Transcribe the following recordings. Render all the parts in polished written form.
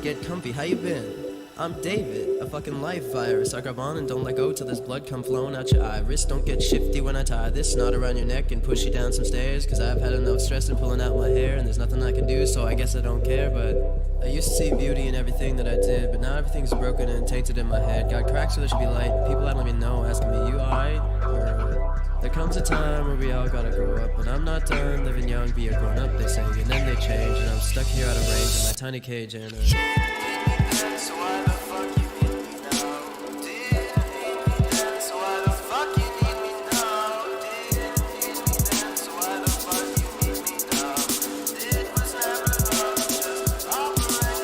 Get comfy, how you been? I'm David, a fucking life virus. I grab on and don't let go till there's blood come flowing out your iris. Don't get shifty when I tie this knot around your neck and push you down some stairs. Cause I've had enough stress in pulling out my hair and there's nothing I can do, so I guess I don't care. But I used to see beauty in everything that I did, but now everything's broken and tainted in my head. Got cracks where there should be light. People that let me know, asking me, you alright? Or there comes a time where we all gotta grow up, but I'm not done living young, be a grown up, they say, and then they change, and I'm stuck here out of range in my tiny cage, and so why the fuck you need me now? Didn't need me then, so why the fuck you need me now? Didn't need me then, so why the fuck you need me now? It was never love, just operating conditioning.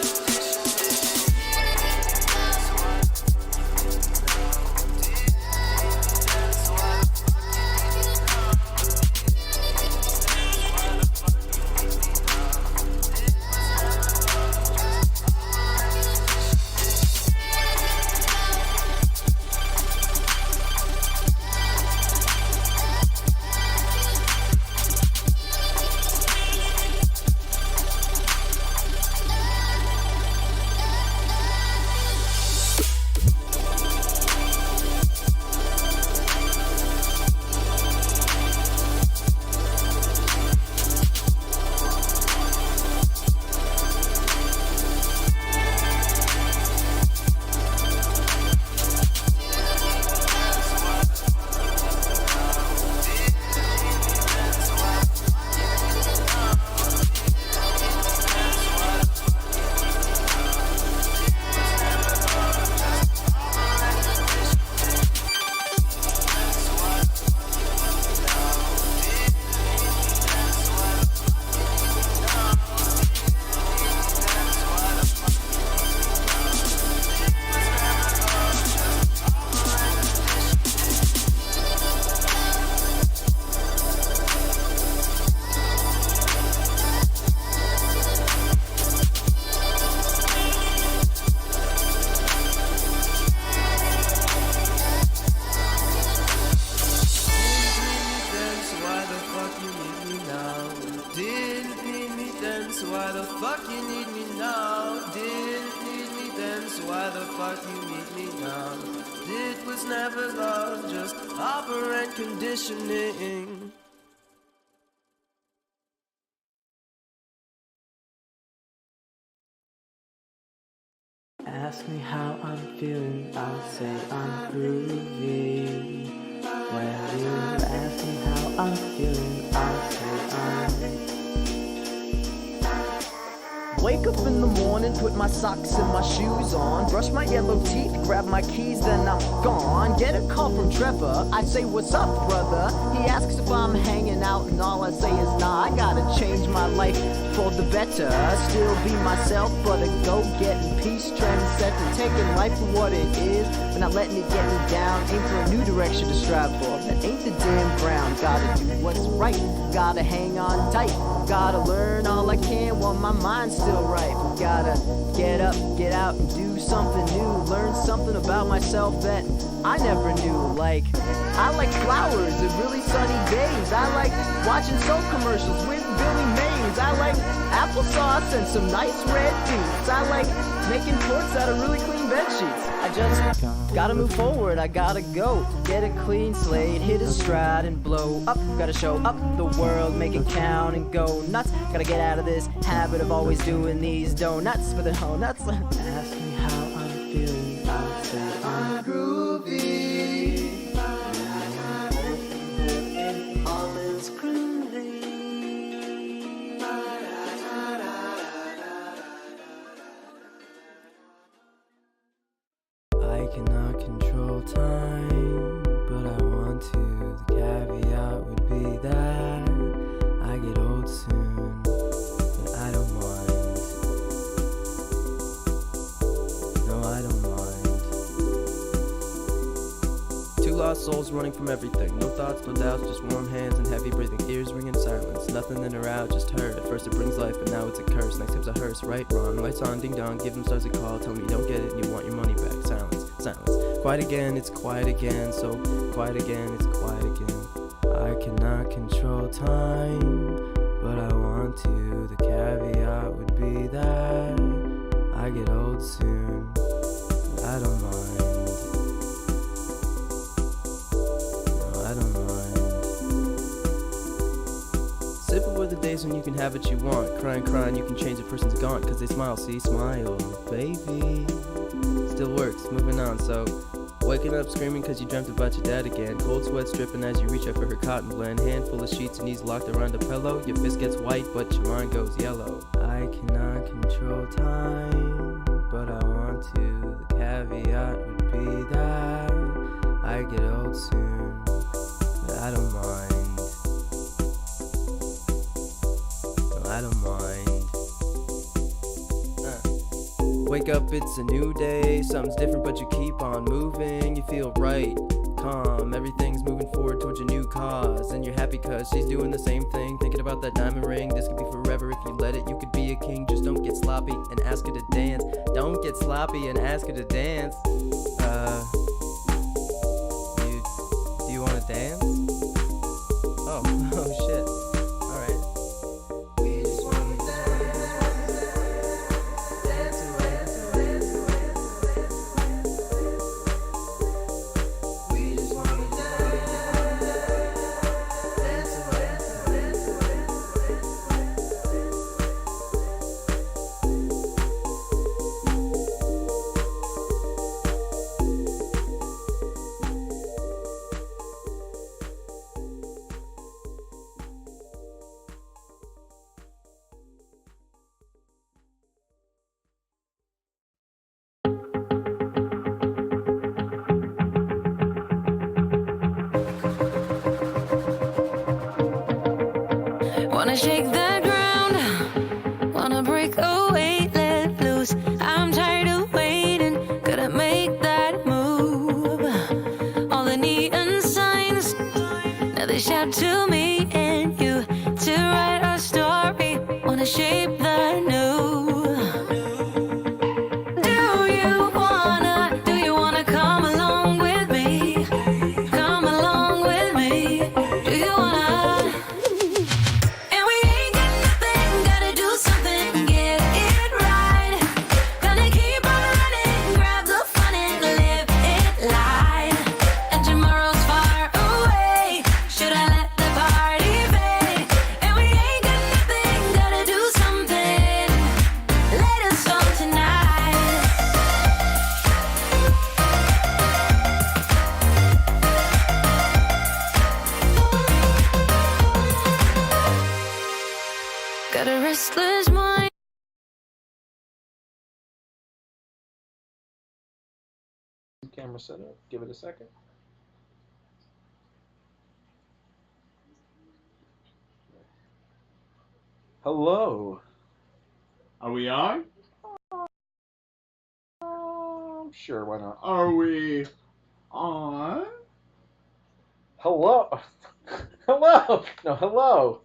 So why the fuck you need me now? Didn't need me then, so why the fuck you need me now? So why the fuck you need me now? It was never love, just operating conditioning. Ask me how I'm feeling, I'll say I'm groovy. When you ask me how I'm feeling, I'll say I'm... Wait wake up in the morning, put my socks and my shoes on, brush my yellow teeth, grab my keys, then I'm gone. Get a call from Trevor, I say, what's up, brother? He asks if I'm hanging out, and all I say is, nah, I gotta change my life for the better. Still be myself, but a go-getting peace trendsetter, taking life for what it is, but not letting it get me down. Aim for a new direction to strive for, that ain't the damn ground. Gotta do what's right, gotta hang on tight, gotta learn all I can while my mind's still right. Gotta get up, get out, and do something new, learn something about myself that I never knew. Like, I like flowers and really sunny days. I like watching soap commercials with Billy Mays. I like applesauce and some nice red beets. I like making forts out of really clean bed sheets. I just gotta move forward, I gotta go. Get a clean slate, hit a stride and blow up. Gotta show up the world, make it count and go nuts. Gotta get out of this habit of always doing these donuts for the whole nuts. Ask me how I'm feeling, I'll say I'm groovy. Almonds groovy. I cannot control time, but I want to. The caveat would be that I get old soon, but I don't mind. No, I don't mind. Two lost souls running from everything. No thoughts, no doubts, just warm hands and heavy breathing. Ears ringing silence. Nothing in or out, just her. At first it brings life, but now it's a curse. Next comes a hearse. Right, wrong. Lights on, ding dong. Give them stars a call. Tell me you don't get it and you want your money back. Silence, silence. Quiet again, it's quiet again. So quiet again, it's quiet again. I cannot control time, but I want to. The caveat would be that I get old soon, but I don't mind. No, I don't mind. Simple were the days when you can have what you want. Crying, crying, you can change a person's gaunt. Cause they smile, see, smile, baby. Still works, moving on, so waking up screaming cause you dreamt about your dad again. Cold sweat dripping as you reach out for her cotton blend. Handful of sheets and knees locked around a pillow. Your fist gets white but your mind goes yellow. I cannot control time, but I want to. The caveat would be that I get old soon, but I don't mind. No, I don't mind. Wake up, it's a new day. Something's different, but you keep on moving. You feel right, calm. Everything's moving forward towards your new cause. And you're happy cause she's doing the same thing. Thinking about that diamond ring. This could be forever if you let it. You could be a king. Just don't get sloppy and ask her to dance. Don't get sloppy and ask her to dance. Do you want to dance? Oh shit. Wanna shake the ground, wanna break away, let loose. I'm tired of waiting, gotta make that move. All the neon signs, now they shout to me and you to write our story. Wanna shape the new. Do you wanna come along with me? Come along with me. Do you wanna? Something camera set up. Give it a second. Hello. Are we on? Sure, why not? Are we on? Hello. Hello. No, hello.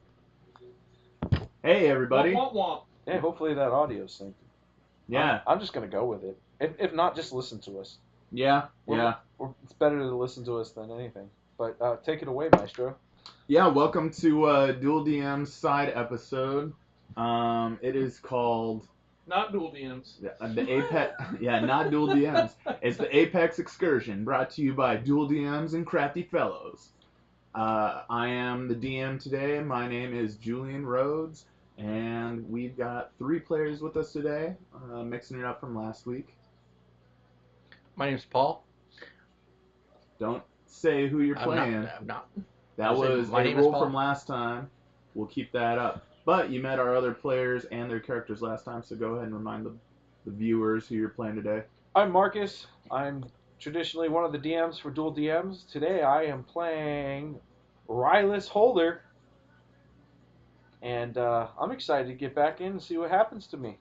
Hey, everybody. Womp, womp, womp. Yeah, hopefully that audio's synced. Yeah. I'm just going to go with it. If not, just listen to us. Yeah. It's better to listen to us than anything. But take it away, Maestro. Yeah, welcome to Dual DM's side episode. It is called Not dual DMs. the Apex. Yeah, not Dual DMs. It's the Apex Excursion, brought to you by Dual DMs and Crafty Fellows. I am the DM today. My name is Julian Rhodes, and we've got 3 players with us today, mixing it up from last week. My name's Paul. Don't say who you're I'm playing. not. That I said, was my a name is roll Paul. from last time. We'll keep that up. But you met our other players and their characters last time, so go ahead and remind the viewers who you're playing today. I'm Marcus. I'm traditionally one of the DMs for Dual DMs. Today I am playing Rylus Holder. And I'm excited to get back in and see what happens to me.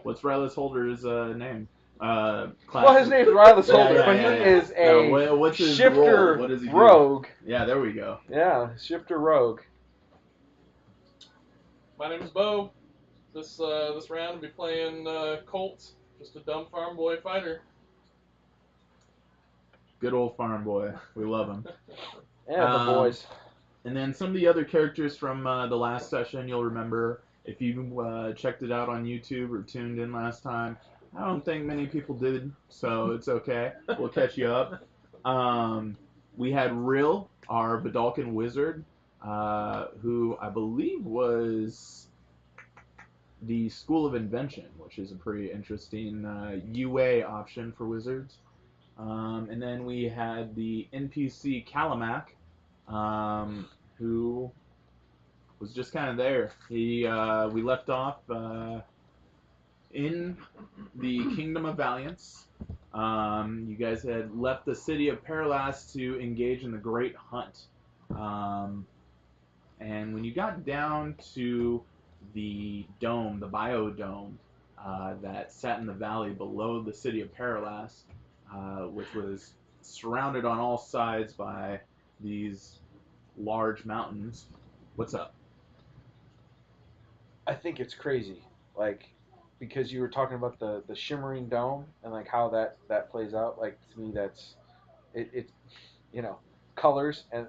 What's Rylus Holder's name? Well, his name's Rylus Holder, but he is a what's his shifter role? What does he do? rogue. Yeah, there we go. Yeah, shifter rogue. My name is Beau. This round I'll be playing Colt, just a dumb farm boy fighter. Good old farm boy. We love him. Yeah, the boys. And then some of the other characters from the last session you'll remember if you checked it out on YouTube or tuned in last time. I don't think many people did, so it's okay. We'll catch you up. We had Rill, our Vidalcan wizard, who I believe was the School of Invention, which is a pretty interesting UA option for wizards. And then we had the NPC Calamak, who was just kind of there. We left off in the Kingdom of Valiance. You guys had left the city of Paralas to engage in the Great Hunt. And when you got down to the dome, the biodome, that sat in the valley below the city of Paralas, which was surrounded on all sides by these large mountains. What's up? I think it's crazy, because you were talking about the shimmering dome and how that plays out. To me, that's it. Colors, and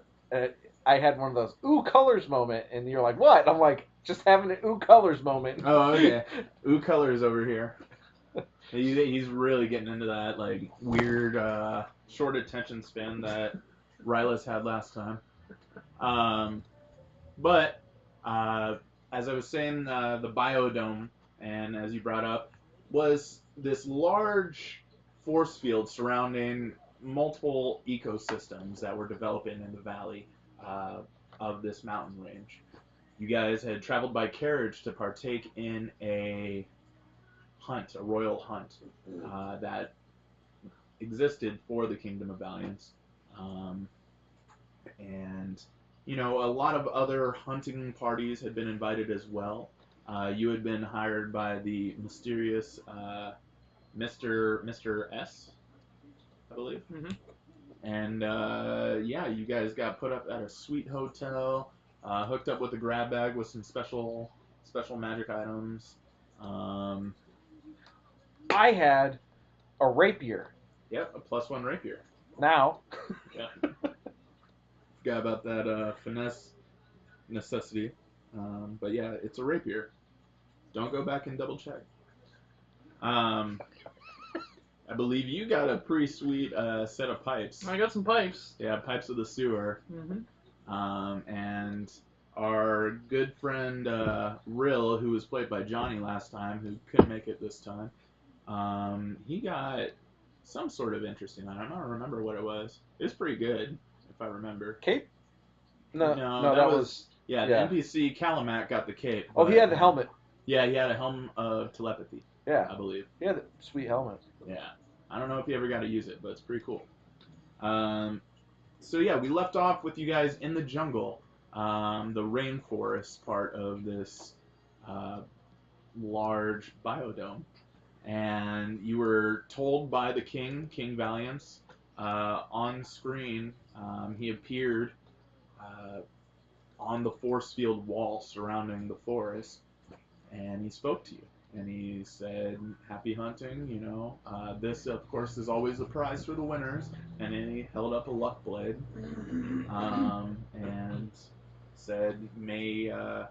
I had one of those ooh colors moment, and you're like, what? I'm like, just having an ooh colors moment. Oh, okay. Ooh, colors over here. He's really getting into that weird short attention span that Rylus had last time. But as I was saying, the biodome, and as you brought up, was this large force field surrounding multiple ecosystems that were developing in the valley of this mountain range. You guys had traveled by carriage to partake in a hunt, a royal hunt that existed for the Kingdom of Valiance. And a lot of other hunting parties had been invited as well. You had been hired by the mysterious Mr. S, I believe. Mm-hmm. And you guys got put up at a sweet hotel, hooked up with a grab bag with some special magic items. I had a rapier. Yep, a +1 rapier. Now. Yeah. Forgot about that finesse necessity. But yeah, it's a rapier. Don't go back and double check. I believe you got a pretty sweet set of pipes. I got some pipes. Yeah, pipes of the sewer. Mm-hmm. And our good friend Rill, who was played by Johnny last time, who couldn't make it this time, he got some sort of interesting item. I don't remember what it was. It was pretty good, if I remember. Cape? No, that was... Yeah, the NPC Calamak got the cape. Oh, he had the helmet. Yeah, he had a helm of telepathy. Yeah. I believe. He had a sweet helmet. Yeah. I don't know if he ever got to use it, but it's pretty cool. So yeah, we left off with you guys in the jungle, the rainforest part of this large biodome, and you were told by the king, King Valiance, on screen. He appeared on the force field wall surrounding the forest, and he spoke to you. And he said, "Happy hunting, you know. This, of course, is always a prize for the winners." And then he held up a luck blade, and said, "May." Well,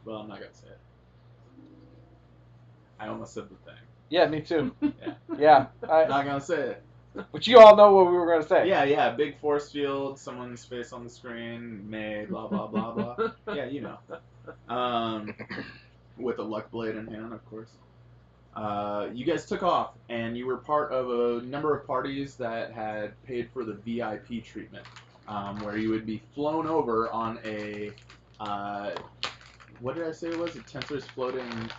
I'm not gonna say it. I almost said the thing. Yeah, me too. Yeah. Yeah. I'm not gonna say it. But you all know what we were going to say. Yeah. Big force field, someone's face on the screen, May, blah blah blah blah. Yeah, you know. With a luck blade in hand, of course. You guys took off, and you were part of a number of parties that had paid for the VIP treatment, where you would be flown over on a, what did I say it was? A Tensor's floating...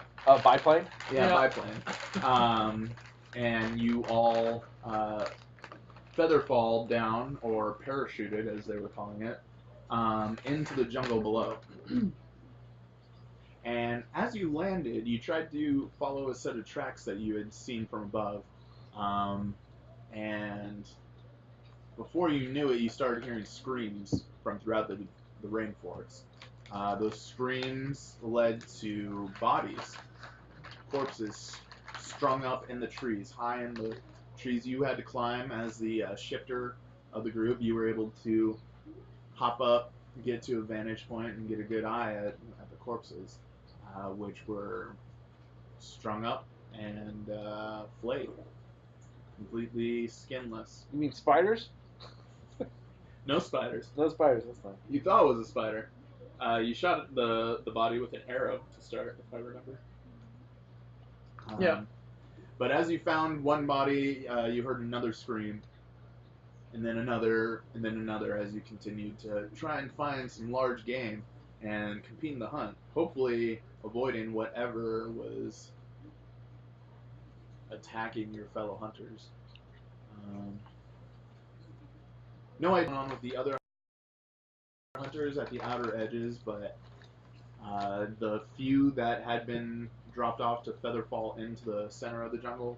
biplane? Yeah, biplane. And you all feather fall down, or parachuted, as they were calling it, into the jungle below. And as you landed, you tried to follow a set of tracks that you had seen from above. And before you knew it, you started hearing screams from throughout the rainforest. Those screams led to bodies, corpses strung up in the trees, high in the trees. You had to climb as the shifter of the group. You were able to hop up, get to a vantage point, and get a good eye at the corpses. Which were strung up and flayed, completely skinless. You mean spiders? No spiders. No spiders, that's fine. You thought it was a spider. You shot the body with an arrow to start, if I remember. Yeah. But as you found one body, you heard another scream, and then another, as you continued to try and find some large game and compete in the hunt, hopefully avoiding whatever was attacking your fellow hunters. No idea what's going on with the other hunters at the outer edges, but the few that had been dropped off to feather fall into the center of the jungle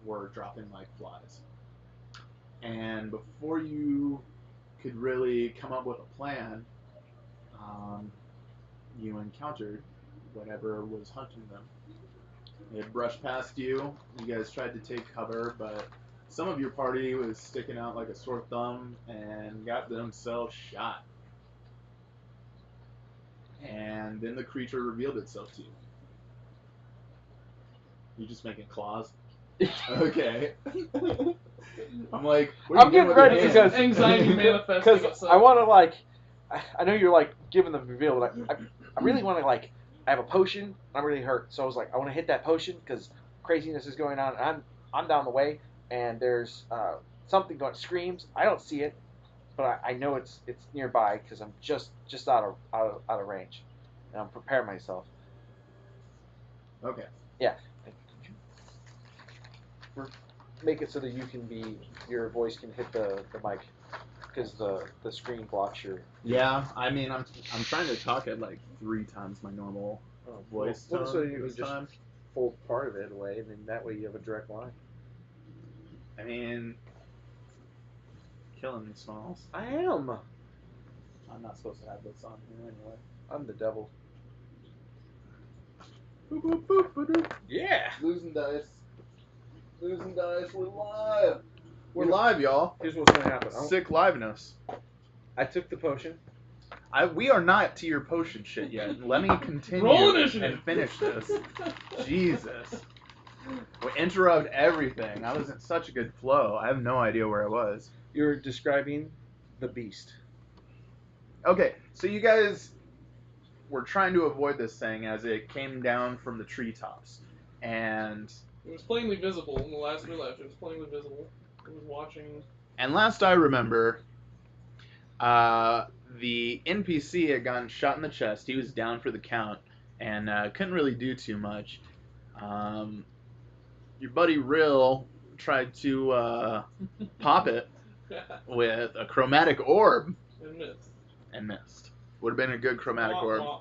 were dropping like flies. And before you could really come up with a plan, you encountered whatever was hunting them. It brushed past you. You guys tried to take cover, but some of your party was sticking out like a sore thumb and got themselves shot. And then the creature revealed itself to you. You just making claws? Okay. I'm like, I'm getting ready because Anxiety manifesting because itself. I want to I know you're like giving the reveal, but I really want to I have a potion. I'm really hurt, so I was like, I want to hit that potion because craziness is going on. And I'm down the way, and there's something going screams. I don't see it, but I know it's nearby because I'm just out of range, and I'm preparing myself. Okay. Yeah. Make it so that your voice can hit the mic, because the screen blocks your. Yeah, I mean, I'm trying to talk at like 3 times my normal voice tone So you this just time. fold part of it away, and then that way you have a direct line. I mean, killing these smalls. I am. I'm not supposed to have this on here anyway. I'm the devil. Boop, boop, boop, boop, boop. Yeah. Losing dice. Losing dice. We're live. We're live, y'all. Here's what's gonna happen. Sick liveness. I took the potion. We are not to your potion shit yet. Let me continue Roll initiative. and finish this. Jesus. We interrupt everything. I was in such a good flow. I have no idea where I was. You're describing the beast. Okay, so you guys were trying to avoid this thing as it came down from the treetops. And It was plainly visible in the last we left. It was plainly visible. It was watching. And last I remember, the NPC had gotten shot in the chest. He was down for the count and couldn't really do too much. Your buddy Rill tried to pop it with a chromatic orb And missed. and missed. Would have been a good chromatic Wah, orb. wah,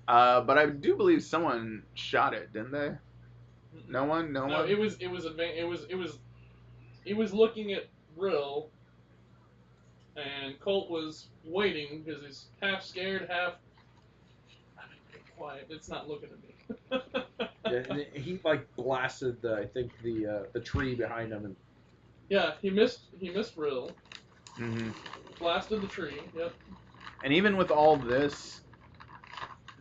wah. But I do believe someone shot it, didn't they? No one. No, it was he was looking at Rill, and Colt was waiting because he's half scared, half. I mean, be quiet. It's not looking at me. Yeah, and he like blasted I think the tree behind him, and Yeah, he missed Rill. Mm-hmm. Blasted the tree. Yep. And even with all this,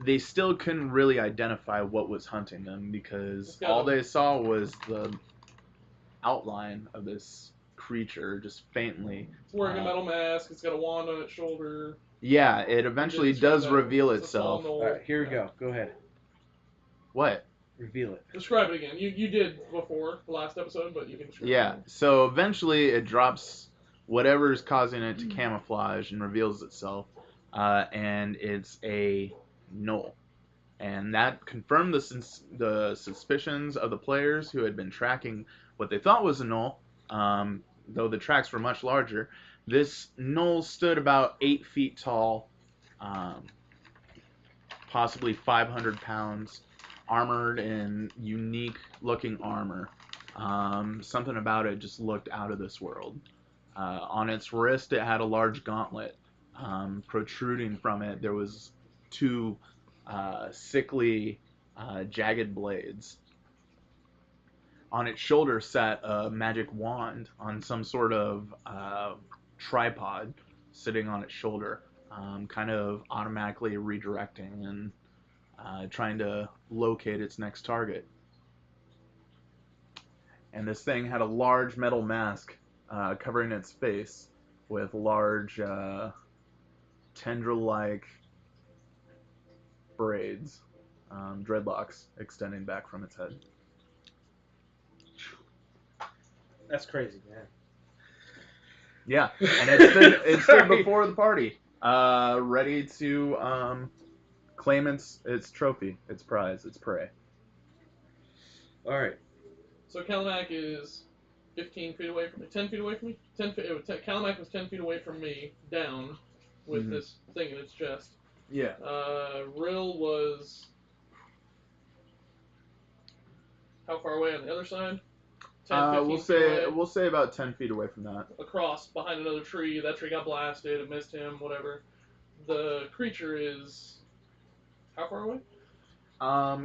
they still couldn't really identify what was hunting them because all they saw was the outline of this creature just faintly. It's wearing a metal mask. It's got a wand on its shoulder. Yeah, it eventually does reveal It's a small itself. knoll. all right, here we go. Go ahead, What? reveal it. Describe it again. You did before the last episode, but you can describe Yeah, it. so eventually it drops whatever's causing it to camouflage and reveals itself, and it's a knoll. And that confirmed the suspicions of the players who had been tracking what they thought was a knoll, though the tracks were much larger. This knoll stood about 8 feet tall, possibly 500 pounds, armored in unique-looking armor. Something about it just looked out of this world. On its wrist, it had a large gauntlet. Protruding from it, there was 2 sickly, jagged blades. On its shoulder sat a magic wand on some sort of tripod sitting on its shoulder, kind of automatically redirecting and trying to locate its next target. And this thing had a large metal mask covering its face with large tendril-like braids, dreadlocks extending back from its head. That's crazy, man. Yeah, and it stood before the party, ready to claim its trophy, its prize, its prey. All right. So Kalamac is 15 feet away from me. 10 feet away from me? Kalamac was 10 feet away from me, down, with this thing in its chest. Yeah. Rill was... How far away on the other side? 10, 15 feet away. We'll say about 10 feet away from that. Across, behind another tree. That tree got blasted. It missed him, whatever. The creature is... How far away?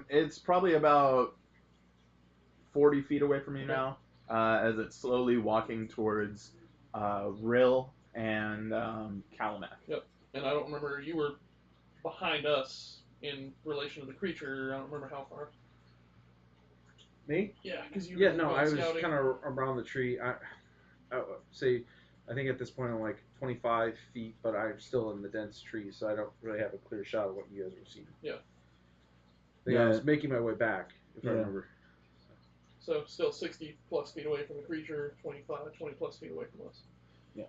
It's probably about 40 feet away from you now, as it's slowly walking towards Rill and Kalamac. Yep. And I don't remember, you were behind us in relation to the creature. I don't remember how far. Me? Yeah, because you Yeah, were no, I was scouting. kind of around the tree. I say, I think at this point I'm like 25 feet, but I'm still in the dense trees, so I don't really have a clear shot of what you guys were seeing. Yeah. I was making my way back, if I remember. So still 60 plus feet away from the creature, 20 plus feet away from us. Yeah.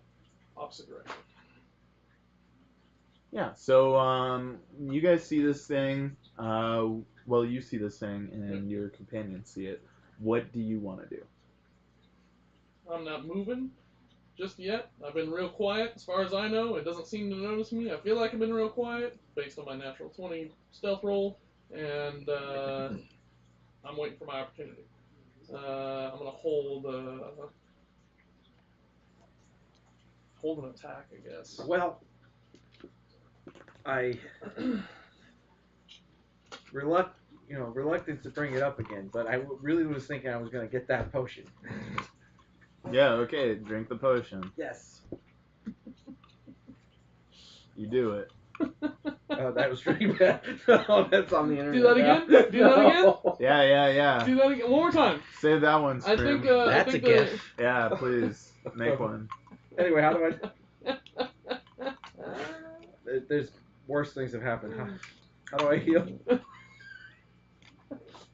Opposite direction. Yeah, so you guys see this thing. Well, you see this thing, and your companions see it. What do you want to do? I'm not moving just yet. I've been real quiet, as far as I know. It doesn't seem to notice me. I feel like I've been real quiet, based on my natural 20 stealth roll, and I'm waiting for my opportunity. I'm gonna hold an attack, I guess. Well, I reluctant to bring it up again, but I really was thinking I was going to get that potion. Yeah, okay, drink the potion. Yes. You do it. Oh, that was pretty bad. Oh, that's on the internet. Do that again? Do that again? Yeah. Do that again? One more time. Save that one, I Scream. think That's a gif. Yeah, please, make one. Anyway, how do I... There's worse things have happened. How do I heal?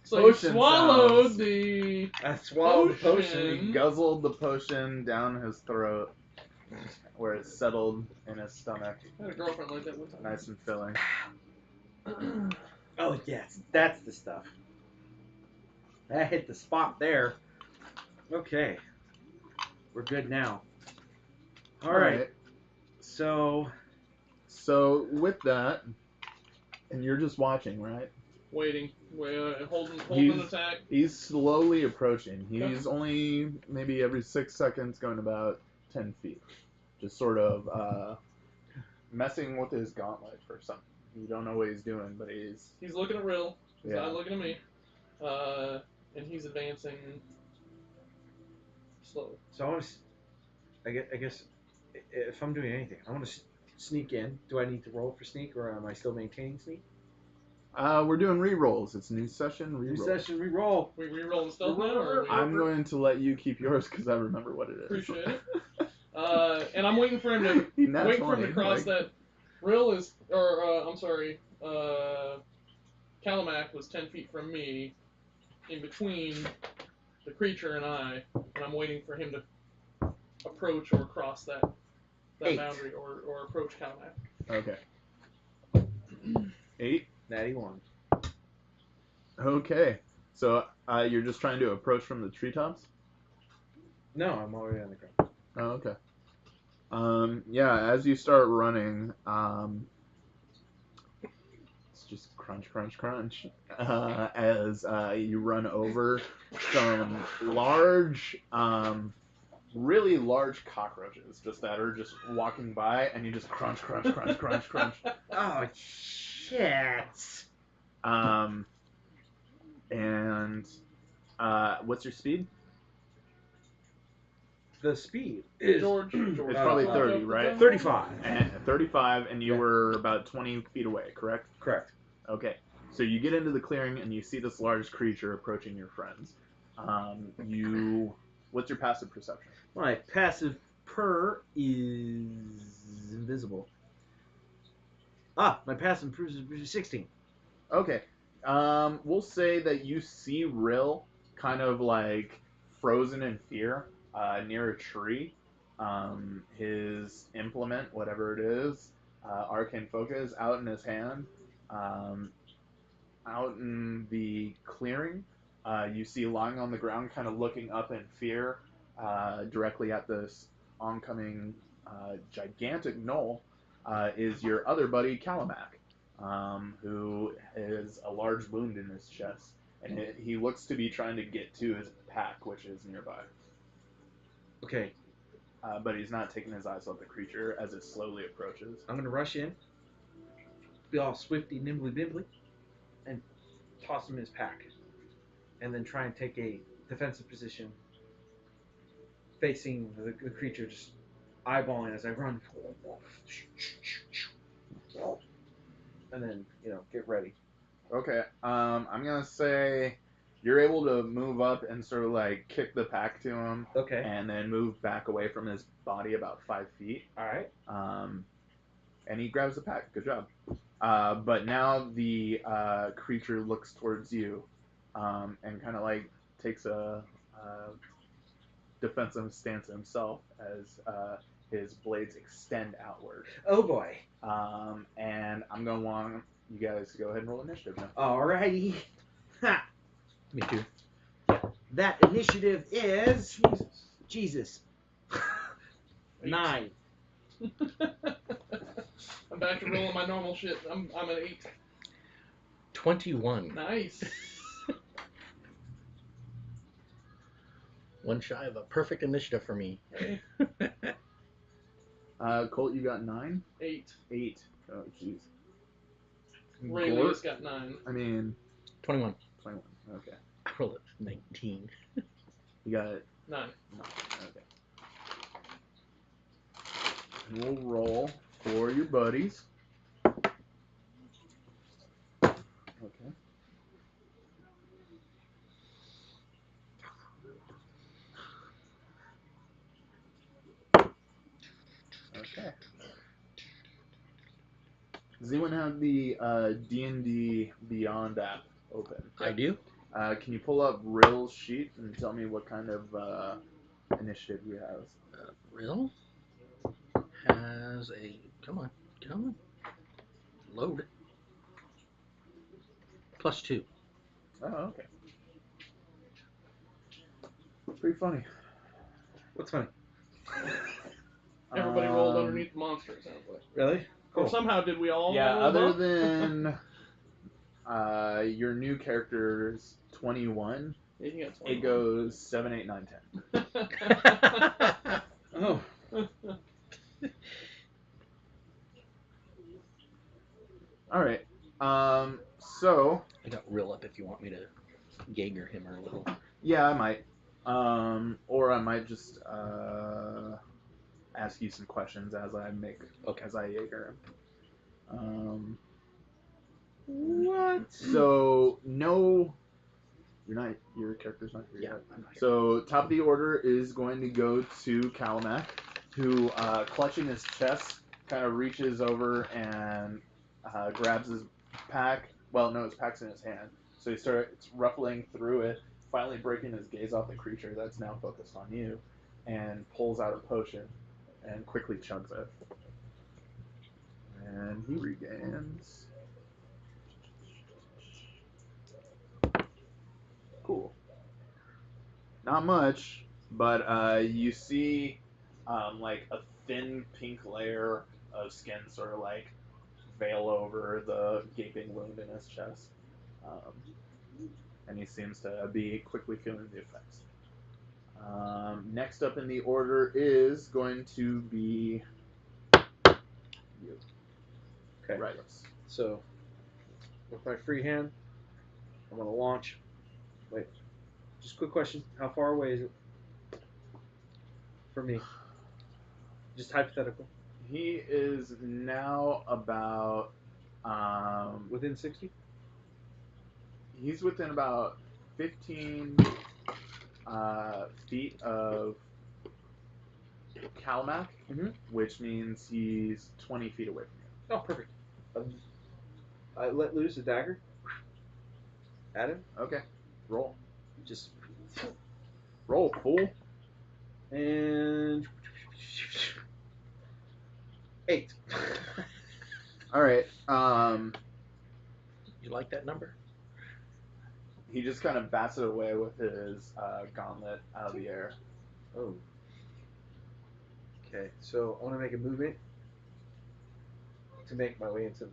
So Potion you swallowed sounds. the I swallowed the potion. He guzzled the potion down his throat, where it settled in his stomach, I had a girlfriend like that one time. nice and filling. Oh, yes, that's the stuff. That hit the spot there. Okay. We're good now. All right. So So with that, and you're just watching, right? Waiting. Holding an He's- attack. He's slowly approaching. He's only maybe every 6 seconds going about 10 feet. Just sort of messing with his gauntlet for something. You don't know what he's doing, but he's... He's looking at Rill. He's Yeah. not looking at me. And he's advancing slowly. I want to. I guess if I'm doing anything, I want to sneak in. Do I need to roll for sneak, or am I still maintaining sneak? We're doing re-rolls. It's new session, re-roll. New session, re-roll. We re-rolling stealth now? Or I'm going to let you keep yours because I remember what it is. Appreciate it. And I'm waiting for him to cross that. Rill is, I'm sorry. Calamak was 10 feet from me, in between the creature and I, and I'm waiting for him to approach or cross that 8. boundary or approach Calamak. Okay. 8? Natty 1. Okay. So you're just trying to approach from the treetops? No, I'm already on the ground. Oh, okay. Yeah, as you start running, it's just crunch, crunch, crunch, as you run over some large, really large cockroaches just that are just walking by, and you just crunch, crunch, crunch, crunch, crunch. Oh, shit. And what's your speed? The speed is George. It's probably 30, right? 35. And 35, and you were about 20 feet away, correct? Correct. Okay. So you get into the clearing, and you see this large creature approaching your friends. What's your passive perception? My passive is invisible. My passive is 16. Okay. We'll say that you see Rill kind of like frozen in fear near a tree. His implement, whatever it is, arcane focus, out in his hand. Out in the clearing, you see lying on the ground, kind of looking up in fear, directly at this oncoming gigantic gnoll, is your other buddy, Calamak, who has a large wound in his chest. And he looks to be trying to get to his pack, which is nearby. Okay. But he's not taking his eyes off the creature as it slowly approaches. I'm going to rush in, be all swifty, nimbly, bimbly, and toss him in his pack. And then try and take a defensive position facing the creature, just eyeballing as I run. And then, get ready. Okay, I'm gonna say you're able to move up and sort of like kick the pack to him. Okay. And then move back away from his body about 5 feet. All right. And he grabs the pack. Good job. But now the creature looks towards you, and kind of like takes a defensive stance himself as his blades extend outward. Oh boy. And I'm gonna want you guys to go ahead and roll initiative now. Alrighty. Ha! Me too. That initiative is Jesus. 9. I'm back to rolling my normal shit. I'm at 8. 21. Nice. One shy of a perfect initiative for me. Hey, Colt, you got 9? 8. 8. Oh, jeez. Rayleigh's got 9. I mean, 21. 21. Okay. I rolled a 19. You got 9. 9. Okay. And we'll roll for your buddies. Okay. Okay. Does anyone have the D&D Beyond app open? I do. Can you pull up Rill's sheet and tell me what kind of initiative you have? Rill has a... Come on. Load. +2. Oh, okay. pretty funny. What's funny? Everybody rolled underneath the monster, it sounds like. Really? Or somehow did we all Yeah, roll other up? than your new character's 21, Yeah, he got it 21. goes 7, 8, 9, 10. Oh. All right. So I got real up if you want me to Jaeger him or a little. yeah, I might. Or I might just ask you some questions as I Jaeger him. What? So no, your character's not here Yeah, yet. I'm not here. So top of the order is going to go to Calimac, who, clutching his chest, kind of reaches over and grabs his pack. Well, no, his pack's in his hand. So he starts ruffling through it, finally breaking his gaze off the creature that's now focused on you, and pulls out a potion and quickly chugs it. And he regains. Cool. Not much, but you see like a thin pink layer of skin sort of like veil over the gaping wound in his chest. And he seems to be quickly feeling the effects. Next up in the order is going to be you. Okay. Right. So, with my free hand, I'm going to launch. Wait. Just a quick question. How far away is it? For me. Just hypothetical. He is now about Within 60? he's within about 15 feet of Calimac, which means he's 20 feet away from you. Oh, perfect. I let loose a dagger. At him. Okay. Roll. Just Roll, fool. and 8. All right. You like that number? He just kind of bats it away with his gauntlet out of the air. Oh. Okay, so I want to make a movement to make my way into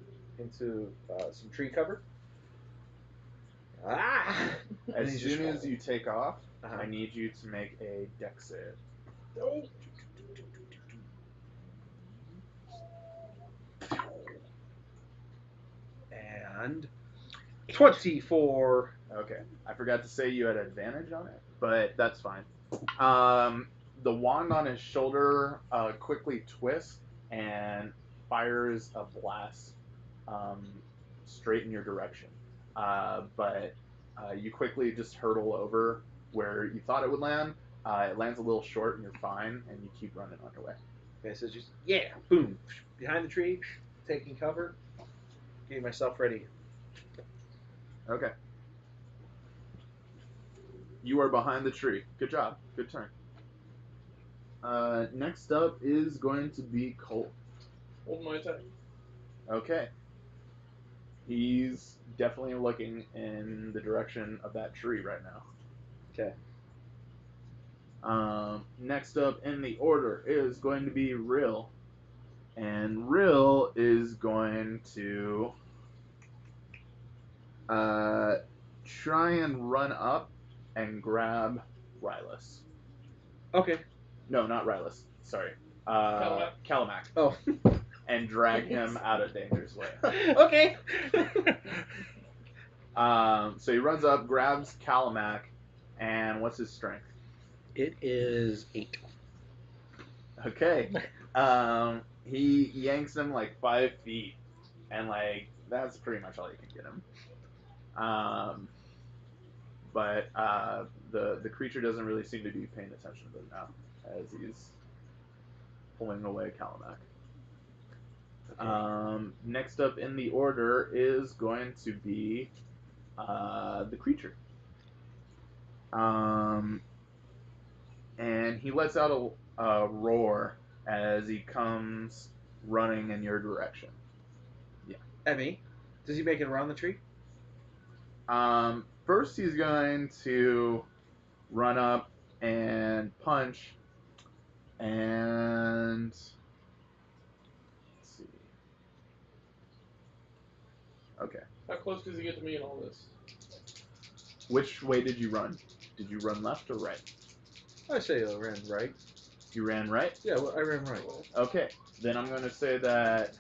some tree cover. Ah! As soon as you take off, Uh-huh. I need you to make a dex save. Oh. And 24. Okay. I forgot to say you had advantage on it, but that's fine. The wand on his shoulder quickly twists and fires a blast straight in your direction. But you quickly just hurtle over where you thought it would land. It lands a little short and you're fine, and you keep running on your way. Okay, so just, boom. Behind the tree, taking cover, getting myself ready. Okay. You are behind the tree. Good job. Good turn. Next up is going to be Colt. Hold my attack. Okay. He's definitely looking in the direction of that tree right now. Okay. Next up in the order is going to be Rill. And Rill is going to try and run up and grab Rylus. Okay. No, not Rylus. Sorry. Calimac. Calimac. Oh. And drag him out of danger's way. Okay. So he runs up, grabs Calimac, and what's his strength? It is 8. Okay. He yanks him like 5 feet, and like that's pretty much all you can get him. But the creature doesn't really seem to be paying attention to him now, as he's pulling away Calimac. Okay. Next up in the order is going to be the creature. And he lets out a roar as he comes running in your direction. Yeah. At me? Does he make it around the tree? First he's going to run up and punch. And let's see. Okay. How close does he get to me in all this? Which way did you run? Did you run left or right? I say I ran right. You ran right? Yeah, well, I ran right. Okay. Then I'm going to say that...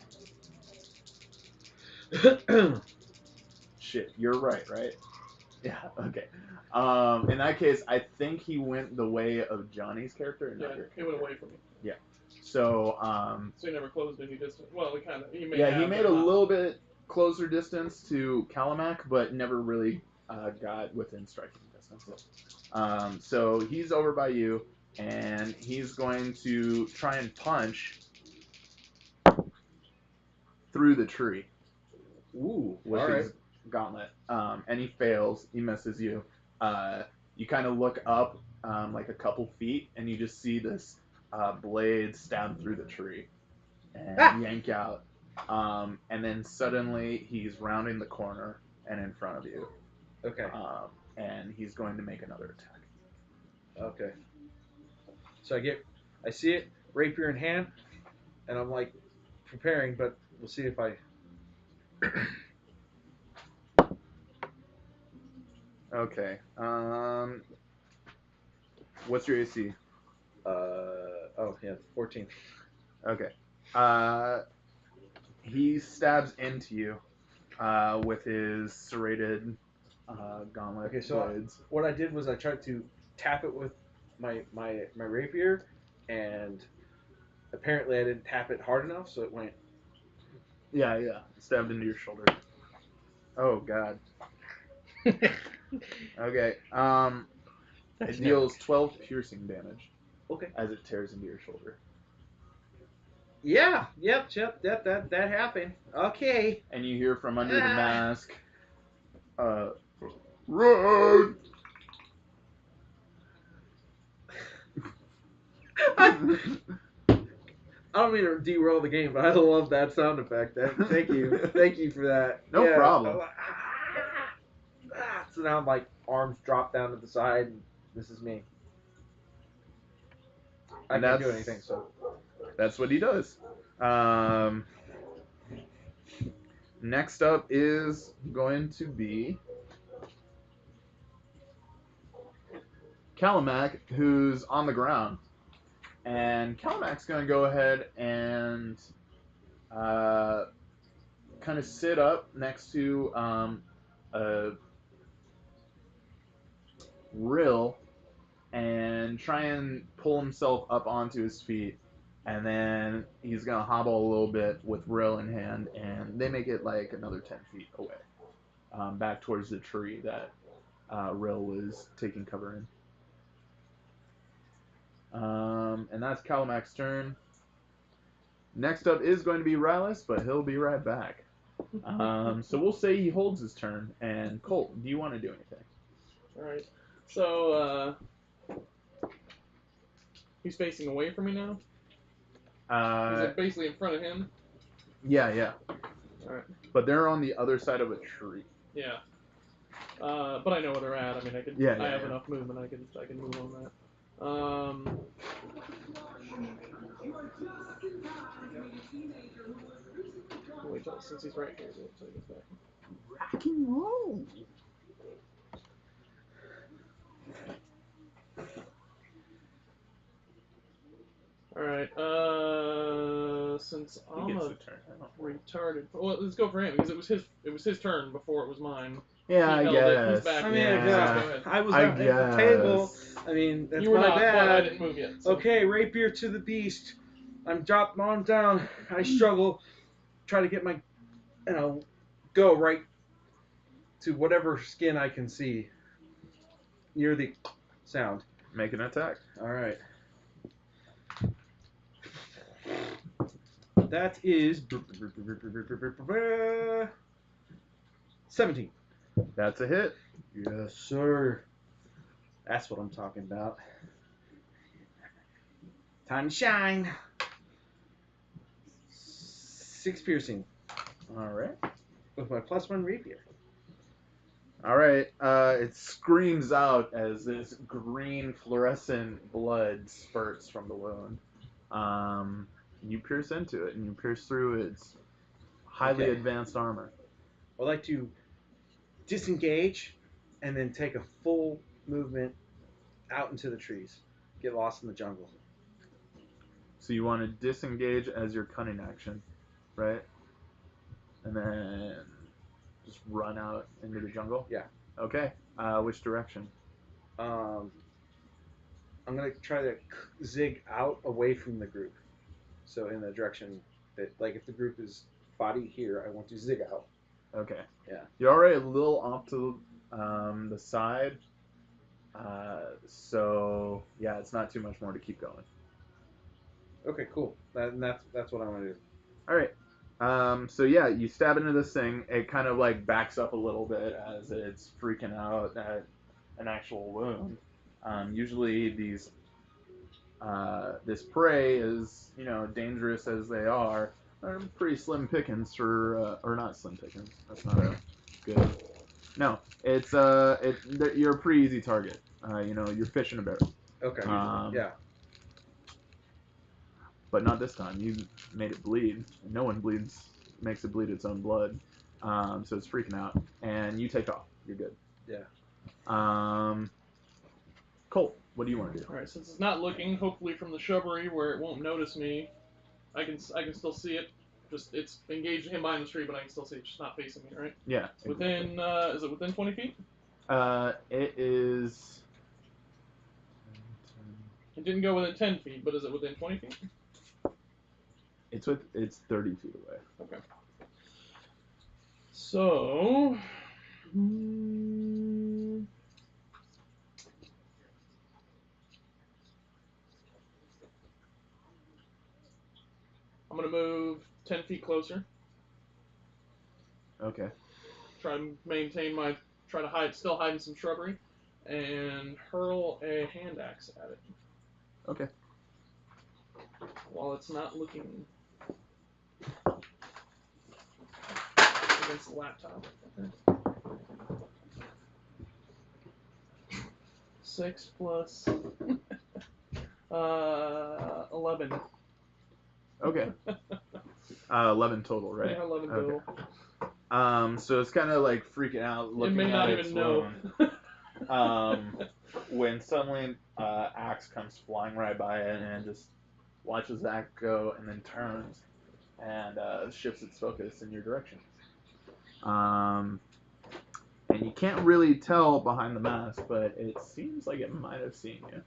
Shit, you're right? Yeah, okay. In that case, I think he went the way of Johnny's character. Yeah, he went away from me. Yeah. So, So he never closed any distance. Well, he kind of. He made a little bit closer distance to Calimac, but never really got within striking distance. So he's over by you, and he's going to try and punch through the tree. Ooh, With all right. his gauntlet. And he fails. He misses you. You kind of look up like a couple feet, and you just see this blade stab through the tree and yank out. And then suddenly he's rounding the corner and in front of you. Okay. And he's going to make another attack. Okay. So I see it, rapier in hand, and I'm like preparing, but we'll see if I. Okay. What's your AC? Oh yeah, 14. Okay. He stabs into you with his serrated gauntlet Okay, so blades. what I did was I tried to tap it with my rapier, and apparently I didn't tap it hard enough, so it went. Yeah. Stabbed into your shoulder. Oh god. Okay. It deals 12 piercing damage. Okay. As it tears into your shoulder. Yeah. Yep. That happened. Okay. And you hear from under the mask, run! I don't mean to derail the game, but I love that sound effect. Thank you. Thank you for that. No problem. So now my arms drop down to the side, and this is me. I can't do anything, so. That's what he does. Next up is going to be Calimac, who's on the ground. And Calimac's going to go ahead and kind of sit up next to a Rill and try and pull himself up onto his feet. And then he's going to hobble a little bit with Rill in hand, and they make it like another 10 feet away, back towards the tree that Rill was taking cover in. And that's Calimac's turn. Next up is going to be Rylus, but he'll be right back. So we'll say he holds his turn. And Colt, do you want to do anything? Alright. So, he's facing away from me now? Is it basically in front of him? Yeah. Alright. But they're on the other side of a tree. Yeah. But I know where they're at. I mean, I have enough movement. I can move on that. Wait till since he's right here, so he gets back. Rock and roll. Alright, since I'm gets a the turn. retarded. Well, let's go for him because it was his turn before it was mine. Yeah, I He held it. He's guess. back. I mean, Yeah. yeah. Go ahead. I was I at the table. I mean, that's You were my not, bad. but I didn't move yet. So. Okay, rapier to the beast. I'm dropped my arm down. I struggle. Try to get my, go right to whatever skin I can see near the sound. Make an attack. All right. That is 17. That's a hit. Yes, sir. That's what I'm talking about. Time to shine. 6 piercing. All right. With my +1 rapier. All right. It screams out as this green fluorescent blood spurts from the wound. You pierce into it, and you pierce through its highly Okay. advanced armor. I'd like to disengage and then take a full movement out into the trees. Get lost in the jungle. So you want to disengage as your cunning action, right? And then just run out into the jungle? Yeah. Okay. Which direction? I'm going to try to zig out away from the group. So in the direction that, like, if the group is body here, I want to zig out. Okay. Yeah. You're already a little off to the side. So, yeah, it's not too much more to keep going. Okay, cool. That's what I want to do. All right. So yeah, you stab into this thing. It kind of like backs up a little bit as it's freaking out at an actual wound. Usually these this prey is, dangerous as they are pretty slim pickings for or not slim pickings. That's not a good. No, it's you're a pretty easy target. You're fishing a barrel. Okay. Yeah. But not this time. You made it bleed. No one makes it bleed its own blood. So it's freaking out. And you take off. You're good. Yeah. Colt, what do you want to do? All right, since it's not looking, hopefully from the shrubbery where it won't notice me, I can still see it. Just it's engaged him behind the tree, but I can still see it. Just not facing me, right? Yeah. Within is it within 20 feet? It is. It didn't go within 10 feet, but is it within 20 feet? It's 30 feet away. Okay. So, I'm gonna move 10 feet closer. Okay. Try to still hide in some shrubbery, and hurl a hand axe at it. Okay. While it's not looking against the laptop. Okay. 6 plus 11. Okay. 11 total, right? Yeah, 11 Okay. total. So it's kind of like freaking out, looking It may not at its even know. wound. When suddenly axe comes flying right by it and just watches that go and then turns and shifts its focus in your direction. And you can't really tell behind the mask, but it seems like it might have seen you.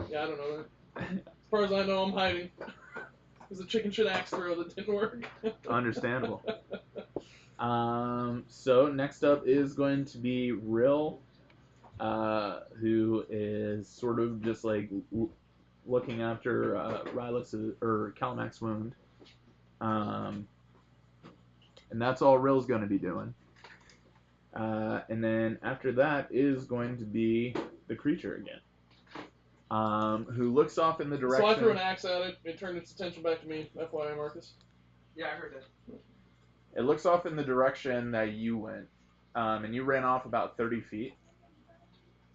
Yeah, I don't know that. As far as I know, I'm hiding. It was a chicken shit axe throw that didn't work. Understandable. So next up is going to be Rill, who is sort of just like looking after Rylex's or Calamac's wound. And that's all Rill's going to be doing. And then after that is going to be the creature again. Who looks off in the direction. So I threw an axe at it. It turned its attention back to me. FYI, Marcus. Yeah, I heard that. It looks off in the direction that you went. And you ran off about 30 feet.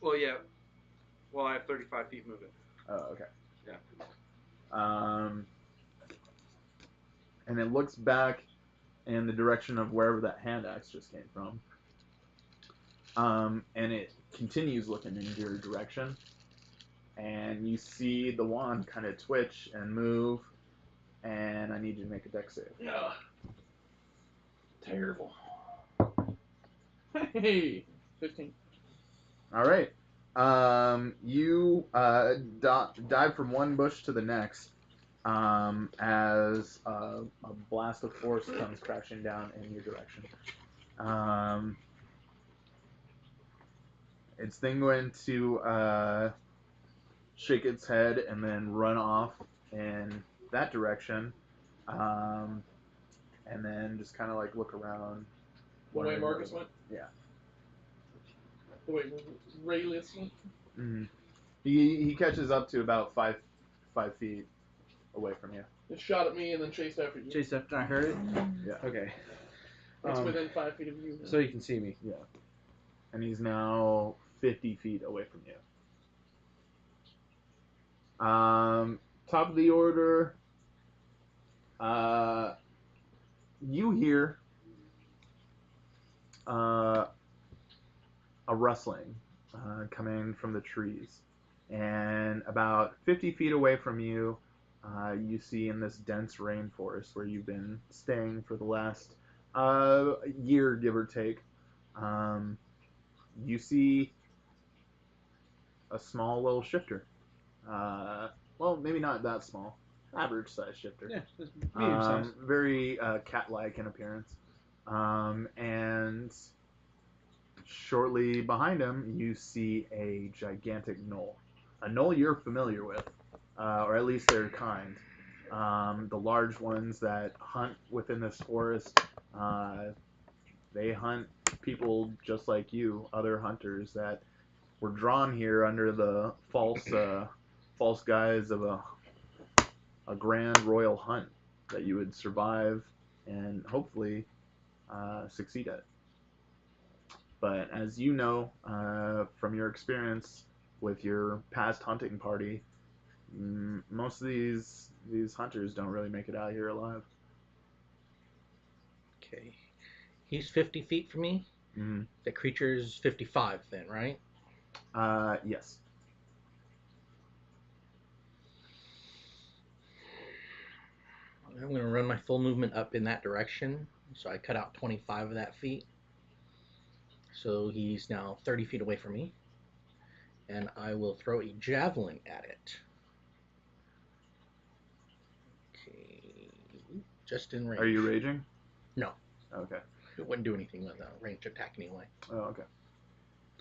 Well, yeah. Well, I have 35 feet moving. Oh, okay. Yeah. And it looks back in the direction of wherever that hand axe just came from. And it continues looking in your direction. And you see the wand kind of twitch and move. And I need you to make a dex save. Yeah. Terrible. Hey, 15. All right. You dive from one bush to the next as a blast of force comes crashing down in your direction. It's then going to shake its head and then run off in that direction, and then just kind of like look around. The way Marcus went? Yeah. The way Raylis went? Mm-hmm. He catches up to about 5 feet away from you. It shot at me and then chased after you. Chase after I heard it. Yeah. Okay. It's within 5 feet of you now. So you can see me. Yeah. and he's now 50 feet away from you. Top of the order, you hear a rustling coming from the trees, and about 50 feet away from you, you see in this dense rainforest where you've been staying for the last year, give or take, you see a small little shifter. Well, maybe not that small. Average size shifter. Yeah, it's medium size. Very cat-like in appearance. And shortly behind him, you see a gigantic gnoll. A gnoll you're familiar with, or at least their kind. The large ones that hunt within this forest, they hunt people just like you, other hunters that were drawn here under the false guise of a grand royal hunt that you would survive and hopefully succeed at. But as you know from your experience with your past hunting party, most of these hunters don't really make it out here alive. Okay. He's 50 feet from me? Mm-hmm. The creature's 55 then, right? Yes. I'm going to run my full movement up in that direction. So I cut out 25 of that feet. So he's now 30 feet away from me. And I will throw a javelin at it. Okay. Just in range. Are you raging? No. Okay. It wouldn't do anything with a ranged attack anyway. Oh, okay.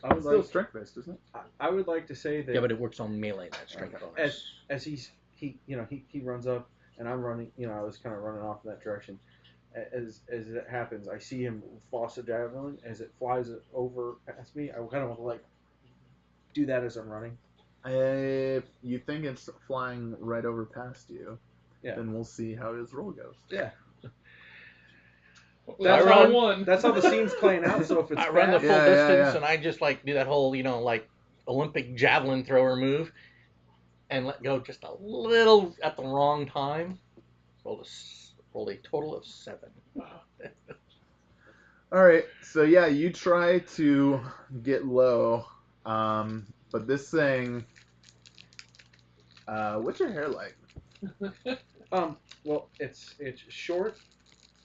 I would It's still like, strength-based, isn't it? I would like to say that Yeah, but it works on melee, that strength bonus. as he runs up and I'm running, I was kind of running off in that direction. As it happens, I see him toss a javelin. As it flies over past me, I kind of want to like do that as I'm running. If you think it's flying right over past you, Yeah. then we'll see how his roll goes. Yeah. That's how I won. That's how the scene's playing out. So if it's I run the full Yeah, distance yeah. and I just like do that whole, like Olympic javelin thrower move and let go just a little at the wrong time. Rolled a total of 7. All right, so yeah, you try to get low, but this thing. What's your hair like? Well, it's short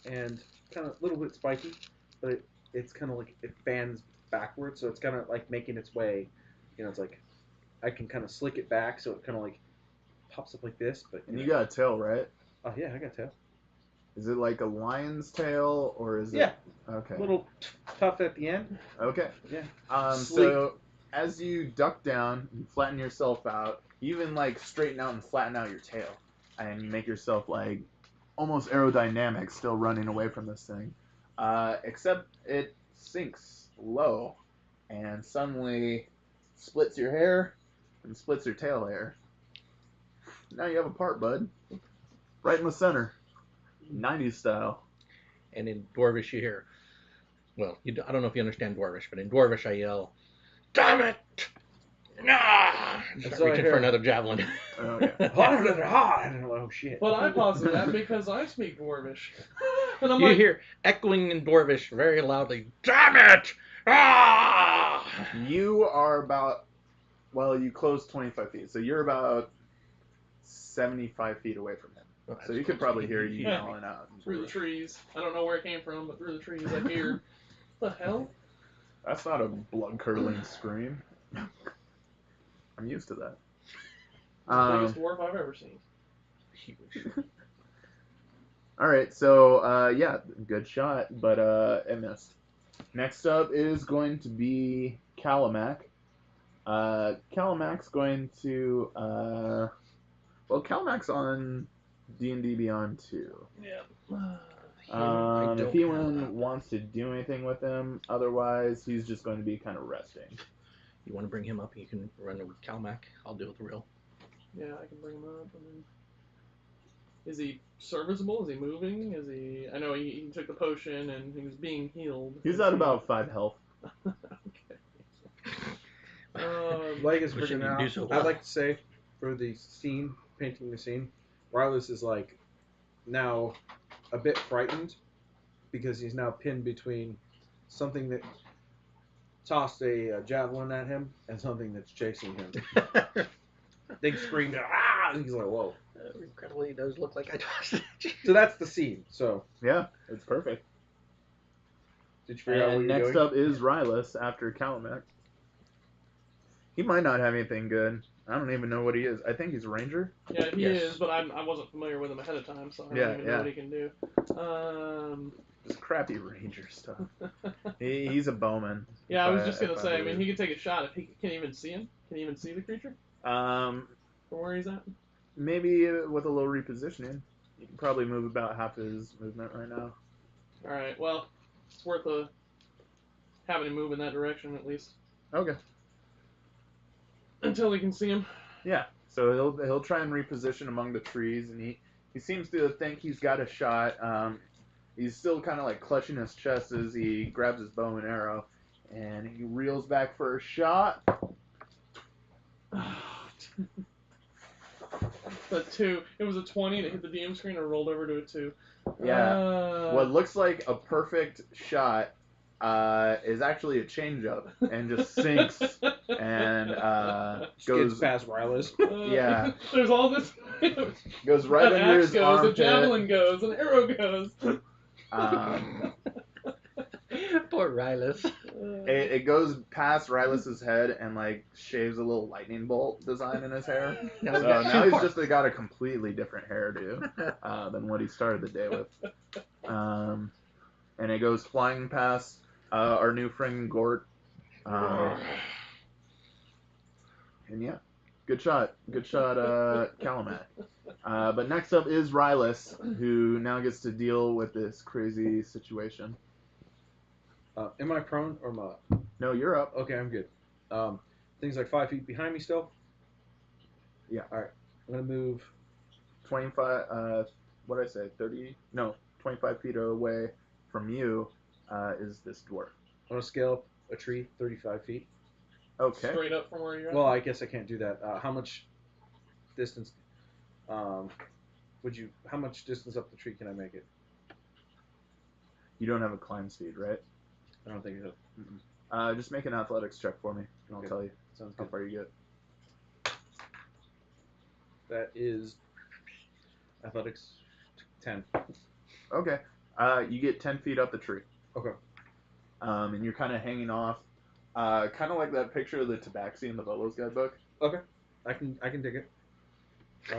and kind of a little bit spiky, but it's kind of like it fans backwards, so it's kind of like making its way. It's like I can kind of slick it back, so it kind of like pops up like this. But And you got a tail, right? Oh yeah, I got a tail. Is it like a lion's tail, or is it? Yeah. Okay. A little tough at the end. Okay. Yeah. So as you duck down, you flatten yourself out, you even like straighten out and flatten out your tail, and you make yourself like almost aerodynamic, still running away from this thing. Except it sinks low, and suddenly splits your hair and splits your tail hair. Now you have a part, bud. Right in the center. 90s style. And in Dwarvish you hear, well, I don't know if you understand Dwarvish, but in Dwarvish I yell, "Damn it! Nah!" Start So I reaching hear- for another javelin. Oh, yeah. Oh shit. But I paused that because I speak Dwarvish. And I'm You like, hear echoing in Dwarvish very loudly, "Damn it! Ah!" You are about, well, you closed 25 feet, so you're about 75 feet away from him. Well, So that's you could close. probably hear you Yeah. yelling out. through the trees. I don't know where it came from, but through the trees I hear, what the hell? That's not a blood-curdling scream. I'm used to that. It's the biggest dwarf I've ever seen. Huge. All right, so yeah, good shot, but it missed. Next up is going to be Calamac. Calamac's going to well, Calamac's on D&D Beyond 2. Yeah. If anyone wants to do anything with him, otherwise he's just going to be kind of resting. You want to bring him up? You can run with Calmac. I'll deal with the real. Yeah, I can bring him up. I mean, is he serviceable? Is he moving? Is he? I know he took the potion and he was being healed. He's at about 5 health. Okay. Lega's Wish I figuring could it do out. so I'd well. like to say, for the scene, painting the scene, Rylus is like now a bit frightened because he's now pinned between something that tossed a javelin at him and something that's chasing him. They screamed, ah! And he's like, whoa. Incredibly, it does look like I tossed it. So that's the scene. So Yeah, it's perfect. did you figure out what And you're next doing? up is Rylus after Calumet. He might not have anything good. I don't even know what he is. I think he's a ranger. Yeah, he Yes. is, but I wasn't familiar with him ahead of time, so I Yeah, don't even know yeah. what he can do. Just crappy ranger stuff. He's a bowman. Yeah, I was if just gonna if say. I mean, believe. he can take a shot if he can even see him. Can he even see the creature Um, from where he's at? maybe with a little repositioning, you can probably move about half his movement right now. All right. Well, it's worth having him move in that direction at least Okay. until he can see him. Yeah. So he'll try and reposition among the trees, and he seems to think he's got a shot. He's still kind of like clutching his chest as he grabs his bow and arrow, and he reels back for a shot. The 2. It was a 20 and it hit the DM screen and rolled over to a 2. Yeah. What looks like a perfect shot is actually a changeup and just sinks and Goes goes past Rylus. Yeah. There's all this. goes right An under axe his goes, armpit. a javelin goes, an arrow goes. Poor Rylus. It goes past Rylus's head and like shaves a little lightning bolt design in his hair. Now So he's got now two he's parts. just got a completely different hairdo than what he started the day with. And it goes flying past our new friend Gort. And yeah, good shot, Calumet. But next up is Rylus, who now gets to deal with this crazy situation. Am I prone or am I? No, you're up. Okay, I'm good. Things like 5 feet behind me still. Yeah. All right. I'm gonna move 25. What did I say? 30? No, 25 feet away from you is this dwarf. I'm gonna scale up a tree 35 feet. Okay. Straight up from where you're at. Well, I guess I can't do that. How much distance? How much distance up the tree can I make it? You don't have a climb speed, right? I don't think so. Just make an athletics check for me, and I'll Okay. tell you Sounds how good. far you get. That is athletics 10. Okay. You get 10 feet up the tree. Okay. And you're kind of hanging off, kind of like that picture of the tabaxi in the Bubbles guidebook. Okay. I can dig it.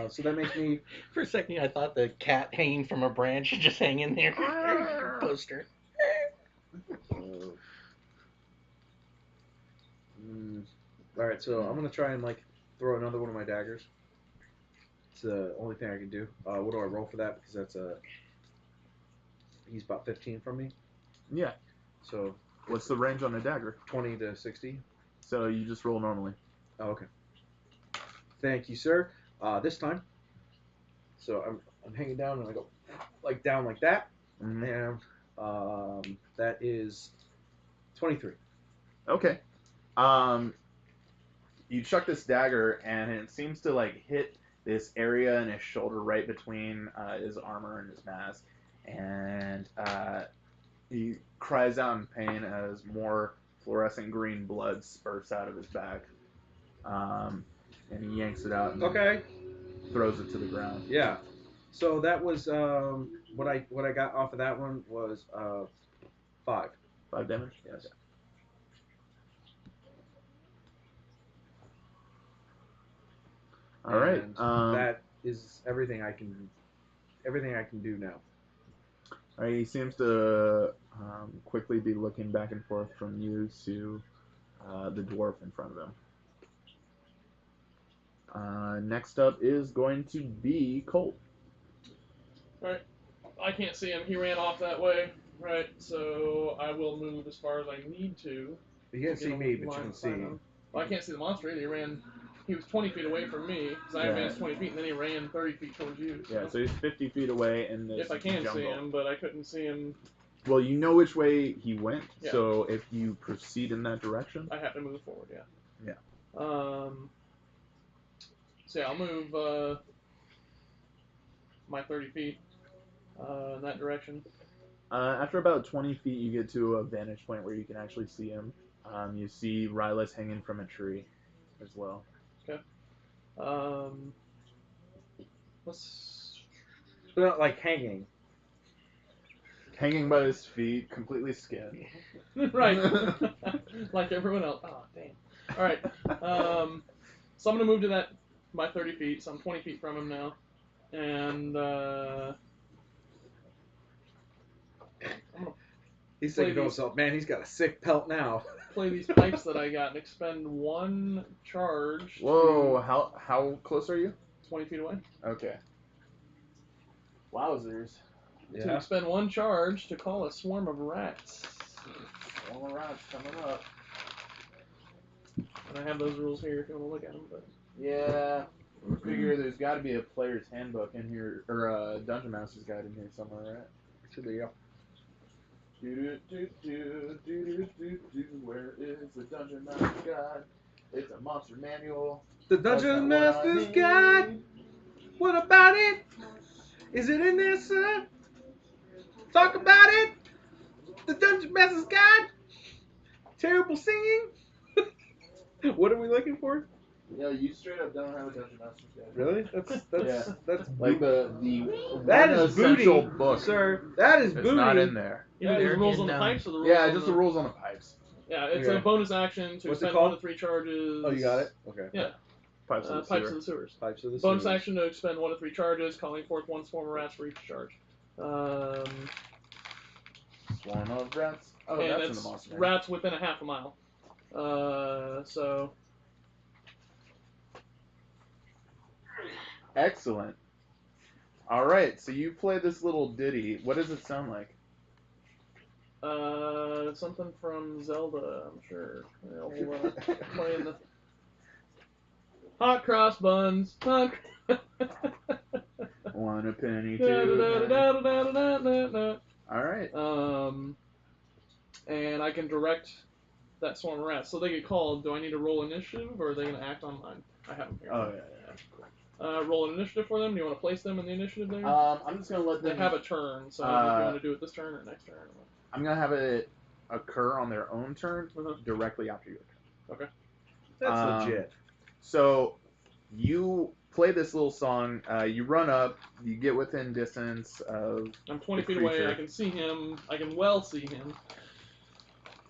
So that makes me. For a second, I thought the cat hanging from a branch just hanging there. Poster. All right, so I'm gonna try and like throw another one of my daggers. It's the only thing I can do. What do I roll for that? Because that's he's about 15 from me. Yeah. So What's the range on a dagger? 20 to 60. So you just roll normally. Oh, okay. Thank you, sir. This time. So I'm hanging down and I go like down like that, and that is 23. Okay. You chuck this dagger, and it seems to like hit this area in his shoulder, right between his armor and his mask, and he cries out in pain as more fluorescent green blood spurts out of his back, and he yanks it out and Okay. throws it to the ground. Yeah. So that was what I got off of that one was 5. 5 damage. Yes. All right. And that is everything I can do now. All right. He seems to quickly be looking back and forth from you to the dwarf in front of him. Next up is going to be Colt. Right. I can't see him. He ran off that way. Right. So I will move as far as I need to. You can't to see get me, on but you line can of sight see. on him. Well, I can't see the monster either. He was 20 feet away from me, because I Yeah. advanced 20 feet, and then he ran 30 feet towards you. So. Yeah, so he's 50 feet away in this If I can jungle. see him, but I couldn't see him. Well, you know which way he went, Yeah. so if you proceed in that direction. I have to move forward, yeah. Yeah. So yeah, I'll move my 30 feet in that direction. After about 20 feet, you get to a vantage point where you can actually see him. You see Rylas hanging from a tree as well. Okay. Let's. They're not like hanging. Hanging by his feet, completely skinned. Right. Like everyone else. Oh, damn. All right. So I'm gonna move to my 30 feet. So I'm 20 feet from him now, and I'm gonna He's Play thinking to these- himself, man, he's got a sick pelt now. play these pipes that I got and expend one charge. Whoa, To how close are you? 20 feet away. Okay. Wowzers. To expend one charge to call a swarm of rats. Swarm of rats coming up. And I have those rules here if you want to look at them. But Yeah. I figure there's got to be a player's handbook in here, or a Dungeon Master's Guide in here somewhere, right? Should be, yeah. Where is the Dungeon Master's Guide? It's a monster manual. The That's Dungeon not what I Master's need. Guide. What about it? Is it in there, sir? Talk about it. The Dungeon Master's Guide. Terrible singing. What are we looking for? Yeah, you straight up don't have a Dungeon Master's Guide. Really? That's Like the that one is essential booty, book, sir. That is It's booty. not in there. either they're the rules in, on the pipes or the rules Yeah, on just the rules on the pipes. Yeah, it's Okay. a bonus action to What's it expend called? 1 to 3 charges. Oh, you got it. Okay. Yeah. Pipes of the Pipes sewer. of the sewers. Pipes of the Bonus sewers. action to expend 1 to 3 charges, calling forth 1 swarm of rats for each charge. Swarm of rats. Oh, and that's in it's the monster manual. rats within a half a mile. So Excellent. All right, so you play this little ditty. What does it sound like? something from Zelda, I'm sure. They'll play in the hot cross buns. Hot. One a penny, Da, two da, a da, penny. da, da, da, da, da. All right. And I can direct that swarm of rats. So they get called. Do I need to roll initiative, or are they going to act on mine? I have them here. Oh, yeah. Roll an initiative for them. Do you want to place them in the initiative there? I'm just going to let They them... have a turn, so if you want to do it this turn or next turn. I'm going to have it occur on their own turn directly after your turn. Okay. That's legit. So you play this little song. You run up. You get within distance of I'm 20 the feet away. creature. I can see him. I can well see him.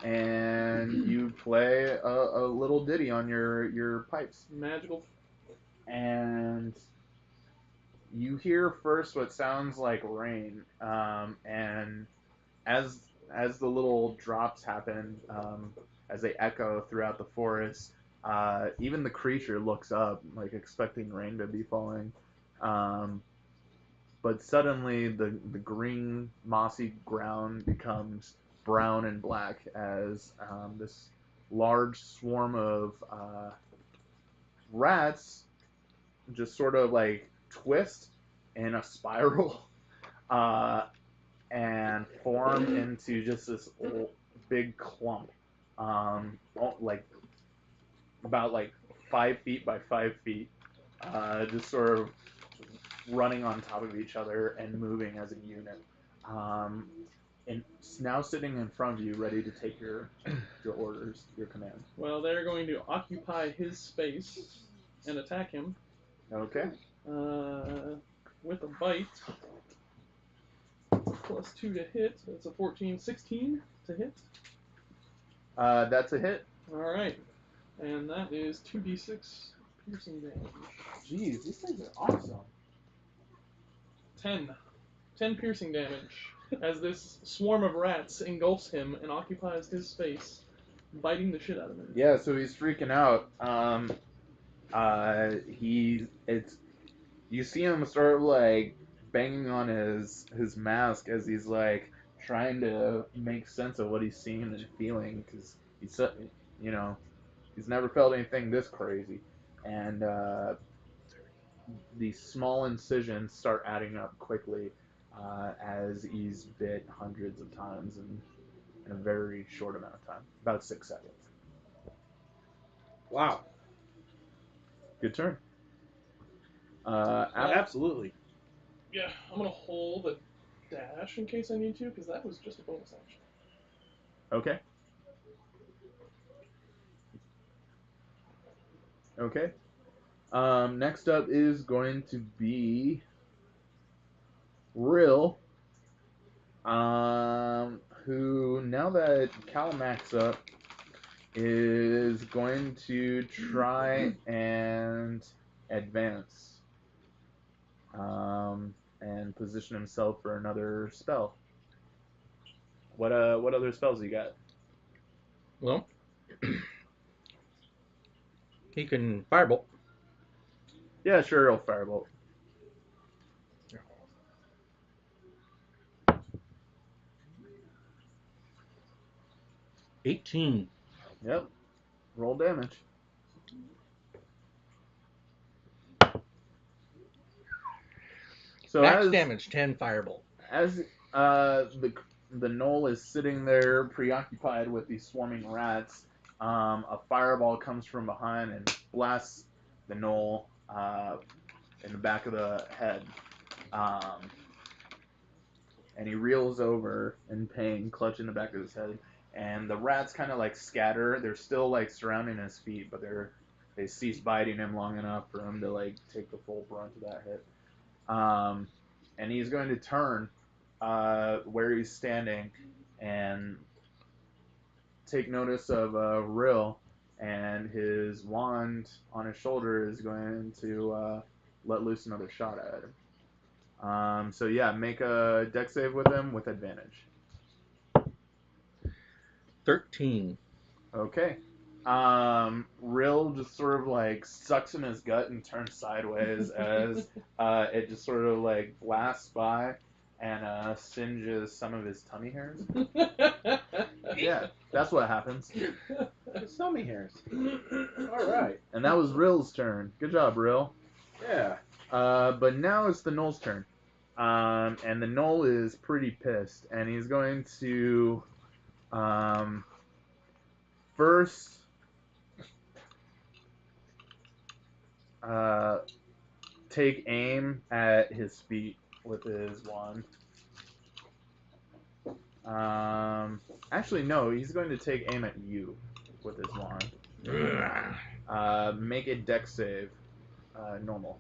And you play a little ditty on your pipes. Magical. And you hear first what sounds like rain, and as the little drops happen, as they echo throughout the forest, even the creature looks up, like expecting rain to be falling. But suddenly the green mossy ground becomes brown and black as this large swarm of rats just sort of like twist in a spiral and form into just this big clump, like about like 5 feet by 5 feet, just sort of running on top of each other and moving as a unit. And now sitting in front of you, ready to take your orders, your commands. Well, they're going to occupy his space and attack him. Okay. With a bite. Plus 2 to hit. That's a 14, 16 to hit. That's a hit. Alright. And that is 2d6 piercing damage. Jeez, these things are awesome. 10. 10 piercing damage as this swarm of rats engulfs him and occupies his space, biting the shit out of him. Yeah, so he's freaking out. You see him sort of like banging on his mask as he's like trying to make sense of what he's seeing and feeling, because he's never felt anything this crazy, and these small incisions start adding up quickly as he's bit hundreds of times in a very short amount of time, about 6 seconds. Wow. Good turn. Absolutely. Yeah, I'm gonna hold a dash in case I need to, because that was just a bonus action. Okay. Okay. Next up is going to be Rill. Who, now that Calamac's up, is going to try and advance. And position himself for another spell. What other spells you got? Well, he can firebolt. Yeah, sure, he'll firebolt. $18. Yep. Roll damage. So Max as damage, 10 firebolt. as the knoll is sitting there preoccupied with these swarming rats, a fireball comes from behind and blasts the knoll in the back of the head. And he reels over in pain, clutching the back of his head. And the rats kind of like scatter. They're still like surrounding his feet, but they cease biting him long enough for him to like take the full brunt of that hit. And he's going to turn where he's standing and take notice of Rill, and his wand on his shoulder is going to let loose another shot at him. So yeah, make a dex save with him with advantage. 13. Okay. Rill just sort of like sucks in his gut and turns sideways as it just sort of like blasts by and singes some of his tummy hairs. Yeah, that's what happens. His tummy hairs. All right. And that was Rill's turn. Good job, Rill. Yeah. But now it's the Knoll's turn. And the Knoll is pretty pissed, and he's going to first take aim at his feet with his wand. Actually, no, he's going to take aim at you with his wand. Make a dex save. Normal.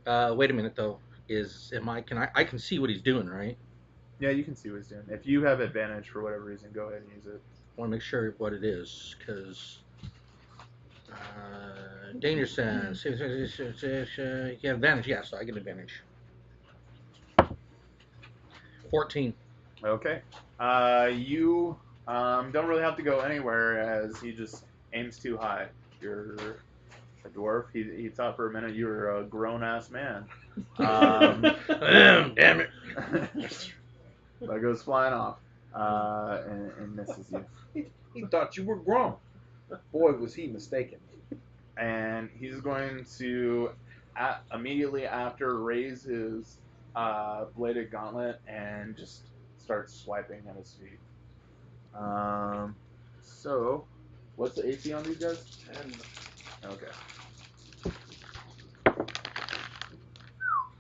Wait a minute though. I can see what he's doing, right? Yeah, you can see what he's doing. If you have advantage for whatever reason, go ahead and use it. I want to make sure what it is, because danger sense. You have advantage, yeah, so I get advantage. 14. Okay. You don't really have to go anywhere as he just aims too high. You're a dwarf. He thought for a minute you were a grown-ass man. Damn it. That goes flying off and misses you. He thought you were grown. Boy, was he mistaken. And he's going to immediately after raise his bladed gauntlet and just start swiping at his feet. So, what's the AC on these guys? 10. Okay.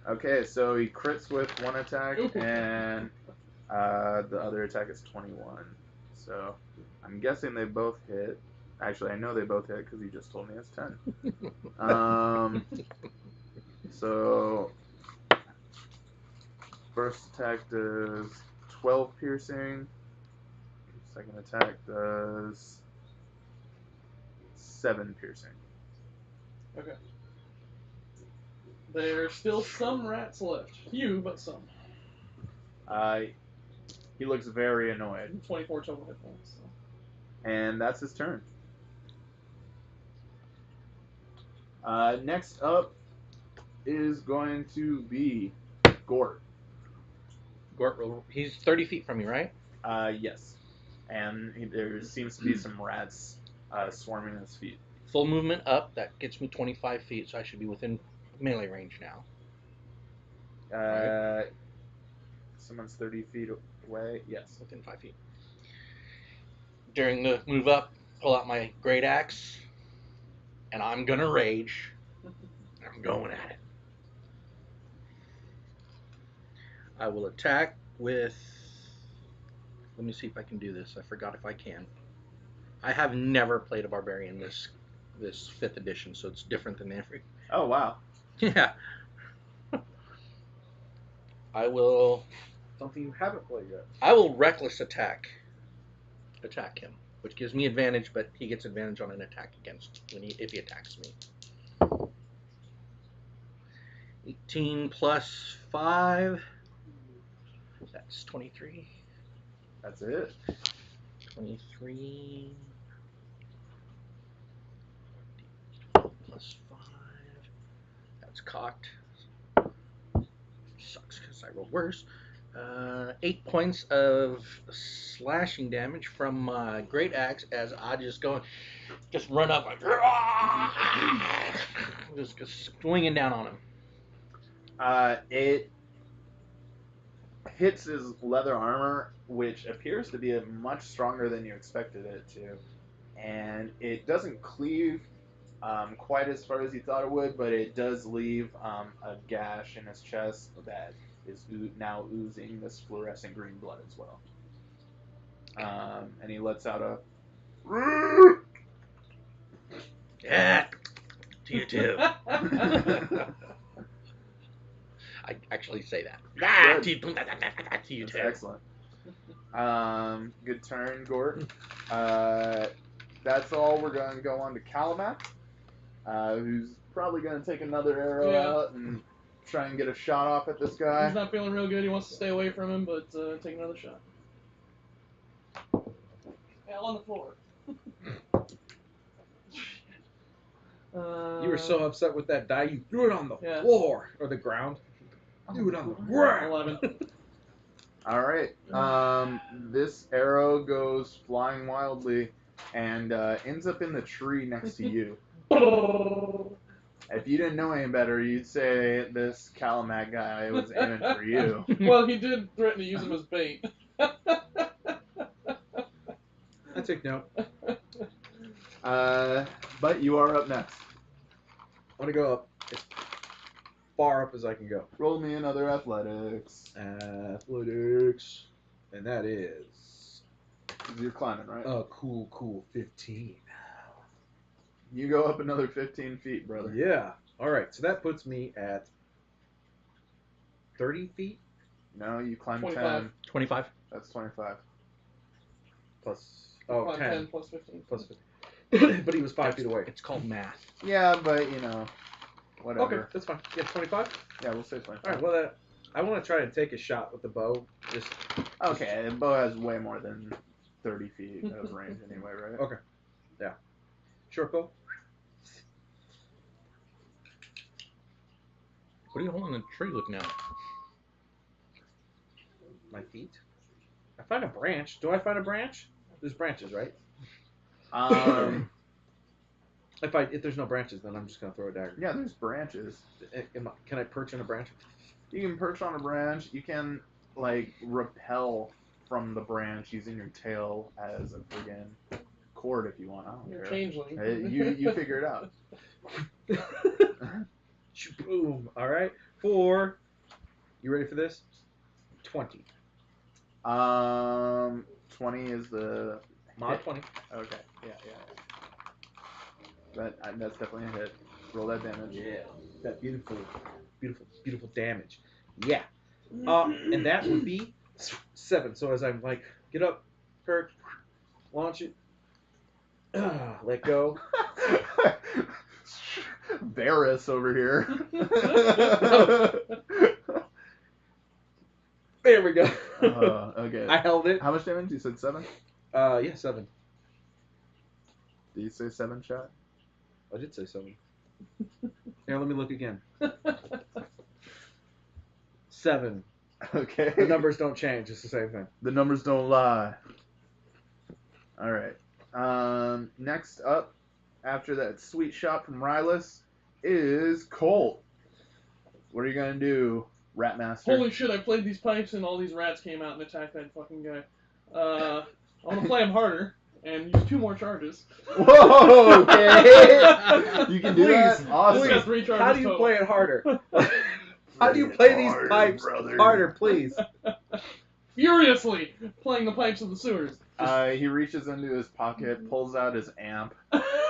Okay, so he crits with one attack, and the other attack is 21. So, I'm guessing they both hit. Actually, I know they both hit because he just told me it's 10. So, first attack does 12 piercing. Second attack does 7 piercing. Okay. There's still some rats left. Few, but some. He looks very annoyed. 24 total hit points. So. And that's his turn. Next up is going to be Gort. Gort, he's 30 feet from you, right? Yes. And there seems to be some rats swarming at his feet. Full movement up, that gets me 25 feet, so I should be within melee range now. Right. Someone's 30 feet away. Yes. Within 5 feet. During the move up, pull out my great axe And I'm going to rage. I'm going at it. I will attack with... Let me see if I can do this. I forgot if I can. I have never played a barbarian this 5th edition, so it's different than every... Oh, wow. Yeah. I will... Something you haven't played yet. I will reckless attack him, which gives me advantage, but he gets advantage on an attack if he attacks me. 18 plus 5. That's 23. That's it. 23 plus 5. That's cocked. Sucks because I rolled worse. 8 points of slashing damage from my great axe as I just run up like just swinging down on him. It hits his leather armor, which appears to be much stronger than you expected it to, and it doesn't cleave quite as far as you thought it would, but it does leave a gash in his chest that is now oozing this fluorescent green blood as well. And he lets out a... Yeah, to you too. I actually say that. Good. To you That's too. excellent. Good turn, Gort. That's all. We're going to go on to Calamat, who's probably going to take another arrow out and try and get a shot off at this guy. He's not feeling real good. He wants to stay away from him, but take another shot. Hell on the floor. You were so upset with that die, you threw it on the Yeah. floor or the ground. Threw it on the ground. 11. All right. This arrow goes flying wildly and ends up in the tree next to you. If you didn't know any better, you'd say this Calamat guy was aiming for you. Well, he did threaten to use him as bait. I take note. But you are up next. I want to go up as far up as I can go. Roll me another athletics. Athletics. And that is... You're climbing, right? Cool 15. You go up another 15 feet, brother. Yeah. All right. So that puts me at 30 feet No, you climb 25. 10. 25. That's 25. plus... Plus 10. 10 plus 15. Plus 15. But he was 5 feet away. It's called math. Yeah, but, you know, whatever. Okay, that's fine. Yeah, 25? Yeah, we'll say 25. All right, well, I want to try and take a shot with the bow. Just Okay, and Beau has way more than 30 feet of range anyway, right? Okay. Yeah. Short bow? What are you holding in the tree looking at? My feet? I find a branch. Do I find a branch? There's branches, right? If there's no branches, then I'm just going to throw a dagger. Yeah, there's branches. Can I perch on a branch? You can perch on a branch. You can, like, repel from the branch using your tail as a friggin' cord if you want. I don't You're a care. changeling. You figure it out. Boom. All right. You ready for this? 20. 20 is the Mod hit. 20. Okay. Yeah. That's definitely a hit. Roll that damage. Yeah. That beautiful damage. Yeah. And that would be 7. So as I'm like, get up, perch, launch it, let go. Varys over here. There we go. Okay. I held it. How much damage? You said 7? Yeah, 7. Did you say 7 shot? I did say 7. Here, let me look again. 7. Okay. The numbers don't change. It's the same thing. The numbers don't lie. All right. Next up, after that sweet shot from Rylus, is Colt. What are you gonna do, Ratmaster? Holy shit, I played these pipes and all these rats came out and attacked that fucking guy. I want to play him harder. and use 2 more charges. Whoa, okay. You can do that? Please, Awesome. Please. 3 charges How do you total. play it harder? How do you play these Hard, pipes brother. harder, please? Furiously playing the pipes of the sewers. He reaches into his pocket, pulls out his amp,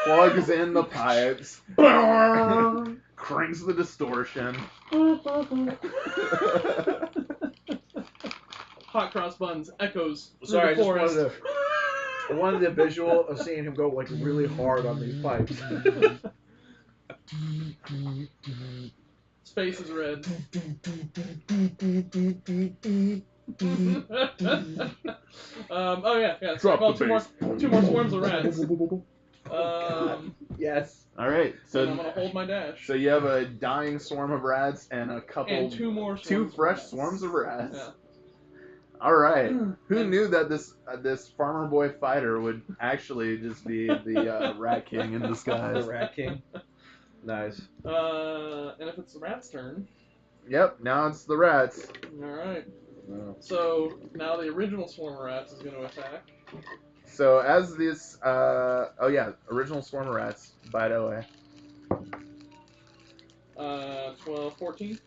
plugs in the pipes, cranks the distortion. Hot cross buns echoes through Sorry, I the just forest. wanted the visual of seeing him go like really hard on these pipes. Space is red. Oh yeah. So Drop well, the two more swarms of rats. Yes. All right, So I'm so gonna hold my dash. so you have a dying swarm of rats and a couple, And 2 more swarms. 2 of fresh rats. swarms of rats. Yeah. All right, who And- knew that this farmer boy fighter would actually just be the rat king in The disguise? Rat King. Nice. And if it's the rat's turn, Yep, now it's the rats. all right. Oh. So now the original swarm of rats is going to attack. So as this, original swarm of rats, by the way. 12, 14.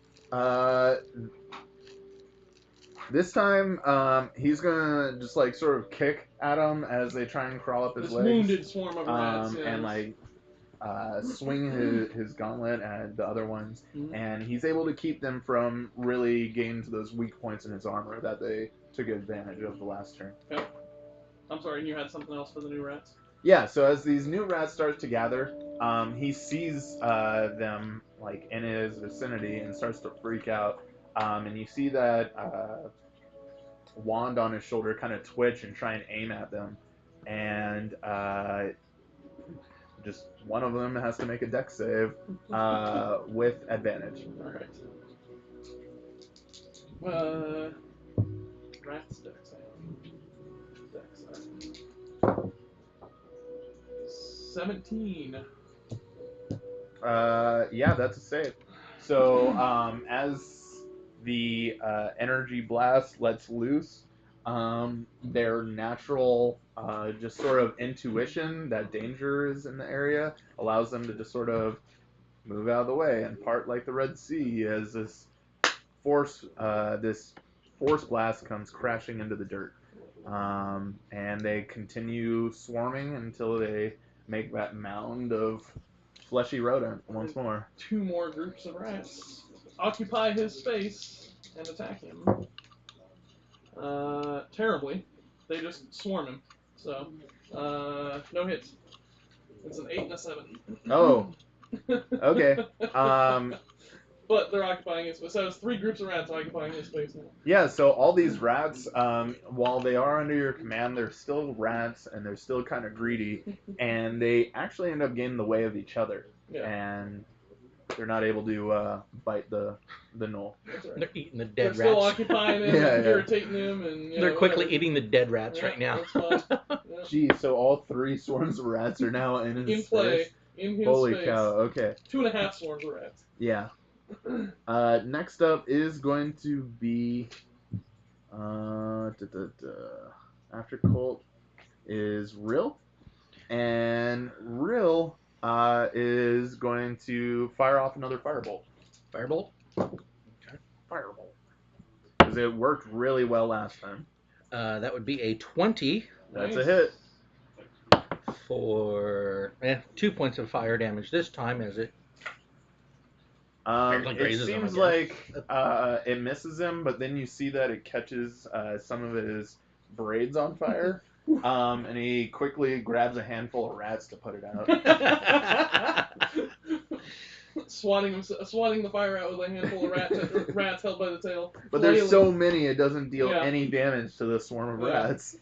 This time, he's gonna just like sort of kick at them as they try and crawl up his This legs. wounded swarm of rats. Yeah. And like swing his gauntlet at the other ones, Mhm. and he's able to keep them from really getting to those weak points in his armor that they took advantage of the last turn. Okay. I'm sorry, and you had something else for the new rats? Yeah, so as these new rats start to gather, he sees them like in his vicinity and starts to freak out. And you see that wand on his shoulder kind of twitch and try and aim at them. And just one of them has to make a dex save with advantage. Alright. Rats dex save. Dex save. 17. Yeah, that's a save. So as the energy blast lets loose, their natural just sort of intuition that danger is in the area allows them to just sort of move out of the way and part like the Red Sea as this force blast comes crashing into the dirt. And they continue swarming until they make that mound of fleshy rodent once more. 2 more groups of rats occupy his space and attack him. Terribly. They just swarm him. So, no hits. It's an 8 and a 7. Oh, okay. But they're occupying his space. So it's 3 groups of rats occupying his space now. Yeah, so all these rats, while they are under your command, they're still rats and they're still kind of greedy, and they actually end up getting in the way of each other, Yeah. and they're not able to bite the knoll. That's right. They're eating the They're dead still rats. occupying him, Yeah, and yeah. irritating him, and They're quickly whatever. eating the dead rats Yeah, right now. That's fine. Yeah. Gee, so all 3 swarms of rats are now in his In play, space? in his Holy space. cow, okay. 2.5 swarms of rats. Yeah. Next up is going to be after Colt is Rill, and Rill is going to fire off another firebolt. Firebolt? Firebolt. Because it worked really well last time. That would be a 20 That's Nice. a hit. for 2 points of fire damage this time, as it Apparently It grazes him, I seems guess. like it misses him, but then you see that it catches some of his braids on fire, and he quickly grabs a handful of rats to put it out. swatting the fire out with a handful of rats held by the tail. But there's flailing. so many, it doesn't deal Yeah. any damage to the swarm of Yeah. rats.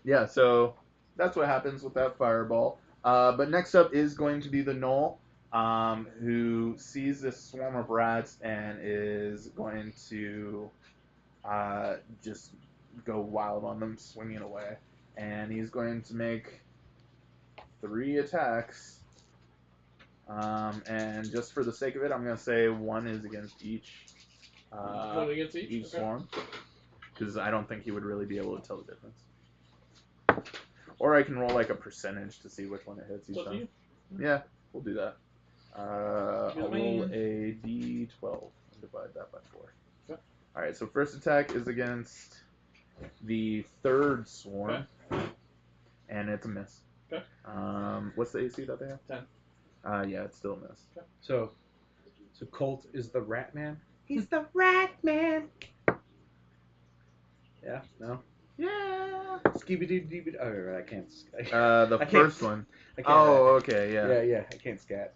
Yeah, so that's what happens with that fireball. But next up is going to be the Knoll, who sees this swarm of rats and is going to just go wild on them, swinging away. And he's going to make 3 attacks. And just for the sake of it, I'm going to say 1 is against each. One against each? Okay. Swarm. because I don't think he would really be able to tell the difference. Or I can roll like a percentage to see which one it hits each It's up to time. you. Yeah, we'll do that. I'll You're the roll man. a d12 and divide that by 4. Okay. Alright, so first attack is against the third swarm. Okay. And it's a miss. Okay. What's the AC that they have? 10. Yeah, it's still a miss. Okay. So Colt is the rat man? He's the rat man! Yeah? No? Yeah. Skibidi-dibidi. Oh, right, I can't. The I can't- first one. I can't Oh, rat. okay, yeah. Yeah, I can't scat.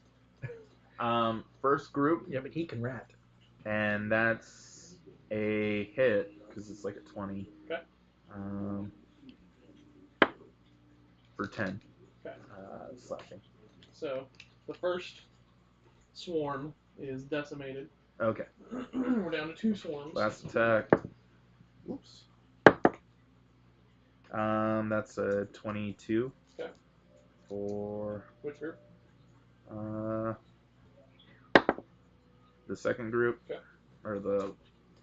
First group, Yeah, but he can rat. and that's a hit because it's like a 20. Okay. For 10. Okay. Slashing. So the first swarm is decimated. Okay. We're down to 2 swarms. Last attack. Whoops. That's a 22. Okay. For Which group? the second group. Okay. Or the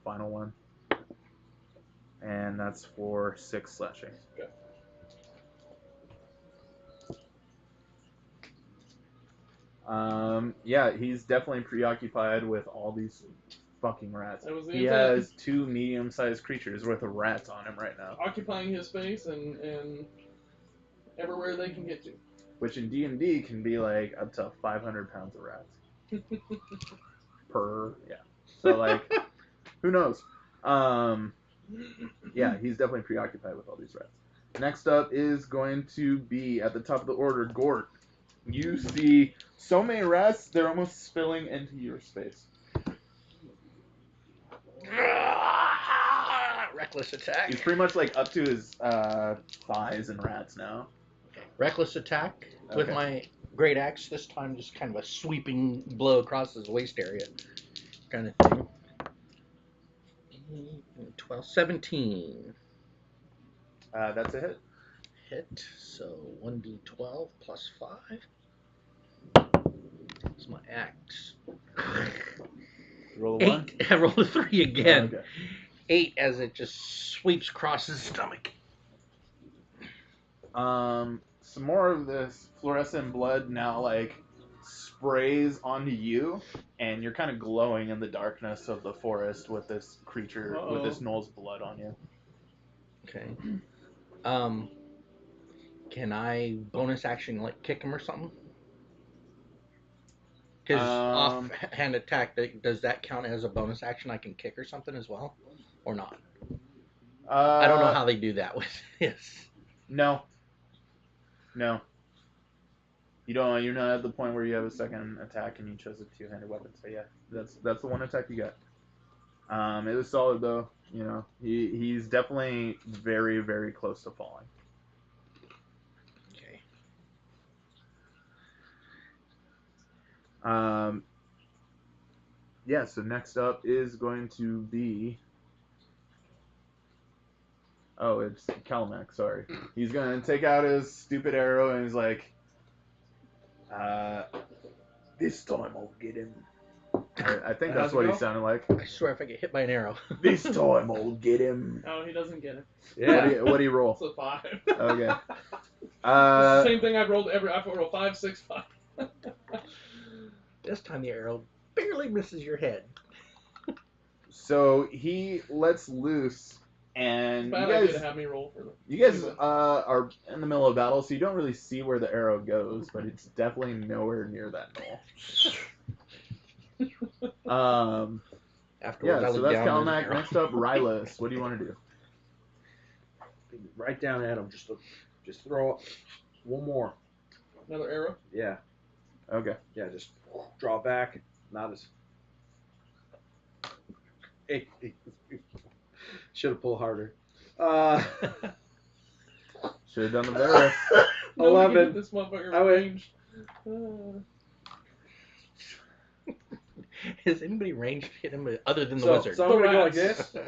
final one. And that's for 6 slashing. Okay. Yeah, he's definitely preoccupied with all these fucking rats. That was the He intent. has 2 medium-sized creatures with rats on him right now. Occupying his space and everywhere they can get to. Which in D&D can be like up to 500 pounds of rats. Yeah. So like, who knows? Yeah, he's definitely preoccupied with all these rats. Next up is going to be at the top of the order, Gort. You see so many rats, they're almost spilling into your space. Reckless attack. He's pretty much like up to his thighs in rats now. Reckless attack with Okay. my great axe. This time, just kind of a sweeping blow across his waist area, kind of thing. 12, 17. That's a hit. Hit. So 1d12 plus 5. It's my axe. Roll a 1. 8. I rolled a 3 again. Okay. 8 as it just sweeps across his stomach. Some more of this fluorescent blood now like sprays onto you, and you're kind of glowing in the darkness of the forest with this creature, with this gnoll's blood on you. Okay. Can I bonus action like kick him or something? Because offhand attack, does that count as a bonus action? I can kick or something as well, or not? I don't know how they do that with this. No. You don't. You're not at the point where you have a second attack and you chose a 2-handed weapon. So yeah, that's the one attack you got. It was solid though. You know, he's definitely very, very close to falling. Okay. Yeah. So next up is going to be. Oh, it's Calmac, sorry. He's gonna take out his stupid arrow and he's like, this time I'll get him. I think that's what he sounded like. I swear if I get hit by an arrow. This time I'll get him. Oh, he doesn't get it. Yeah. What do you roll? It's a 5. Okay. It's the same thing I've rolled I've rolled 5, 6, 5. This time the arrow barely misses your head. So he lets loose, and Bad idea to have me roll for them. you guys are in the middle of battle, so you don't really see where the arrow goes, but it's definitely nowhere near that knoll. Afterwards, Yeah, I so look that's down. Calmac. Next up, Rylus. What do you want to do? Right down at him. Just throw one more. Another arrow. Yeah. Okay. Yeah. Just draw back. Not as. Should have pulled harder. Should have done the Varus. No, we can 11. get this motherfucker I went- ranged. Has anybody ranged hit him other than the So wizard? I'm gonna go like rats. this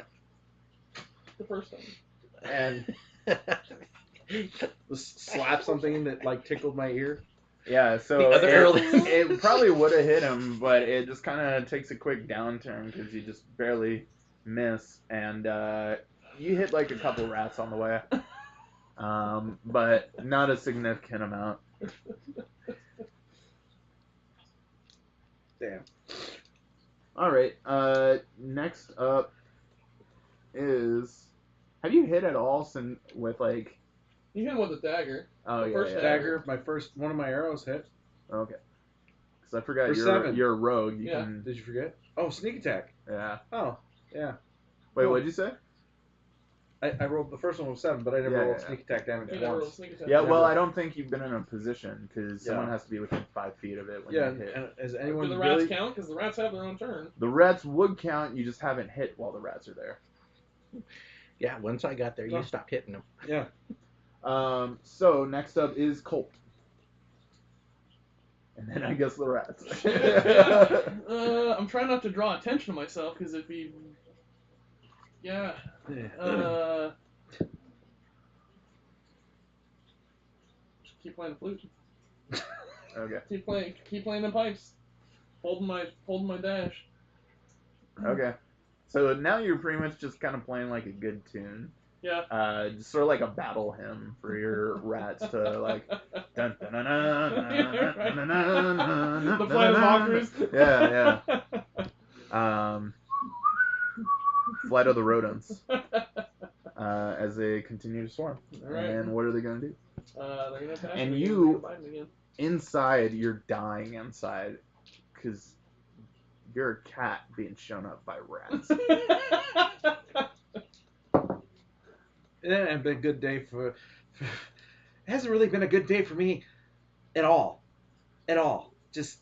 The first time. and just slap something that like tickled my ear. Yeah, so The other arrow- it probably would have hit him, but it just kind of takes a quick downturn because you just barely miss, and you hit like a couple rats on the way, but not a significant amount. Damn. All right. Next up is. Have you hit at all with like? You hit him with a dagger. Oh The yeah, first yeah. Dagger, one of my arrows hit. Okay. Because I forgot For 7. you're a rogue. You Yeah. can. Did you forget? Oh, sneak attack. Yeah. Oh, yeah. Wait, Oh. what'd you say? I rolled the first one was 7, but I never Yeah, rolled yeah. sneak attack damage You never rolled once. sneak attack. Yeah. Well, Never. I don't think you've been in a position because someone Yeah. has to be within 5 feet of it when Yeah, you hit. and has Do anyone the rats really? count? Because the rats have their own turn. The rats would count. You just haven't hit while the rats are there. Yeah, once I got there, you Oh. stopped hitting them. Yeah. So next up is Colt. And then I guess the rats. I'm trying not to draw attention to myself because if he, yeah, just keep playing the flute. Okay. Keep playing the pipes. Holding my dash. Okay. So now you're pretty much just kind of playing like a good tune. Yeah. Just sort of like a battle hymn for your rats to like. Dun, dun, dun, dun, dun, dun, dun, dun, The Planeswalkers. Yeah, yeah. Flight of the rodents. As they continue to swarm. Right. And what are they gonna do? They're gonna attack And me you- and bite me again. Inside, you're dying inside because you're a cat being shown up by rats. It hasn't been a good day for it hasn't really been a good day for me at all. At all. Just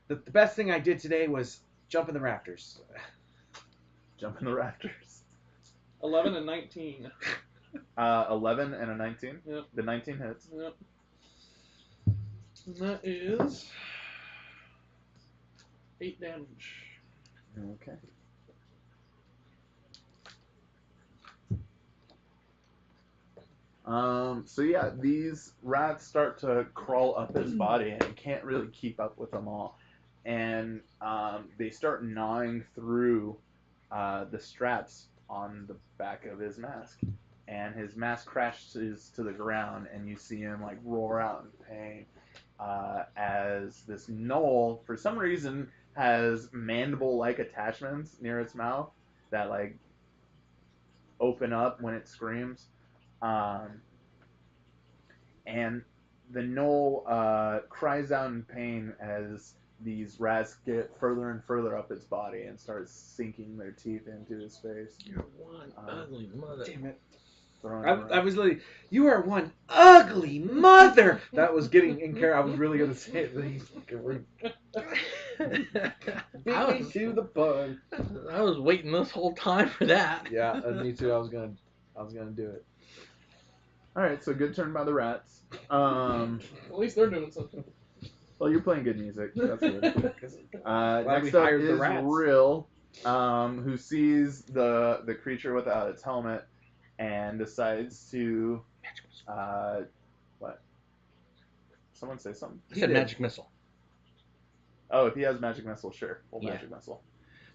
the best thing I did today was jump in the rafters. Jump in the rafters. 11 and 19. 11 and a 19. Yep. The 19 hits. Yep. And that is 8 damage. Okay. So yeah, these rats start to crawl up his body, and he can't really keep up with them all. And they start gnawing through the straps on the back of his mask. And his mask crashes to the ground, and you see him like roar out in pain as this gnoll, for some reason, has mandible-like attachments near its mouth that like open up when it screams. And the gnoll cries out in pain as these rats get further and further up its body and start sinking their teeth into his face. You're one ugly mother. Damn it. Throwing I was literally, you are one ugly mother. That was getting in care. I was really gonna say it, but he's fucking rude. Beat me to the bug. I was waiting this whole time for that. Yeah, me too. I was gonna do it. All right, so good turn by the rats. At least they're doing something. Well, you're playing good music. That's good. Glad we Next up hired the is rats. Rill, who sees the creature without its helmet and decides to what? Someone say something. He said magic missile. Oh, if he has magic missile, sure. Well, Yeah. magic missile.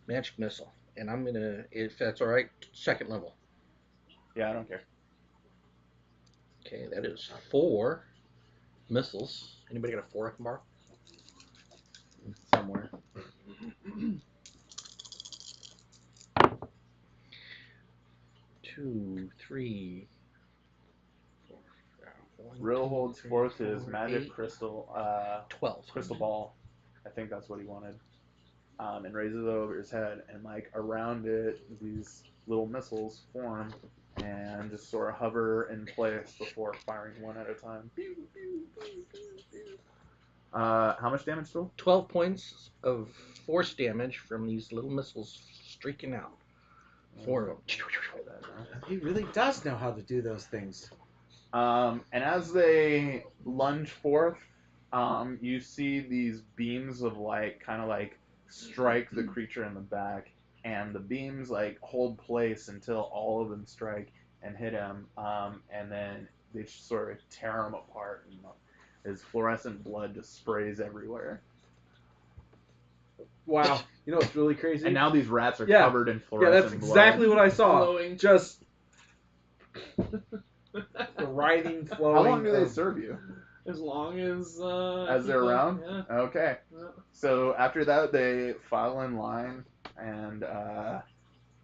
Magic missile. And I'm gonna, if that's all right, 2nd level. Yeah, I don't care. Okay, that is 4 missiles. Anybody got a 4 I can borrow? Somewhere. Two, three, four, one, Rill two, holds three, forth his four, magic 8, crystal 12. crystal ball. I think that's what he wanted. And raises it over his head, and like around it, these little missiles form and just sort of hover in place before firing one at a time. Pew, pew, pew, pew, pew. How much damage total? 12 points of force damage from these little missiles streaking out. 4 of them. He really does know how to do those things. And as they lunge forth, you see these beams of light kind of like strike the creature in the back, and the beams like hold place until all of them strike and hit him, and then they just sort of tear him apart, and his fluorescent blood just sprays everywhere. Wow. You know what's really crazy? And now these rats are Yeah. covered in Yeah, fluorescent that's blood. exactly what I saw. Flowing. Just the writhing, flowing. How long do they of- serve you? As long as As they're people- around? Yeah. Okay. Yeah. So after that, they file in line, and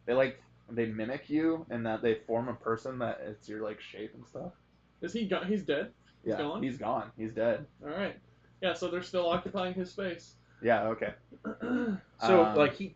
they mimic you, and that they form a person that it's your like shape and stuff. Is he gone? He's dead. He's Yeah, gone? he's gone. He's dead. All right. Yeah. So they're still occupying his space. Yeah. Okay. So Um, he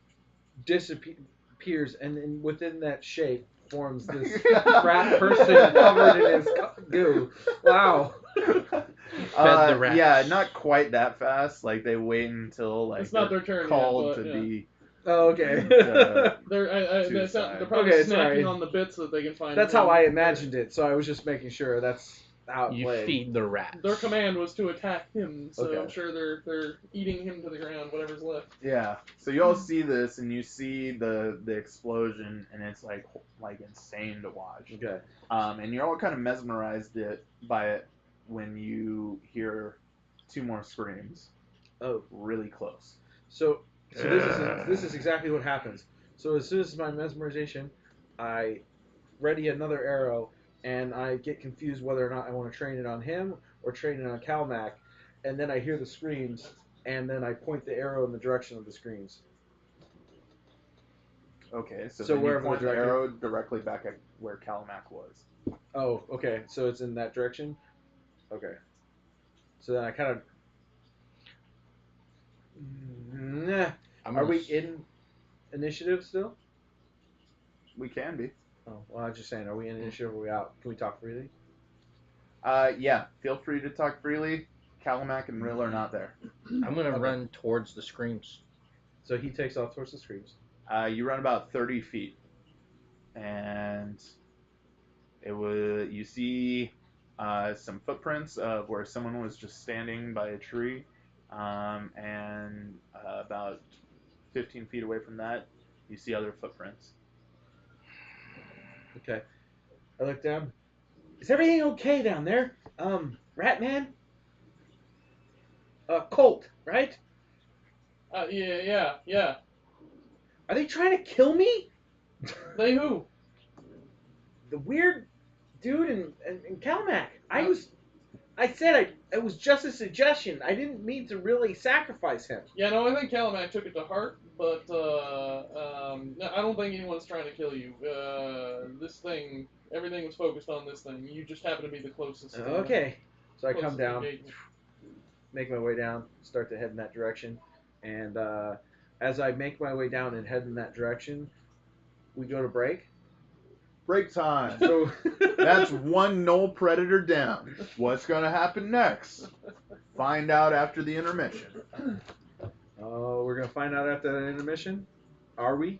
disappears, and then within that shape forms this rat person covered in his goo. Wow. the rats. Yeah, not quite that fast. Like they wait until like It's not they're their turn yet, called but, to yeah. be. Oh, okay. They're probably Okay, snacking sorry. on the bits that they can find. That's how I imagined it. So I was just making sure that's how it You played. feed the rats. Their command was to attack him, so Okay. I'm sure they're eating him to the ground, whatever's left. Yeah. So you all see this, and you see the explosion, and it's like insane to watch. Okay. And you're all kind of mesmerized by it when you hear 2 more screams. Oh. Really close. So this is exactly what happens. So as soon as my mesmerization, I ready another arrow, and I get confused whether or not I want to train it on him or train it on Calmac, and then I hear the screams, and then I point the arrow in the direction of the screams. Okay, so So then you wherever point the the direction- arrow directly back at where Calmac was. Oh, okay. So it's in that direction? Okay. So then I kind of... Nah. Are we in initiative still? We can be. Oh, well, I was just saying, are we in initiative or are we out? Can we talk freely? Yeah, feel free to talk freely. Calmac and Rill are not there. I'm gonna Okay. run towards the screams. So he takes off towards the screams. You run about 30 feet, and you see some footprints of where someone was just standing by a tree, and about 15 feet away from that, you see other footprints. Okay. I look down. Is everything okay down there? Ratman? Colt, right? Yeah. Are they trying to kill me? They who? The weird dude in Calmac. I said it was just a suggestion. I didn't mean to really sacrifice him. Yeah, no, I think Calamac took it to heart, but no, I don't think anyone's trying to kill you. Everything was focused on this thing. You just happen to be the closest. Okay. So I come closest down, engagement. make my way down, start to head in that direction, and as I make my way down and head in that direction, we go to break. Break time. So That's one null predator down. What's gonna happen next? Find out after the intermission. we're gonna find out after the intermission. Are we?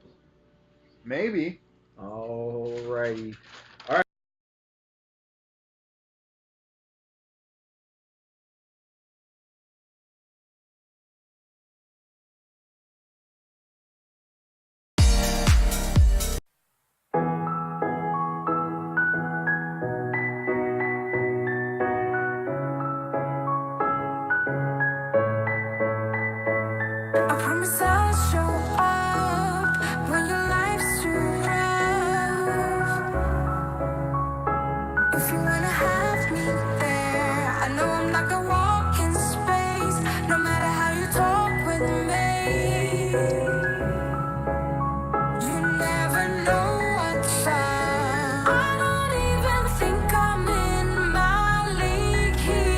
Maybe. Alrighty. I promise I'll show up when your life's too rough. If you wanna have me there, I know I'm like a walk in space. No matter how you talk with me, you never know what's up. I don't even think I'm in my league here.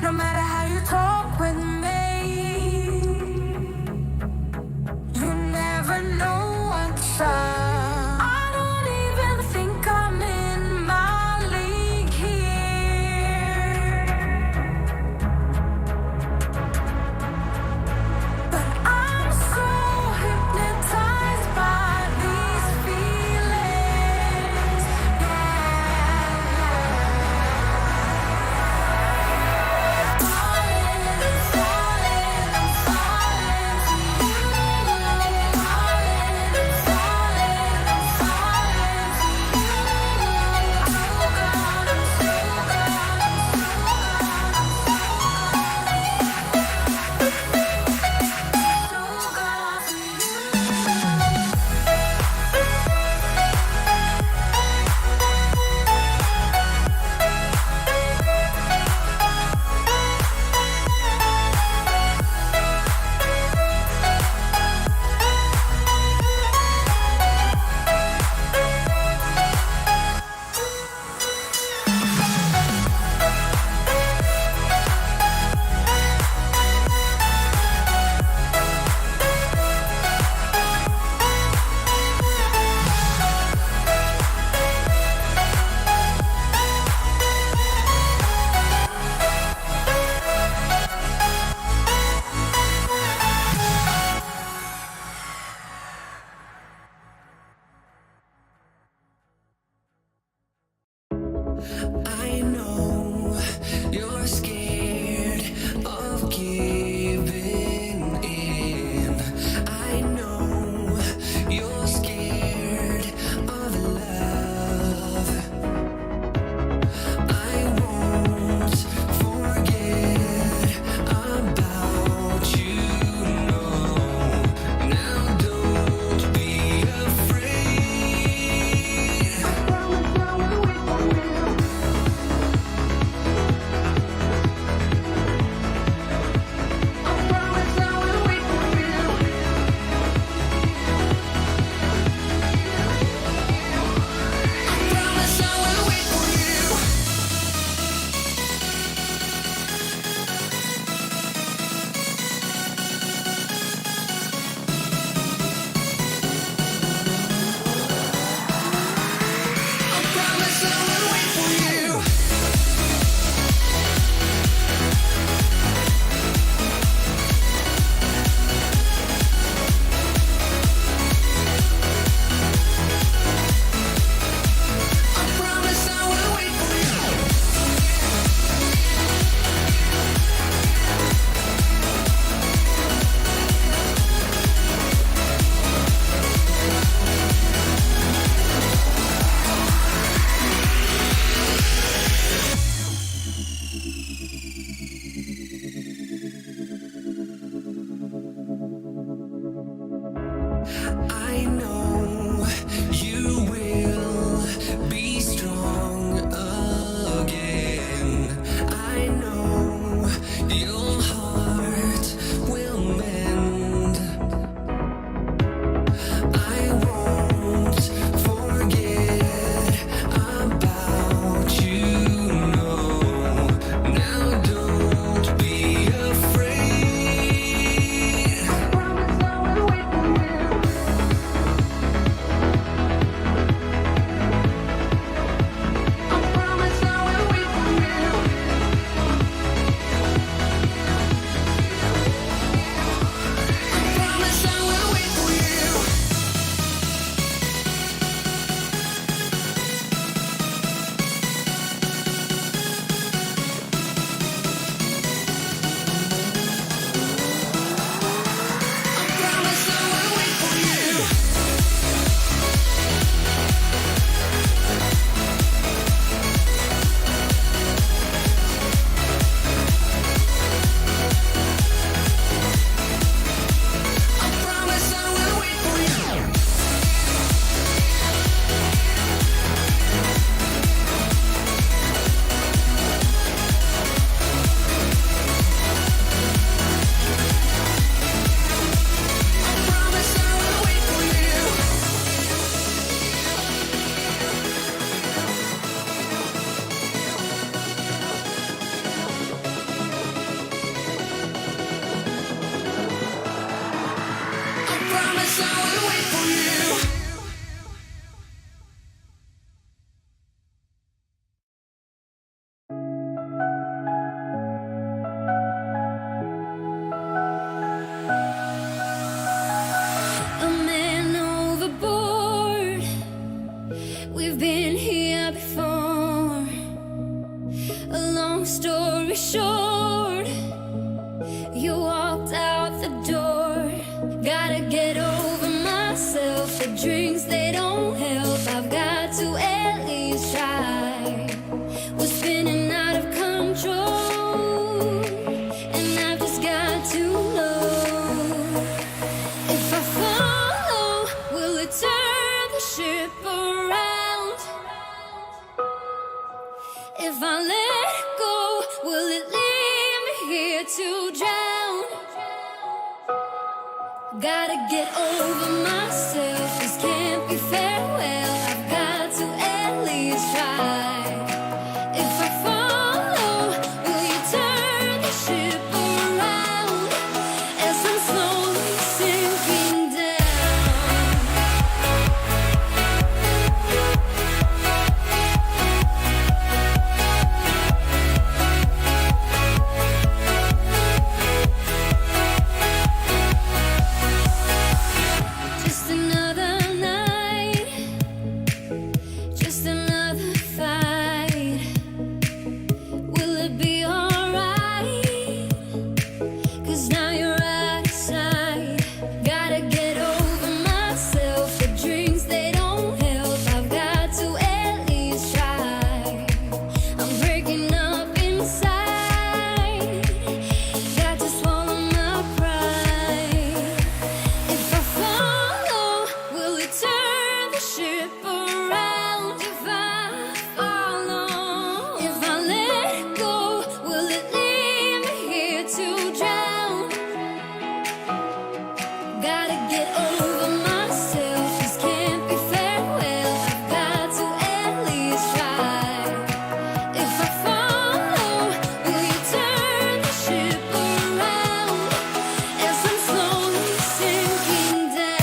No matter how you talk with me, you never know what's up. I don't even think I'm in my league here, but I'm so hypnotized by these feelings. I know you're scared of giving in. I know you're scared of love. I won't forget about you, no. Now don't be afraid. I promise I will wait for you. I promise I will wait for you. I promise I will wait for you. I promise I will wait for you. I promise I will wait for you. I know you will be strong again. I know your heart will mend. I won't forget about you, no. Now don't be afraid. I promise I will wait for you. I promise I will wait for you. here to drown. Gotta get over myself, this can't be farewell. I've got to at least try. If I follow, will you turn the ship around as I'm slowly sinking down? Just another night, just another fight. Will it be alright? 'Cause now you're out of sight. Gotta get over myself. The drinks, they don't help. I've got to at least try. I'm breaking up inside. Got to swallow my pride. If I follow, will it turn the ship around? If I follow, if I let go, will it leave me here to drown? Gotta get over myself, this can't be farewell. I've got to at least try. If I follow, will you turn the ship around as I'm slowly sinking down?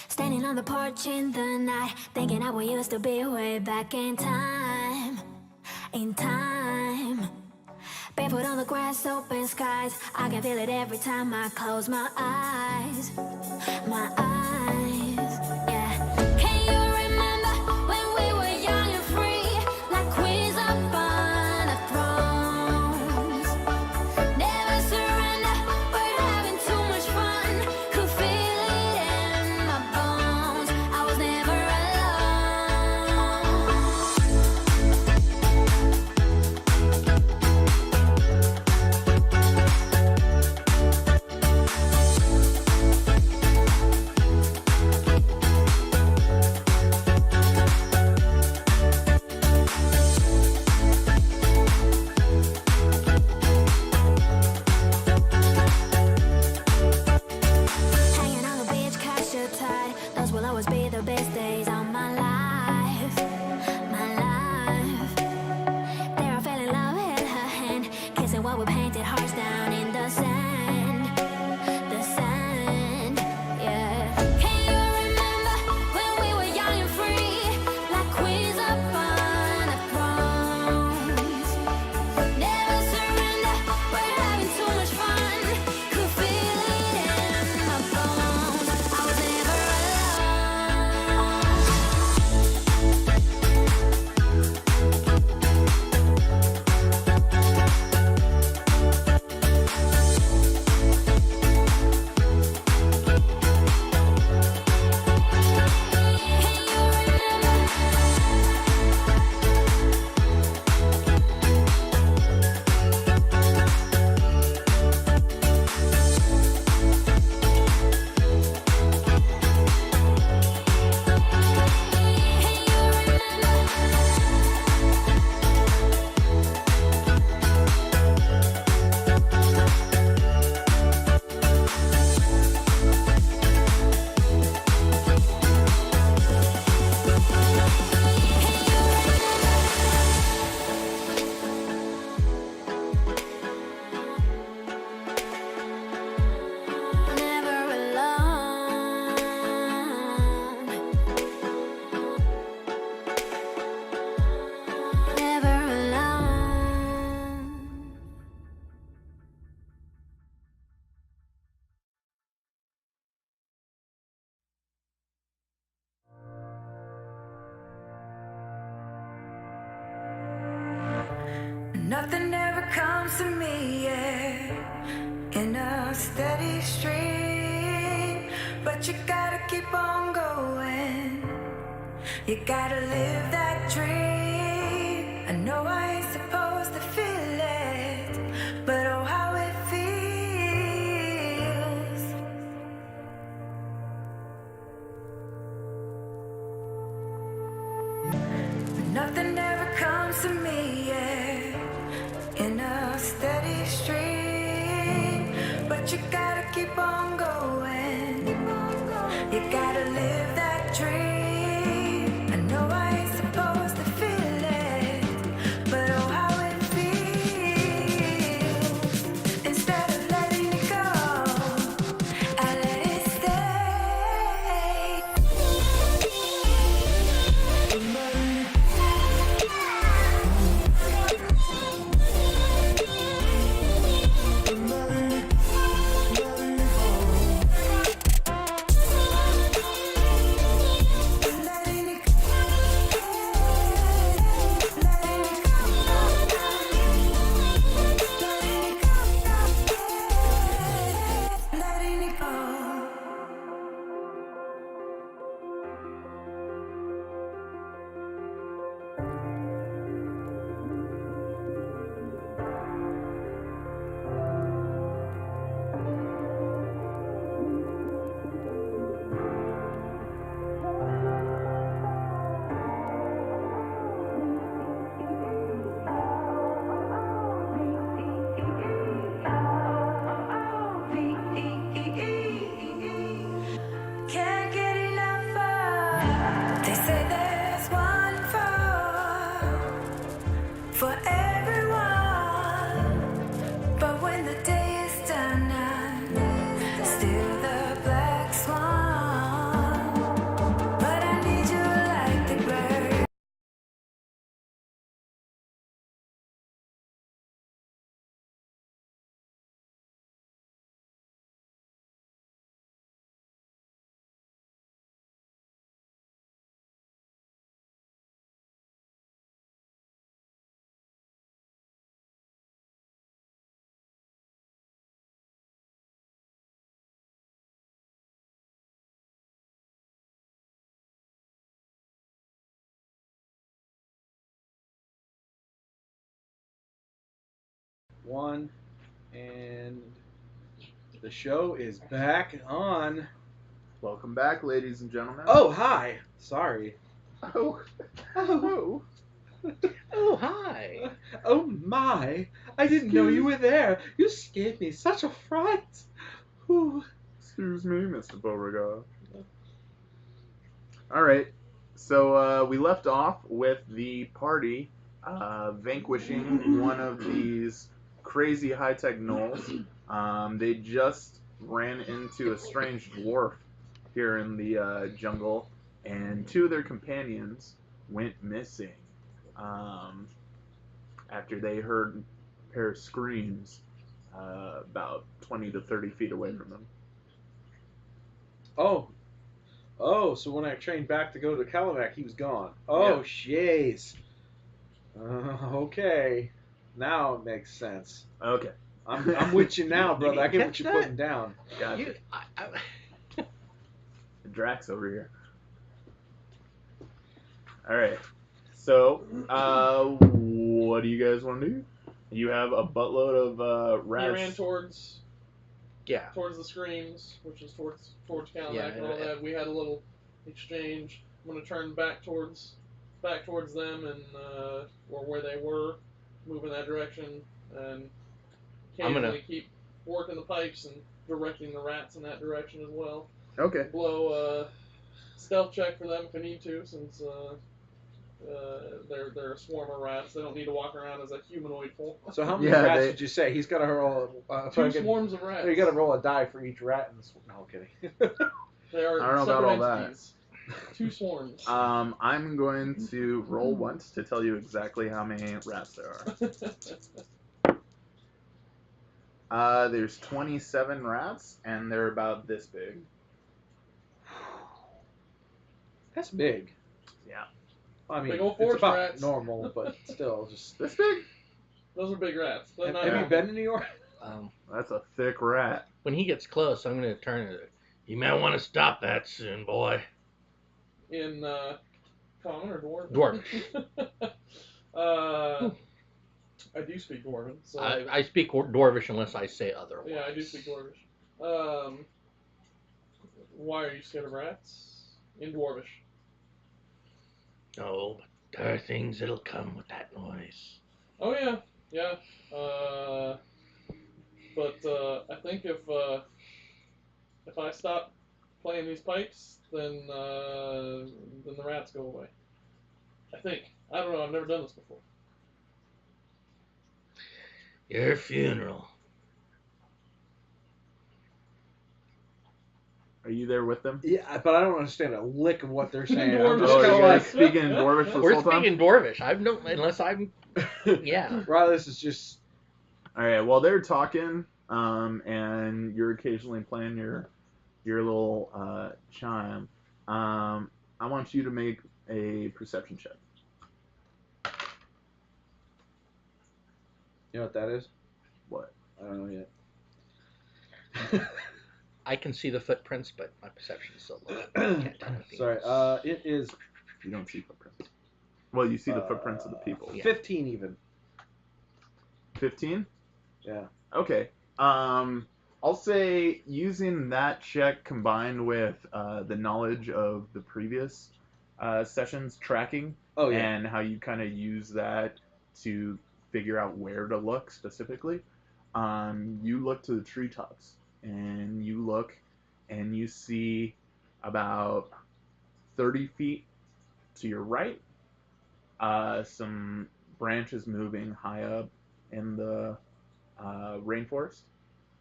Standing on the porch in the night, thinking how we used to be way back in time. In time. Barefoot on the grass, open skies. I can feel it every time I close my eyes. My eyes, yeah. Can you remember when we were young and free, like queens up on the thrones? Never surrender, we're having too much fun. Could feel it in my bones. I was never alone. Nothing ever comes to me, yeah, in a steady stream. But you gotta keep on going. You gotta live that dream. I know I ain't supposed to feel it, but oh, how it feels. Nothing ever comes to me, yeah, in a steady stream. But you gotta keep on going. You gotta live that dream. I know I ain't supposed to feel it, but oh, how it feels. Instead of letting it go, I let it letting it go. Can't get enough of. They say there's one for everyone. But when the day is done, I'm still the black swan. But I need you like the bird. One, and the show is back on. Welcome back, ladies and gentlemen. Oh, hi. Sorry. Oh. Oh. Oh, hi. Oh my! I didn't know you were there. You scared me such a fright. Ooh. Excuse me, Mr. Beauregard. Alright, so we left off with the party vanquishing one of these crazy high-tech gnolls. They just ran into a strange dwarf here in the jungle, and two of their companions went missing after they heard a pair of screams about 20 to 30 feet away from them. Oh, so when I trained back to go to Calivac, he was gone. Oh, jeez. Okay. Now it makes sense. Okay. I'm with you now, brother. I get what you're putting down. Gotcha. Drax over here. Alright. So, what do you guys want to do? You have a buttload of He rats. ran towards Yeah. the screens, which is towards Calabac Yeah, and all that. We had a little exchange. I'm gonna turn back towards them and or where they were, move in that direction, and occasionally keep working the pipes and directing the rats in that direction as well. Okay. Blow stealth check for them if I need to, since they're a swarm of rats. They don't need to walk around as a humanoid form. So how many rats did you say? He's got to roll. Two swarms of rats. You got to roll a die for each rat in the swarm. No, I'm kidding. They are I don't know about all entities. Two swarms. I'm going to roll once to tell you exactly how many rats there are. There's 27 rats, and they're about this big. That's big. Yeah. I mean, Big old it's forest about rats. normal, but still, just This big? Those are big rats. They're not Have you normal. been to New York? That's a thick rat. When he gets close, I'm going to turn it. You may want to stop that soon, boy. In common or dwarven? Dwarvish. I do speak dwarven. So I speak Dwarvish unless I say otherwise. yeah, I do speak dwarvish. Why are you scared of rats? In dwarvish. No, but there are things that'll come with that noise. Oh yeah, yeah. But I think if I stop playing these pipes, then the rats go away. I think. I don't know. I've never done this before. Your funeral. Are you there with them? Yeah, but I don't understand a lick of what they're saying. I'm Dwarvish. just Oh, kind you of guys like, speaking in Dwarvish this We're whole time? speaking Dwarvish. I've no unless I'm. Yeah. Riley, this is just. All right. Well, they're talking, and you're occasionally playing your little chime. I want you to make a perception check. You know what that is? What? I don't know yet. I can see the footprints, but my perception is so low. I can't tell anything. Sorry. It is You don't see footprints. Well, you see the footprints of the people. Yeah. 15 even. 15? Yeah. Okay. I'll say using that check combined with the knowledge of the previous sessions tracking Oh yeah. and how you kind of use that to figure out where to look specifically, you look to the treetops and you look and you see about 30 feet to your right some branches moving high up in the rainforest,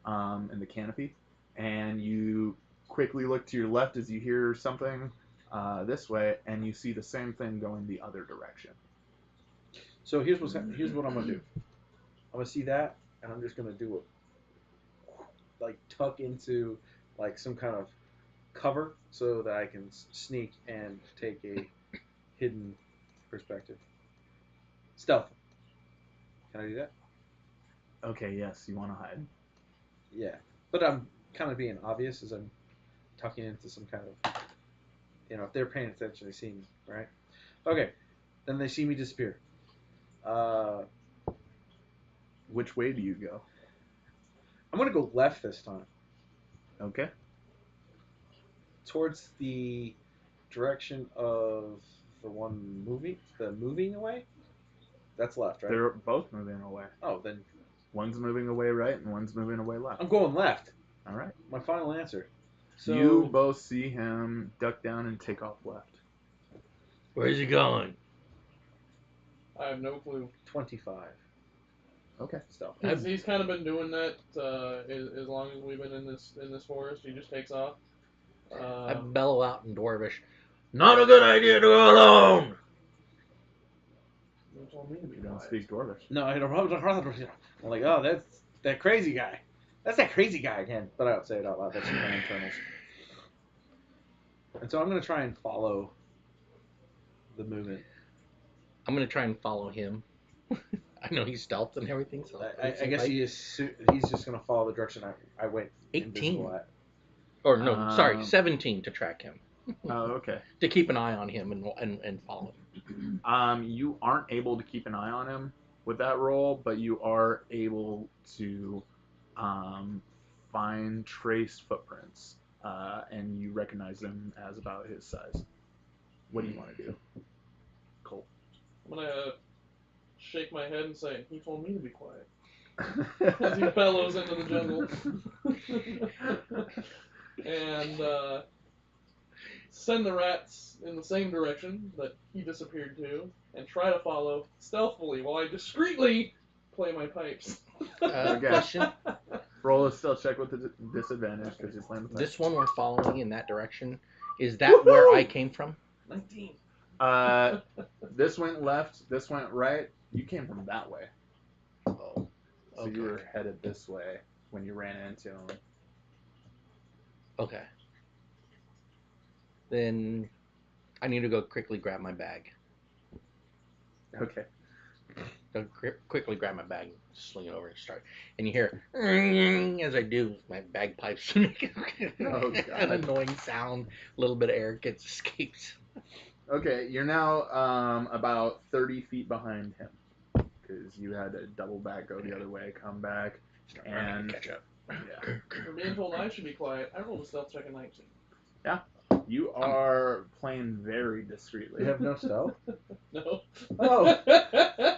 in the canopy, and you quickly look to your left as you hear something this way, and you see the same thing going the other direction. So here's what I'm gonna do. I'm gonna see that, and I'm just gonna do it, like tuck into like some kind of cover so that I can sneak and take a hidden perspective. Stealth. Can I do that? Okay, yes, you want to hide. Yeah, but I'm kind of being obvious as I'm tucking into some kind of, if they're paying attention, they see me, right? Okay, then they see me disappear. Which way do you go? I'm gonna go left this time, Okay. towards the direction of the one moving away. That's left, right? They're both moving away. Oh, then One's moving away right and one's moving away left. I'm going left. All right. My final answer. So You both see him duck down and take off left. Where's he going? I have no clue. 25. Okay. Stealth. He's kind of been doing that as long as we've been in this forest. He just takes off. I bellow out in Dwarvish. Not a good idea to go alone. You told me to be You don't quiet. speak Dwarvish. No, I don't. I'm like, oh, that's that crazy guy. That's that crazy guy again. But I don't say it out loud. That's just my internals. And so I'm going to try and follow the movement. I'm gonna try and follow him. I know he's stealthed and everything, so I guess he's just going to follow the direction I went. 18. invisible at. Or no, sorry, 17 to track him. Oh, okay. To keep an eye on him and follow him. You aren't able to keep an eye on him with that roll, but you are able to find traced footprints, and you recognize them as about his size. What do you want to do? Colt. I'm gonna shake my head and say, "He told me to be quiet." As he bellows into the jungle. And send the rats in the same direction that he disappeared to, and try to follow stealthily while I discreetly play my pipes. Okay. Question. Roll a stealth check with a disadvantage because you're playing the This one we're following in that direction. Is that where I came from? 19. This went left, this went right. You came from that way. Oh. So you were headed this way when you ran into him. Okay. Then I need to go quickly grab my bag. Okay. I'll quickly grab my bag, sling it over, and start. And you hear as I do, my bagpipes make Oh, an God. annoying sound. A little bit of air escapes. Okay, you're now about 30 feet behind him because you had to double back, go the other way, come back, and catch up. yeah, For being told I should be quiet, I rolled a stealth check at 19. you are playing very discreetly. You have no stealth? No. Oh.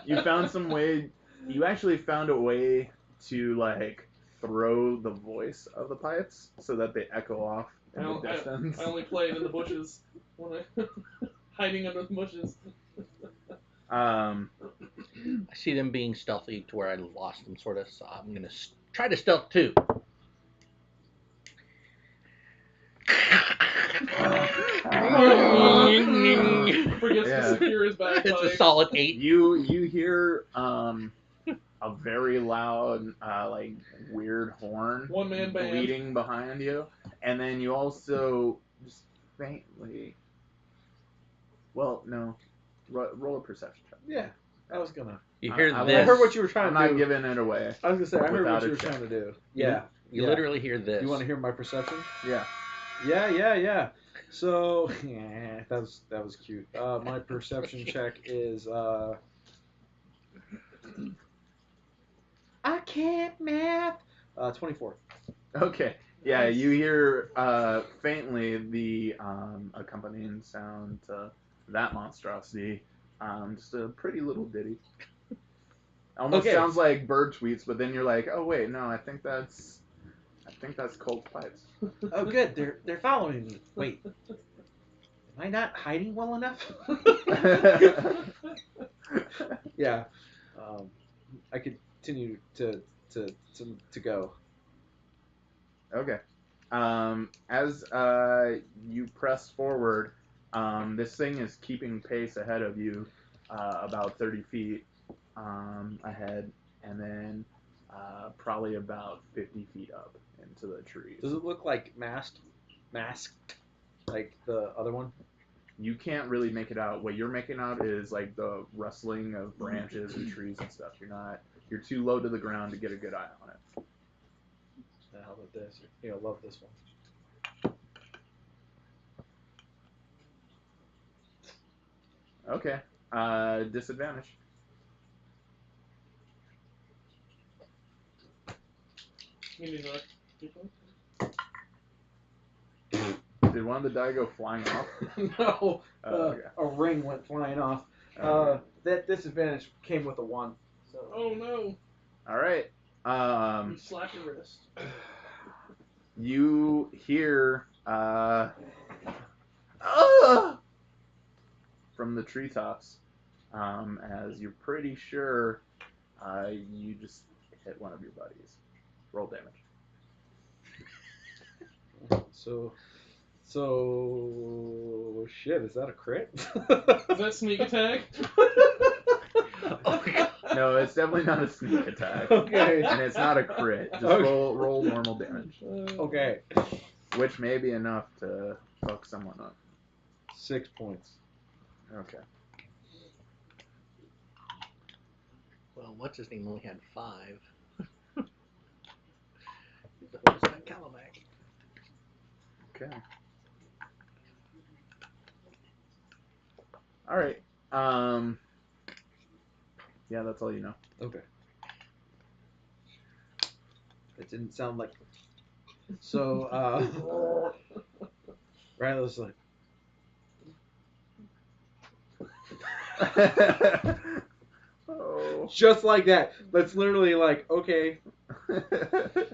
You found some way. You actually found a way to like throw the voice of the pipes so that they echo off in the distance. I only played in the bushes when I hiding under the bushes. I see them being stealthy to where I lost them, sort of. So I'm gonna try to stealth too. Forgets to secure his bagpipes. It's a solid 8. You hear a very loud like weird horn One-man band bleeding behind you, and then you also just faintly. Well, no. Roll a perception check. Yeah, I was gonna. You hear I this. I heard what you were trying I'm to not do. giving it away. I was gonna say I heard without what a you were check. trying to do. Yeah. You yeah. literally hear this. You want to hear my perception? Yeah. Yeah. So yeah, that was cute. My perception check is I can't math. 24. Okay. Yeah, Nice. you hear faintly the accompanying sound to that monstrosity. Just a pretty little ditty. Almost Okay. sounds like bird tweets, but then you're like, oh wait, no, I think that's Colt's pipes. Oh, good. They're following me. Wait, am I not hiding well enough? Yeah. I continue to go. Okay. As you press forward, this thing is keeping pace ahead of you, about 30 feet ahead, and then probably about 50 feet up into the trees. Does it look like masked, like the other one? You can't really make it out. What you're making out is like the rustling of branches and trees and stuff. You're too low to the ground to get a good eye on it. How about this? Love this one. Okay. Disadvantage. You need to Did one of the die go flying off? No. Okay. A ring went flying off. Okay. That disadvantage came with a 1. So. Oh no! All right. You slap your wrist. You hear from the treetops, as you're pretty sure you just hit one of your buddies. Roll damage. So shit, is that a crit? Is that sneak attack? Oh my God. No, it's definitely not a sneak attack. Okay. And it's not a crit. Just Okay. roll normal damage. Okay. Which may be enough to fuck someone up. 6 points. Okay. Well, what's his name only had 5. What was that Calabac? Okay. Alright. Yeah, that's all you know. Okay. It didn't sound like. So, Riley's like. Oh. Just like that. That's literally like, okay.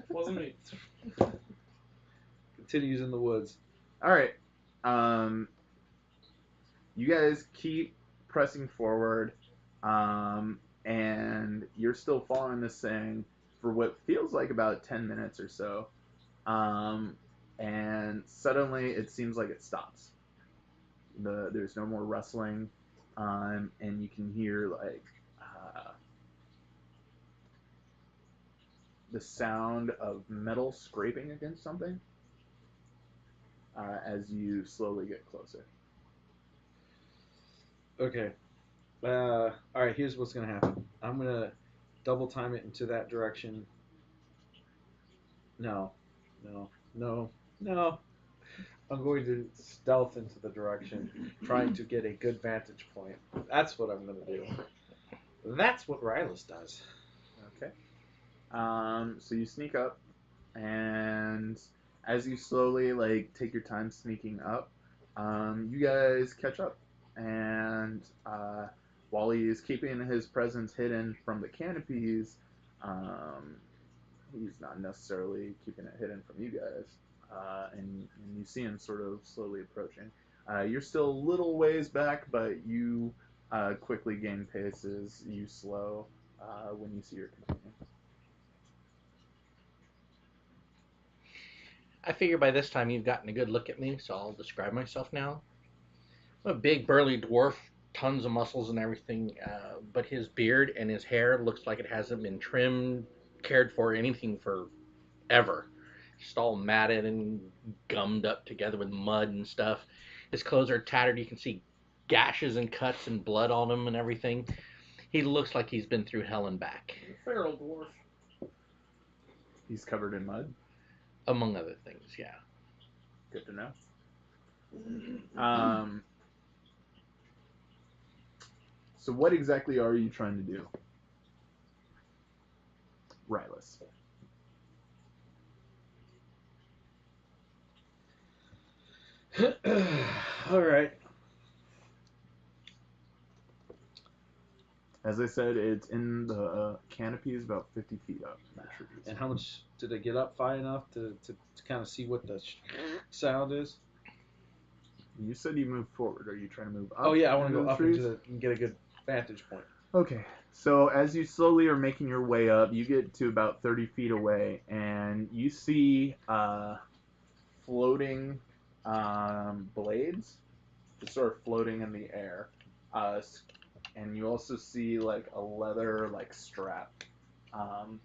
Wasn't me. Continues in the woods. Alright. You guys keep pressing forward, and you're still following this thing for what feels like about 10 minutes or so. And suddenly it seems like it stops. There's no more rustling, and you can hear like the sound of metal scraping against something as you slowly get closer. Okay. All right, here's what's gonna happen. I'm gonna double time it into that direction. No. I'm going to stealth into the direction, trying to get a good vantage point. That's what I'm gonna do. That's what Rylus does. Okay. So you sneak up, and as you slowly take your time sneaking up, you guys catch up, and while he is keeping his presence hidden from the canopies, he's not necessarily keeping it hidden from you guys, and you see him sort of slowly approaching. You're still a little ways back, but you quickly gain pace as you slow when you see your companion. I figure by this time you've gotten a good look at me, so I'll describe myself now. I'm a big, burly dwarf, tons of muscles and everything, but his beard and his hair looks like it hasn't been trimmed, cared for, anything for ever. Just all matted and gummed up together with mud and stuff. His clothes are tattered. You can see gashes and cuts and blood on him and everything. He looks like he's been through hell and back. Feral dwarf. He's covered in mud. Among other things, yeah. Good to know. So what exactly are you trying to do? Rylus. All right. As I said, it's in the canopies about 50 feet up in the trees. And how much did I get up high enough to kind of see what the sound is? You said you moved forward. Are you trying to move up? Oh yeah, I want to into go the up trees? into and get a good vantage point. Okay, so as you slowly are making your way up, you get to about 30 feet away, and you see floating blades, just sort of floating in the air. And you also see a leather strap, and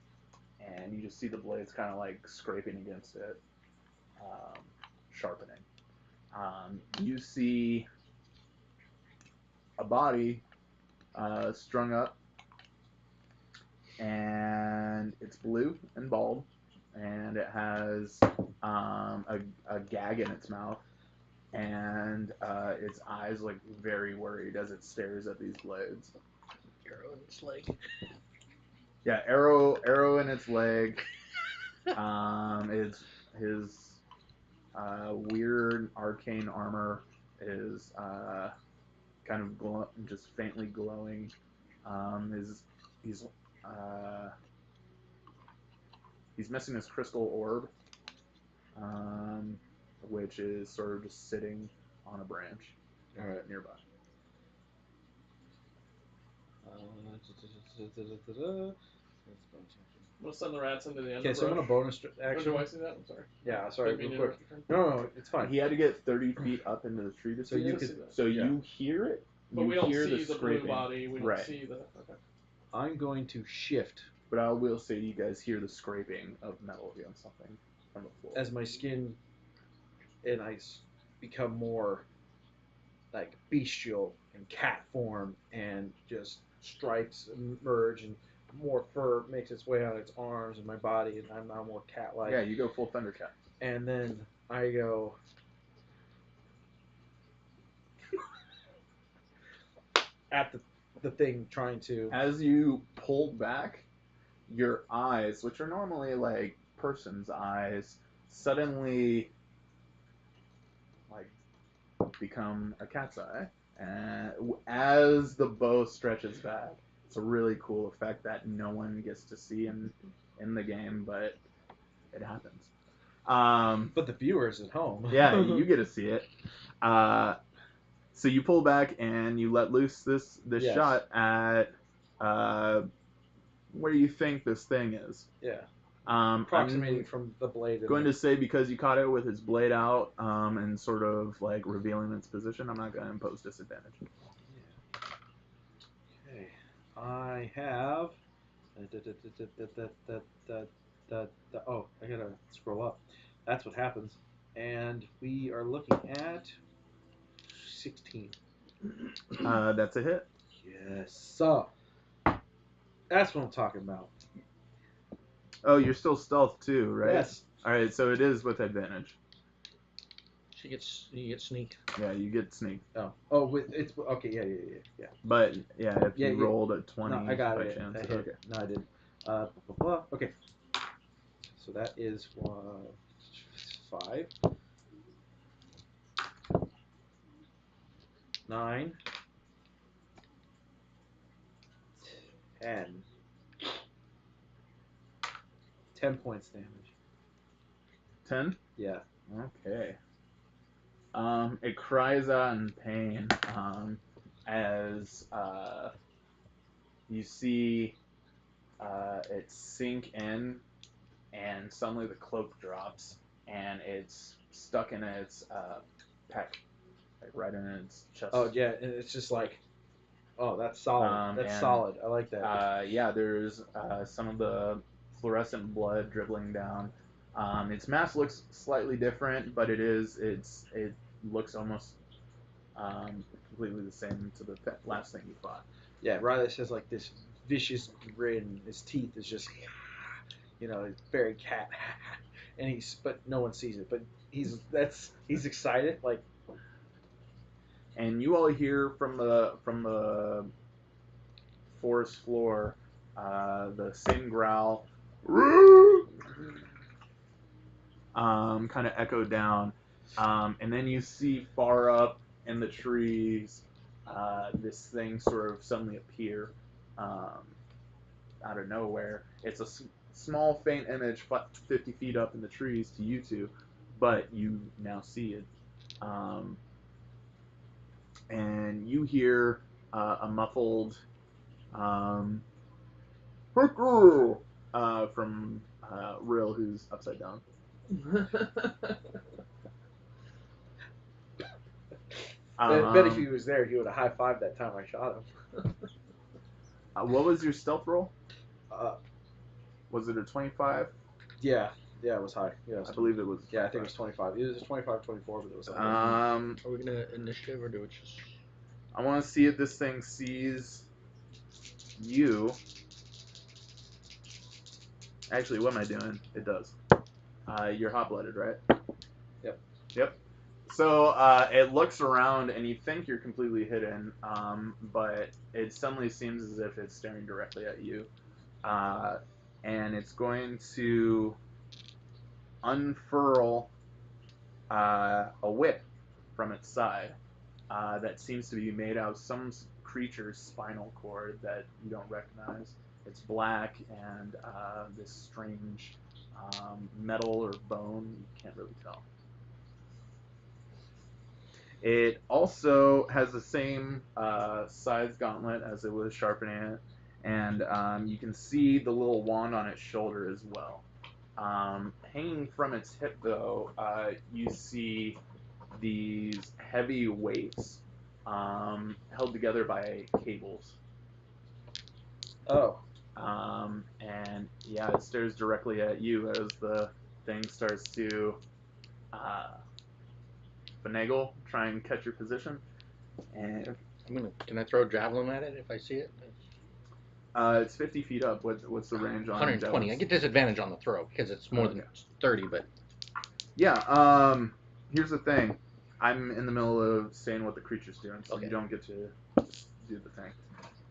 you just see the blades kind of scraping against it, sharpening. You see a body strung up, and it's blue and bald, and it has a gag in its mouth, and its eyes look very worried as it stares at these blades. Arrow in its leg. Yeah, arrow in its leg. It's his weird arcane armor is kind of just faintly glowing. He's missing his crystal orb, which is sort of just sitting on a branch nearby. We'll send the rats into the underbrush. Okay, so I'm gonna bonus Oh, action. do I see that? I'm sorry. Yeah, sorry, Didn't mean real to quick. interrupt your turn. No, it's fine. He had to get 30 feet up into the tree to So see you this. could- So yeah. you hear it. But You we don't hear see the blue scraping. body. We don't Right. see the. Okay. I'm going to shift But I will say you guys hear the scraping of metal against something from the floor. as my skin and become more bestial and cat form, and just stripes emerge, and more fur makes its way on its arms and my body, and I'm now more cat-like. Yeah, you go full Thundercat. And then I go at the thing, trying to. As you pull back, your eyes, which are normally person's eyes, suddenly become a cat's eye. And as the bow stretches back, it's a really cool effect that no one gets to see in the game, but it happens. But the viewers at home. Yeah, you get to see it. So you pull back and you let loose this Yes. shot at where you think this thing is. Yeah. Approximating from the blade. Going to say because you caught it with its blade out and sort of revealing its position, I'm not going to impose disadvantage. Okay. I have. Oh, I gotta scroll up. That's what happens. And we are looking at 16. That's a hit. Yes, sir. That's what I'm talking about. Oh, you're still stealth too, right? Yes. All right, so it is with advantage. You get sneak. Yeah, you get sneak. It's okay. Yeah. But yeah, if Yeah, you yeah. rolled a 20 No, I got by it. chance. I hit. Okay. No, I didn't. Okay. So that is 5, 9, 10. 10 points damage. 10? Yeah. Okay. It cries out in pain as you see it sink in, and suddenly the cloak drops, and it's stuck in its pec, like right in its chest. Oh yeah, and it's just like, oh, that's solid. That's and, solid. I like that. Yeah, there's some of the fluorescent blood dribbling down. Its mask looks slightly different, but it looks almost completely the same to the last thing you fought. Yeah, Riley says like this vicious grin. His teeth is just, it's very cat, and but no one sees it. But he's excited. Like, and you all hear from the forest floor the same growl, kind of echo down, and then you see far up in the trees this thing sort of suddenly appear out of nowhere. It's a small, faint image 50 feet up in the trees to you two, but you now see it. And you hear a muffled from Rill, who's upside down. I bet if he was there, he would have high-fived that time I shot him. What was your stealth roll? Was it a 25? Yeah, it was high. Yeah, I believe it was. Yeah, I think it was 25. It was 25, 24, but it was high. Are we gonna initiative or do it just? I want to see if this thing sees you. Actually, what am I doing? It does. You're hot-blooded, right? Yep. So it looks around, and you think you're completely hidden, but it suddenly seems as if it's staring directly at you. And it's going to unfurl a whip from its side that seems to be made out of some creature's spinal cord that you don't recognize. It's black and this strange metal or bone, you can't really tell. It also has the same size gauntlet as it was sharpening it, and you can see the little wand on its shoulder as well. Hanging from its hip, though, you see these heavy weights held together by cables. Oh. And yeah, it stares directly at you as the thing starts to finagle, try and catch your position. And Can I throw a javelin at it if I see it? it's 50 feet up. What's the range on 120. javelins? I get disadvantage on the throw because it's more than 30, but... Yeah, here's the thing. I'm in the middle of saying what the creature's doing, so you don't get to just do the thing.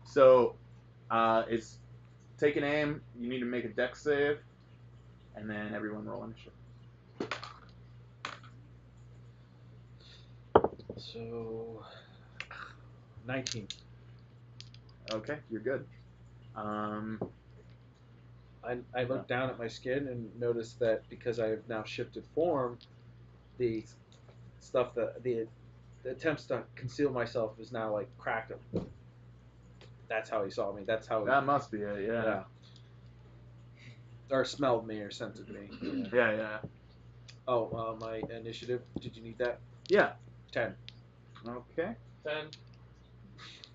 So, it's take an aim, you need to make a dex save, and then everyone roll initiative. So, 19. Okay, you're good. I look down at my skin and notice that because I have now shifted form, the stuff that the attempts to conceal myself is now like cracked him. That's how he saw me. That's how. That must be it. Yeah. Or smelled me or scented me. Yeah. Oh, my initiative. Did you need that? Yeah. 10. Okay.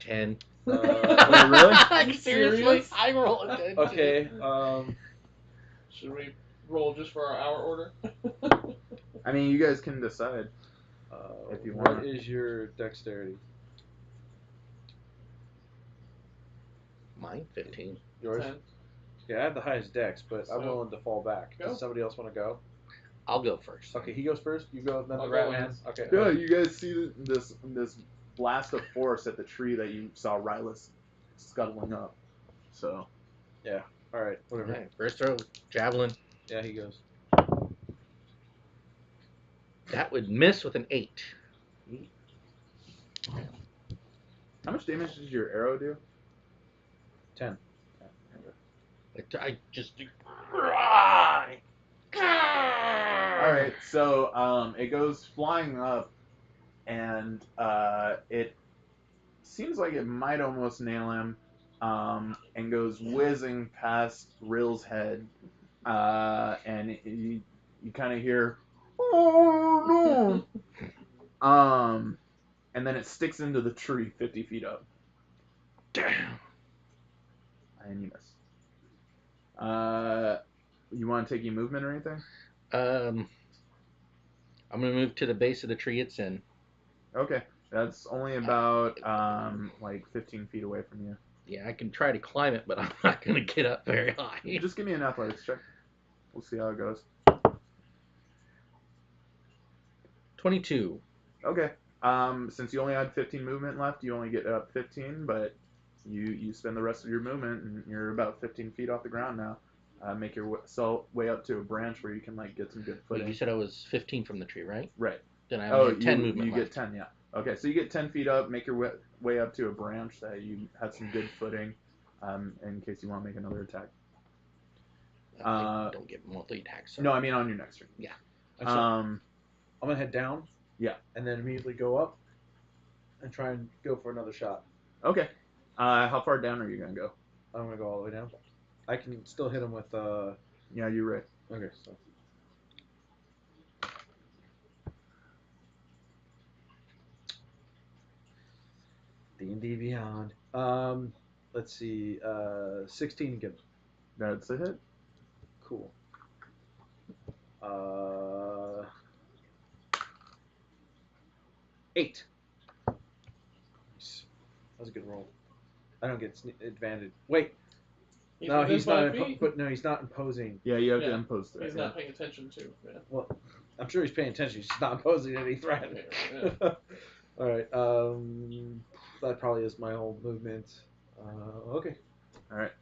10. Wait, really? Are you seriously? I roll a 10. Okay. Should we roll just for our order? I mean, you guys can decide if you want. What is your dexterity? Mine 15. Yours? 10. Yeah, I have the highest dex, but I'm So- willing to fall back. Go. Does somebody else want to go? I'll go first. Okay, he goes first. You go, then I'll the go rat man. last. Okay. Yeah, you guys see this blast of force at the tree that you saw Rylus scuttling up. So All right. Whatever. Okay, first throw, javelin. Yeah, he goes. That would miss with an 8. how much damage does your arrow do? 10. I just. Alright, so it goes flying up, and it seems like it might almost nail him, and goes whizzing past Rill's head, and you kind of hear, oh no! And then it sticks into the tree 50 feet up. Damn. And you miss. You want to take your movement or anything? I'm gonna move to the base of the tree it's in. Okay, that's only about like 15 feet away from you. Yeah, I can try to climb it, but I'm not gonna get up very high. Just give me an athletics check. We'll see how it goes. 22. Okay. Since you only had 15 movement left, you only get up 15, but you spend the rest of your movement, and you're about 15 feet off the ground now. Make your way up to a branch where you can like get some good Wait, footing. you said I was 15 from the tree, right? Right. Then I only have 10 movement you left. get 10, yeah. Okay, so you get 10 feet up, make your way up to a branch that you have some good footing, in case you want to make another attack. Don't get multi attacks. No, I mean on your next turn. Yeah. Actually, I'm gonna head down. Yeah. And then immediately go up, and try and go for another shot. Okay. How far down are you gonna go? I'm gonna go all the way down. I can still hit him with. Yeah, you're right. Okay, so. D&D Beyond. Let's see. 16 again. That's a hit. Cool. 8. Nice. That was a good roll. I don't get advantage. Wait. No, within he's not. 5 feet. But no, he's not imposing. Yeah, you have to Yeah, impose that. He's not paying attention to. Yeah. Well, I'm sure he's paying attention. He's just not imposing any threat. Yeah. All right. That probably is my whole movement. Okay. All right.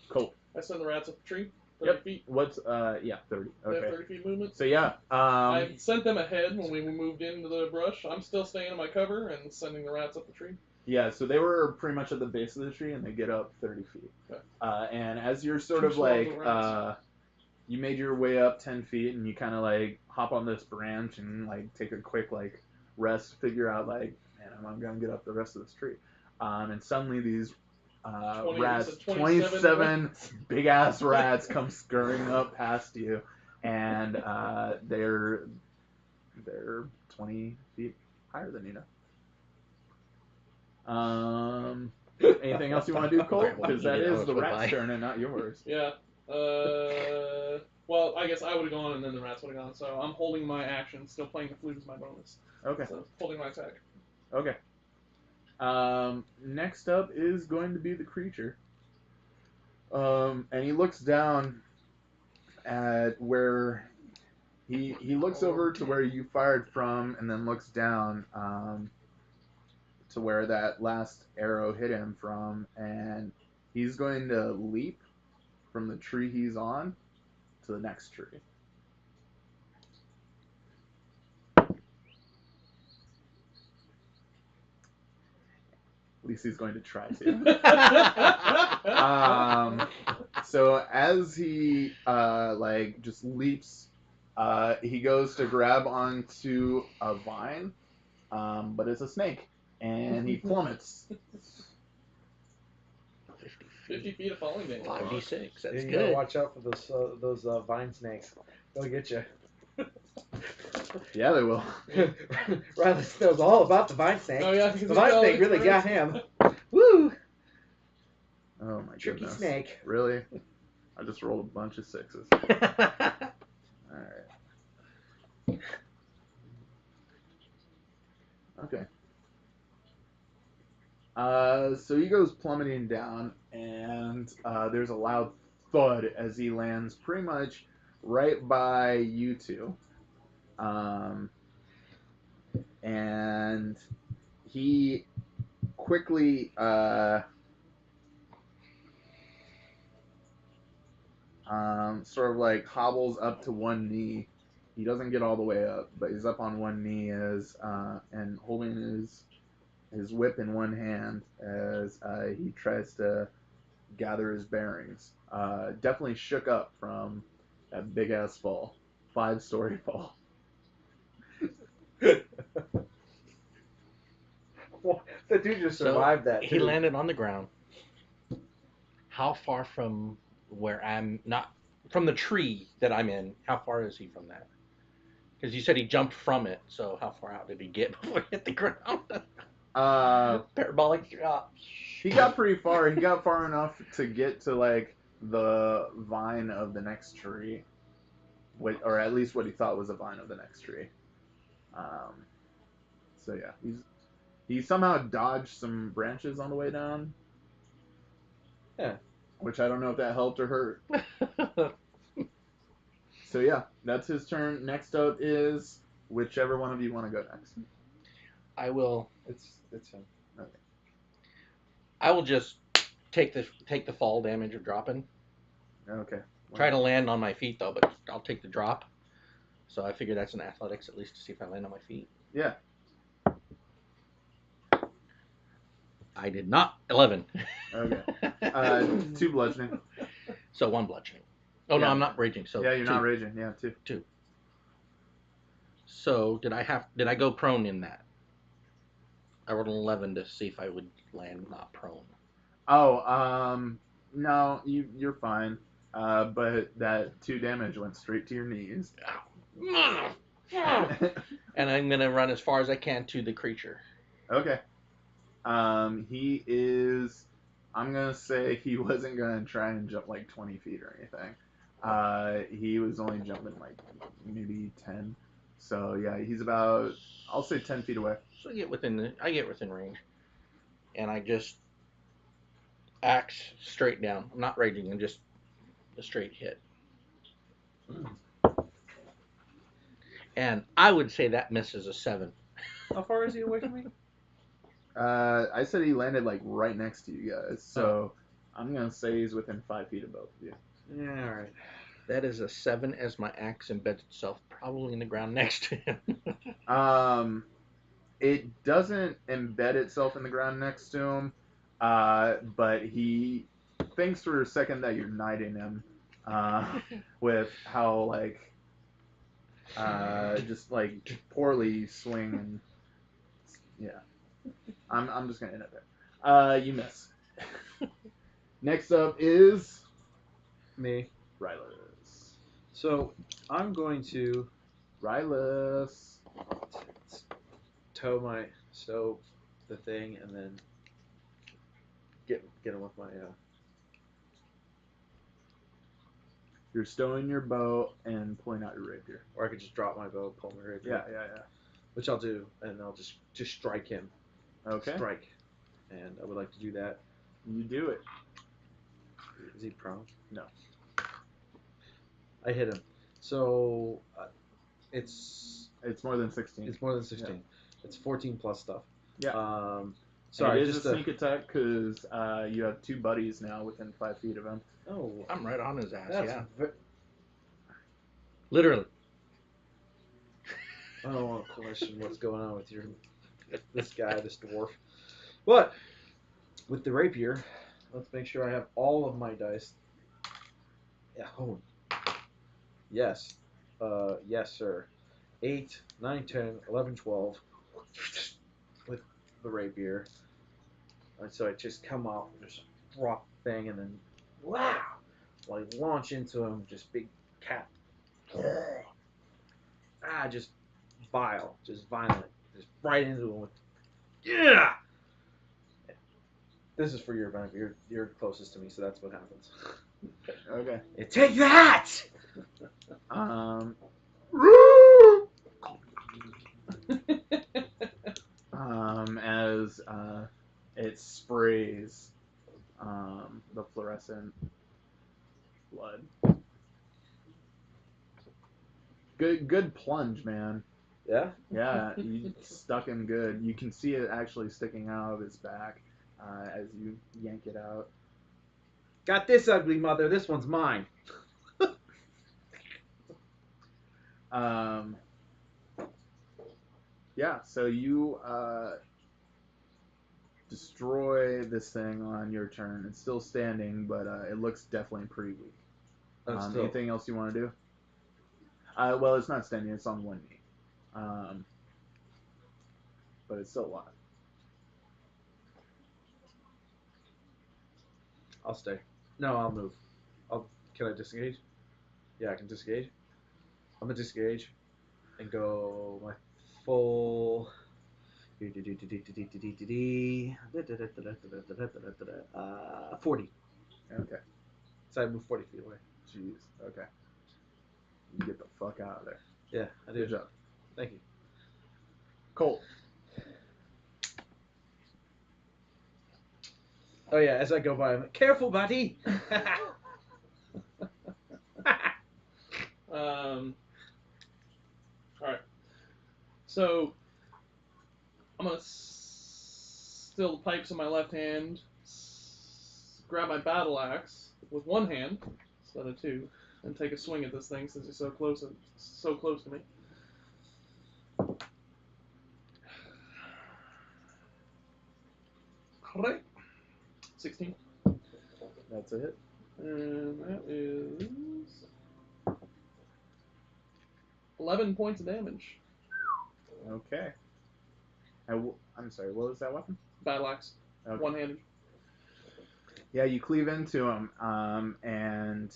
Cool. I send the rats up the tree. 30 feet. What's 30. They have Okay. 30 feet movement. So yeah. I sent them ahead when we moved into the brush. I'm still staying in my cover and sending the rats up the tree. Yeah, so they were pretty much at the base of the tree, and they get up 30 feet. Okay. And as you're sort Two of swarms like, of rats. you made your way up 10 feet, and you kind of like hop on this branch and like take a quick like rest, figure out like, man, I'm gonna get up the rest of this tree. And suddenly these 27 big ass rats come scurrying up past you, and they're 20 feet higher than you now. Anything else you want to do, Cole? Because that is the rat's turn and not yours. Yeah. Well, I guess I would have gone and then the rats would have gone. So I'm holding my action, still playing the flute as my bonus. Okay. So holding my attack. Okay. Next up is going to be the creature. And he looks down at where he looks over to where you fired from, and then looks down to where that last arrow hit him from, and he's going to leap from the tree he's on to the next tree. At least he's going to try to. So as he like just leaps, he goes to grab onto a vine, but it's a snake, and he plummets. 50 feet of falling damage. 5d6. That's You good. gotta watch out for those vine snakes. They'll get you. Yeah, they will. Riley knows all about the vine snake. Oh, yeah, The because vine snake really got him. Woo! Oh my Tricky goodness. snake. Really? I just rolled a bunch of 6s. Alright. Okay. So he goes plummeting down, and there's a loud thud as he lands pretty much right by you two. And he quickly sort of like hobbles up to one knee. He doesn't get all the way up, but he's up on one knee as and holding his whip in one hand as he tries to gather his bearings. Definitely shook up from that big ass fall, 5-story fall. Well, the dude just survived that. He too. landed on the ground. How far from where I'm not from the tree that I'm in? How far is he from that? Because you said he jumped from it. So how far out did he get before he hit the ground? Parabolic drop. He got pretty far. He got far enough to get to like the vine of the next tree, or at least what he thought was a vine of the next tree. So yeah, he somehow dodged some branches on the way down. Yeah. Which I don't know if that helped or hurt. So yeah, that's his turn. Next up is whichever one of you want to go next. I will. It's him. Okay. I will just take the fall damage of dropping. Okay. Try to land on my feet though, but I'll take the drop. So I figure that's an athletics at least to see if I land on my feet. Yeah. I did not. 11. Okay. 2 bludgeoning. So 1 bludgeoning. Oh Yeah. no, I'm not raging. So yeah, you're 2. not raging. Yeah, 2. 2. So did I go prone in that? I rolled an 11 to see if I would land not prone. Oh, no, you're fine. But that 2 damage went straight to your knees. And I'm gonna run as far as I can to the creature. Okay. He is. I'm gonna say he wasn't gonna try and jump like 20 feet or anything. He was only jumping like maybe 10. So yeah, he's about, I'll say 10 feet away. So I get within range, and I just axe straight down. I'm not raging. I'm just a straight hit. And I would say that misses a 7. How far is he away from me? I said he landed like right next to you guys, so I'm gonna say he's within 5 feet of both of you. Yeah, all right. That is a 7 as my axe embeds itself probably in the ground next to him. It doesn't embed itself in the ground next to him, but he thinks for a second that you're knighting him with how like just like poorly swing and yeah. I'm just gonna end it there. You miss. Next up is Me. Rylus. So I'm going to Rylus. stow the thing and then get him with my You're stowing your bow and pulling out your rapier. or I could just drop my bow, pull my rapier. Yeah. Which I'll do, and I'll just strike him. Okay. Strike. And I would like to do that. You do it. Is he prone? No. I hit him. So it's more than 16. It's more than 16. Yeah. It's 14 plus stuff. Yeah. Sorry, it is just a sneak attack because you have 2 buddies now within 5 feet of him. Oh, I'm right on his ass. that's Yeah. Literally. I don't want to question what's going on with this guy, this dwarf. But with the rapier, let's make sure I have all of my dice. Yeah. Oh. Yes. Yes, sir. 8, 9, 10, 11, 12 with the rapier. And so I just come off, just drop thing, and then wow, like launch into him, just big cat. Just vile, just violent, just right into him with yeah. This is for your benefit. You're closest to me, so that's what happens. Okay. Yeah, take that. As it sprays iridescent blood. Good plunge, man. Yeah? Yeah, you stuck him good. You can see it actually sticking out of his back as you yank it out. Got this, ugly mother. This one's mine. Yeah, so you destroy this thing on your turn. It's still standing, but it looks definitely pretty weak. Anything else you want to do? Well, it's not standing. It's on one knee. But it's still alive. I'll stay. No, I'll move. Can I disengage? Yeah, I can disengage. I'm gonna disengage and go my full 40. Okay. So I move 40 feet away. Jeez. Okay. You get the fuck out of there. Yeah, I do. Good job. Thank you. Colt. Oh yeah, as I go by, I'm like, careful, buddy. Alright. So, I'm going to still the pipes in my left hand, grab my battle axe with one hand instead of two, and take a swing at this thing since it's so close to me. Alright. 16. That's a hit. And that is 11 points of damage. Okay. I'm sorry, what was that weapon? Battle axe. Okay. One-handed. Yeah, you cleave into him, and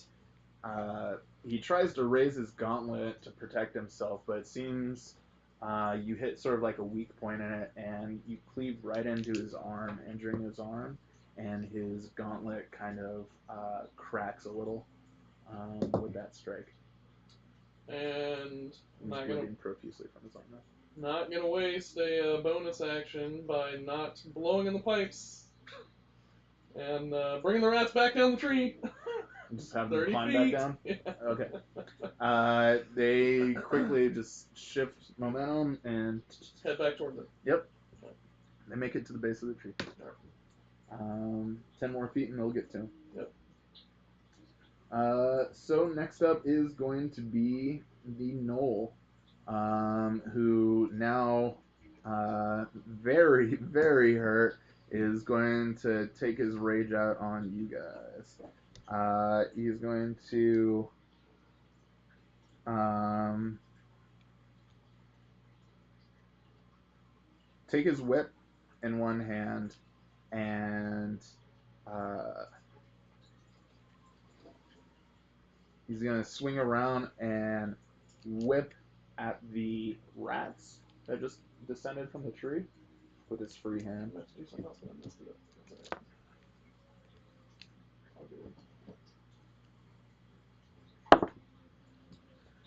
he tries to raise his gauntlet to protect himself, but it seems you hit sort of like a weak point in it, and you cleave right into his arm, injuring his arm, and his gauntlet kind of cracks a little with that strike. And He's bleeding profusely from his arm now. not gonna waste a bonus action by not blowing in the pipes and bringing the rats back down the tree. Just have them 30 climb feet. back down? Yeah. Okay. They quickly just shift momentum and Head back toward them. Yep. They make it to the base of the tree. 10 more feet and they'll get to him. Yep. So next up is going to be the Knoll, who now, very, very hurt, is going to take his rage out on you guys. He's going to take his whip in one hand and he's going to swing around and whip at the rats that just descended from the tree with his free hand. Let's do something else, but I missed it. That's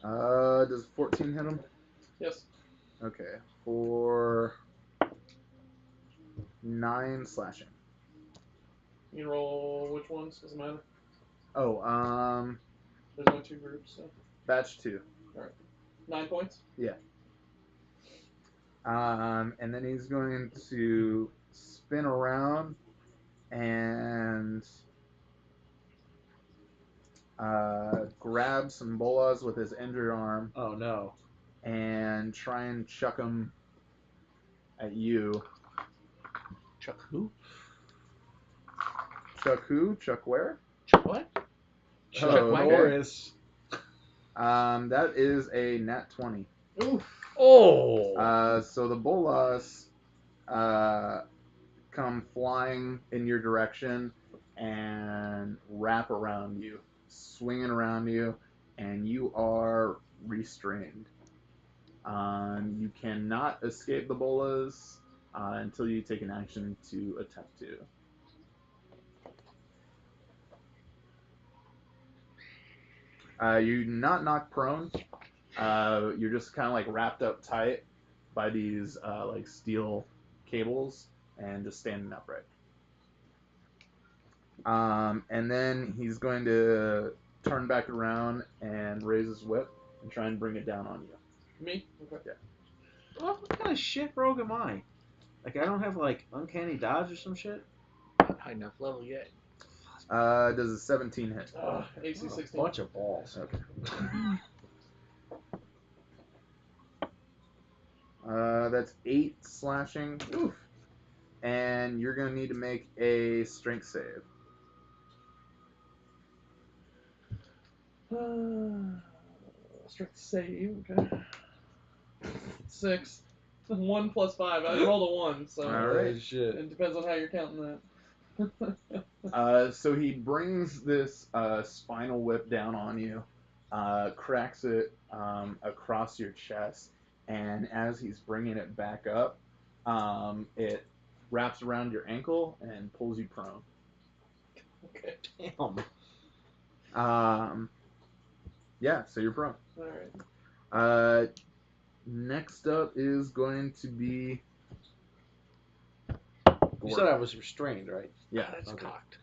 all right. Does 14 hit him? Yes. Okay, for 9 slashing. You can roll which ones? Doesn't matter. Oh, There's only 2 groups, so. batch 2. Alright. 9 points? Yeah. And then he's going to spin around and grab some bolas with his injured arm. Oh no. And try and chuck them at you. Chuck who? Chuck who? Chuck where? Chuck what? Oh, Chuck Wagner? Norris. That is a nat 20. Oof. Oh! So the bolas come flying in your direction and wrap around you, swinging around you, and you are restrained. You cannot escape the bolas until you take an action to attempt to. You're not knocked prone. You're just kind of like wrapped up tight by these like steel cables and just standing upright. And then he's going to turn back around and raise his whip and try and bring it down on you. Me? Okay. Yeah. Well, what kind of shit rogue am I? Like, I don't have, like, uncanny dodge or some shit? Not high enough level yet. Does a 17 hit? AC A 16. bunch of balls. Okay. That's 8 slashing. Oof. And you're going to need to make a strength save. Strength save. Okay. 6. 1 plus 5. I rolled a 1, so All right. Oh, shit. it depends on how you're counting that. So he brings this spinal whip down on you, cracks it across your chest, and as he's bringing it back up, it wraps around your ankle and pulls you prone. Okay. Damn. Yeah, so you're prone. Alright. Next up is going to be... You said I was restrained, right? Yeah, That's okay. cocked.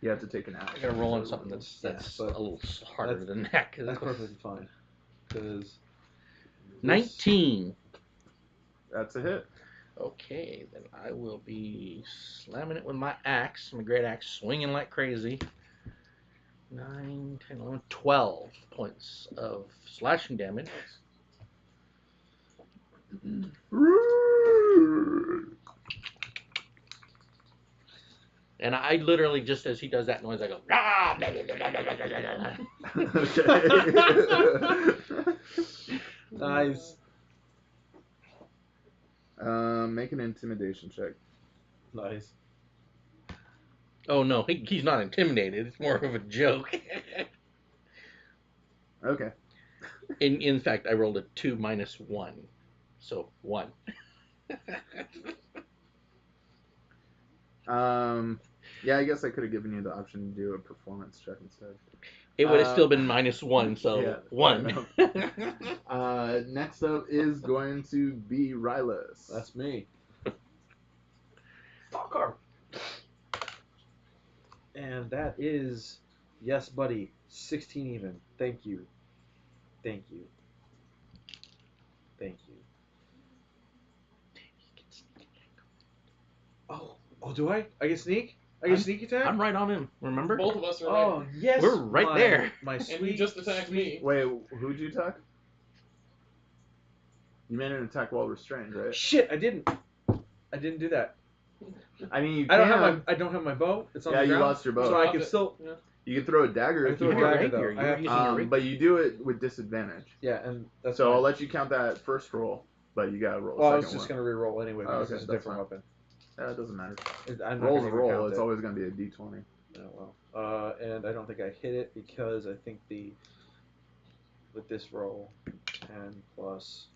you have to take an action. I gotta roll on something that's but a little harder than that. 'Cause That's perfectly fine. Because 19. That's a hit. Okay, then I will be slamming it with my axe, my great axe, swinging like crazy. 9, 10, 11, 12 points of slashing damage. And I literally, just as he does that noise, I go, "Ah!" nice. Make an intimidation check. Nice. Oh no, he's not intimidated. It's more of a joke. Okay. In fact, I rolled a 2 minus 1, so 1. Yeah, I guess I could have given you the option to do a performance check instead. It would have still been minus 1, so yeah, 1. Next up is going to be Rylus. That's me. Fuck her. And that is, yes, buddy, 16 even. Thank you. Thank you. Thank you. Oh, do I? I get sneak? I get sneak attack? I'm right on him, remember? Both of us are right. Oh, yes. We're right there. My And sweet, you just attacked me. Wait, who'd you attack? You made an attack while restrained, right? Shit, I didn't do that. I mean, you I can. don't have my bow. It's on Yeah, the you ground. lost your bow. So I Dropped can it. still. Yeah. You can throw a dagger I if throw you a want. dagger, though. You're I have using to, your rapier. But you do it with disadvantage. yeah, and that's So fine. I'll let you count that first roll, but you gotta roll a Well, I second was just one. gonna re-roll anyway Oh, because okay, it's a that's different fine. weapon. It doesn't matter. I'm not Roll's gonna a even roll. count It's it. always gonna be a d20. Oh, well. And I don't think I hit it because I think with this roll, 10 plus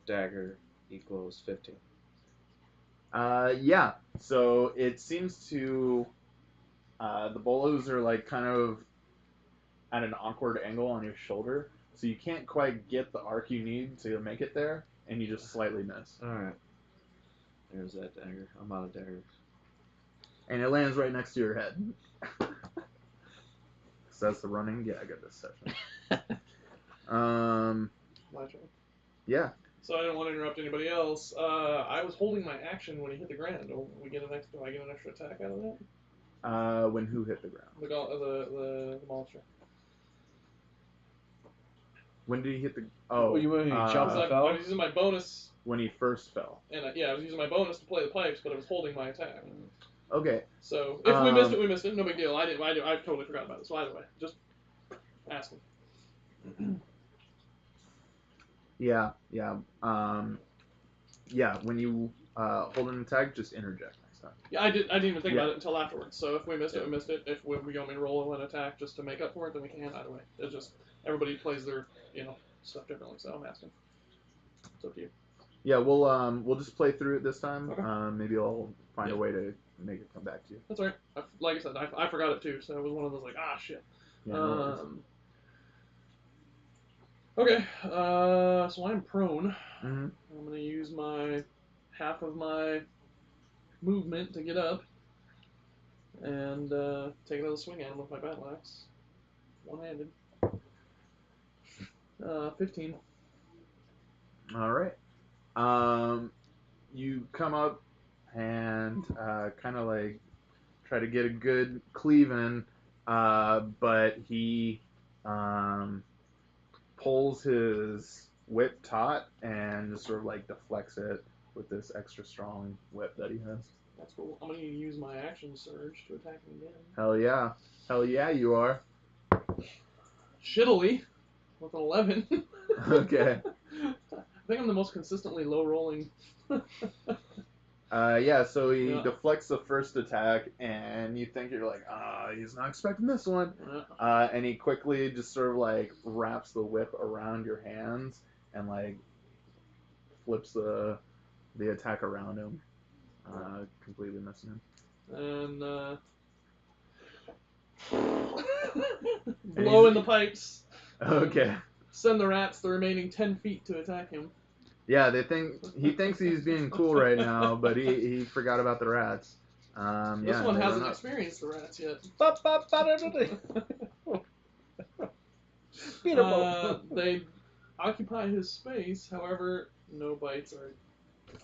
dagger equals 15. Yeah. So it seems to the bolos are like kind of at an awkward angle on your shoulder, so you can't quite get the arc you need to make it there, and you just slightly miss. All right. There's that dagger. I'm out of daggers. And it lands right next to your head. So that's the running gag of this session. My turn. Yeah. So I didn't want to interrupt anybody else. I was holding my action when he hit the ground. Do I get an extra attack out of that? When who hit the ground? The monster. When did he hit the? Oh, you mean he jumped I and fell? was using my bonus, when he first fell. and I was using my bonus to play the pipes, but I was holding my attack. Okay. So if we missed it, we missed it. No big deal. I totally forgot about it. So either way, just asking. Yeah. Yeah. When you hold an attack, just interject next time. Yeah, I didn't even think about it until afterwards. So if we missed it, we missed it. If we want me to roll an attack just to make up for it, then we can. Either way, it's just everybody plays their stuff differently. So I'm asking. It's up to you. Yeah, we'll just play through it this time. Okay. Maybe I'll find a way to make it come back to you. That's all right. Like I said, I forgot it too. So it was one of those like shit. Yeah, no worries. Okay. So I'm prone. Mhm. I'm gonna use my half of my movement to get up. and take another swing at him with my battle axe. One-handed. 15. All right. You come up and kind of like try to get a good cleave in, but he pulls his whip taut and just sort of like deflects it with this extra strong whip that he has. That's cool. I'm going to use my action surge to attack him again. Hell yeah. Hell yeah, you are. Shittily, with an 11. Okay. I think I'm the most consistently low rolling. Yeah, so he Yeah. deflects the first attack, and you think you're like, he's not expecting this one. And he quickly just sort of like wraps the whip around your hands and like flips the attack around him, completely missing him. And blow in the pipes. Okay. Send the rats the remaining 10 feet to attack him. Yeah, he thinks he's being cool right now, but he forgot about the rats. This one hasn't experienced the rats yet. They occupy his space, however, no bites are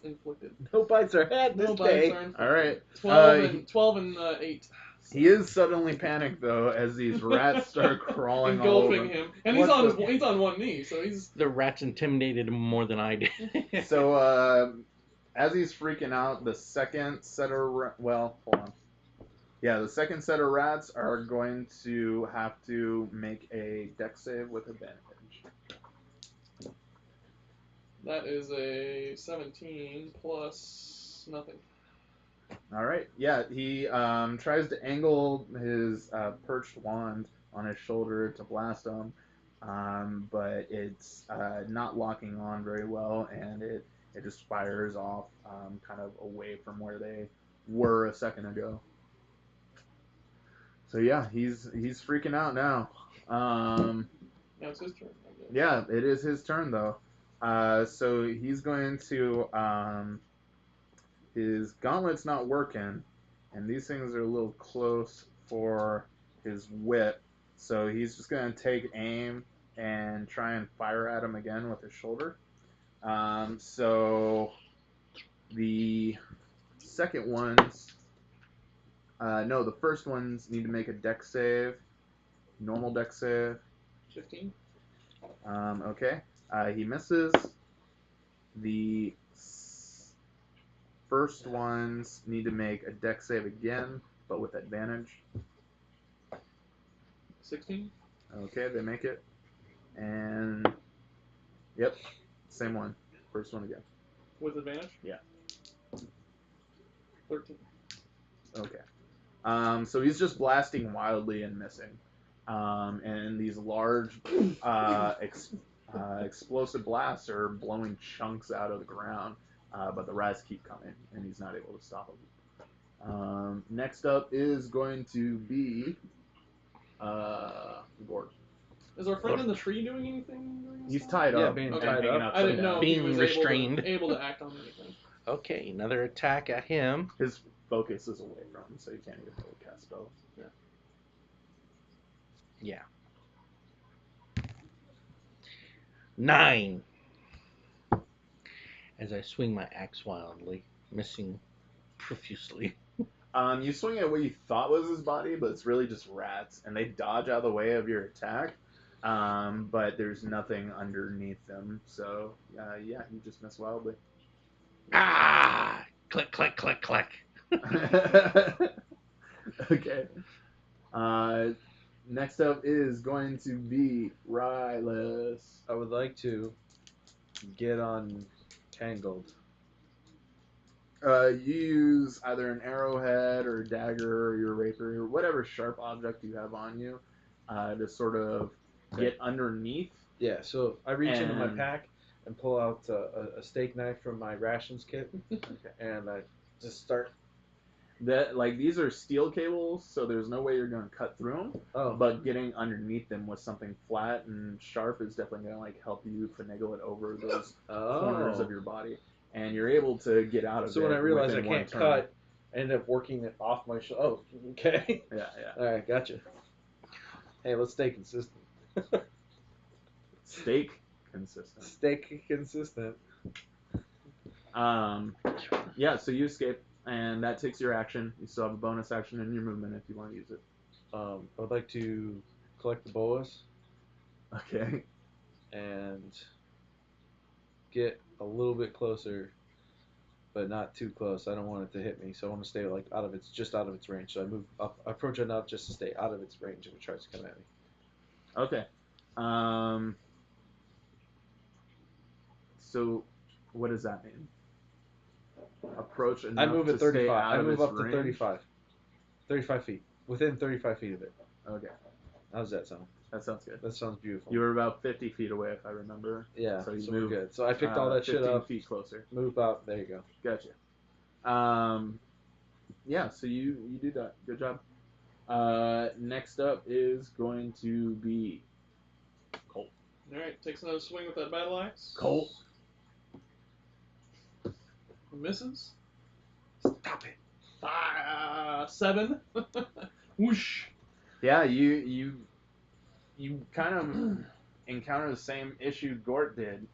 inflicted. No bites are had this No day. bites are inflicted. All right. 12 and 8. He is suddenly panicked though as these rats start crawling all over Engulfing him. And he's on one knee, so he's... The rats intimidated him more than I did. So, as he's freaking out, the second set of... Well, hold on. Yeah, the second set of rats are going to have to make a dex save with advantage. That is a 17 plus nothing. All right. Yeah, he tries to angle his perched wand on his shoulder to blast him, but it's not locking on very well, and it just fires off kind of away from where they were a second ago. So yeah, he's freaking out now. Now it's his turn, I guess. Yeah, it is his turn though. So he's going to his gauntlet's not working, and these things are a little close for his whip. So he's just going to take aim and try and fire at him again with his shoulder. So the second ones, the first ones need to make a dex save, normal dex save. 15. Okay. He misses. The first ones need to make a dex save again, but with advantage. 16. Okay, they make it. And, yep, same one. First one again. With advantage? Yeah. 13. Okay. So he's just blasting wildly and missing. And these large explosive blasts are blowing chunks out of the ground. But the rats keep coming, and he's not able to stop them. Next up is going to be Gord. Is our friend in the tree doing anything? During this He's time? tied up. Yeah, being and tied hanging up. I didn't upside know down. if he Being was restrained. able to act on anything. Okay, another attack at him. His focus is away from him, so he can't even really cast spells. Yeah. 9. As I swing my axe wildly, missing profusely. You swing at what you thought was his body, but it's really just rats, and they dodge out of the way of your attack. But there's nothing underneath them, so yeah, you just miss wildly. Ah! Click, click, click, click. Okay. Next up is going to be Rylus. I would like to get on Tangled. You use either an arrowhead or a dagger or your rapier or whatever sharp object you have on you to sort of get underneath. Yeah, so I reach into my And- pack and pull out a steak knife from my rations kit, and I just start. These are steel cables, so there's no way you're going to cut through them. Oh, But getting underneath them with something flat and sharp is definitely going to help you finagle it over those corners of your body, and you're able to get out of it. So when I realize I within one can't turn. cut, I ended up working it off my shoulder. Oh, okay. Yeah. All right, gotcha. Hey, let's stay consistent. Steak consistent. Stay consistent. Yeah, so you escape, and that takes your action. You still have a bonus action in your movement if you want to use it. I'd like to collect the boas Okay. and get a little bit closer, but not too close. I don't want it to hit me, so I want to stay like just out of its range. So I move up, I approach it up just to stay out of its range if it tries to come at me. Okay. So, what does that mean? Approach enough I move at to stay 35. out I of move its up to range? 35. 35 feet. Within 35 feet of it. Okay, How does that sound? that sounds good. That sounds beautiful. You were about 50 feet away, if I remember. Yeah, so so, you we're move, good. So I picked all that shit 15 up. feet closer. Move up. There you go. Gotcha. Yeah, so you do that. Good job. Next up is going to be Colt. Alright, takes another swing with that battle axe. Colt. Misses. Stop it. 7. Whoosh. Yeah, you kind of encounter the same issue Gort did.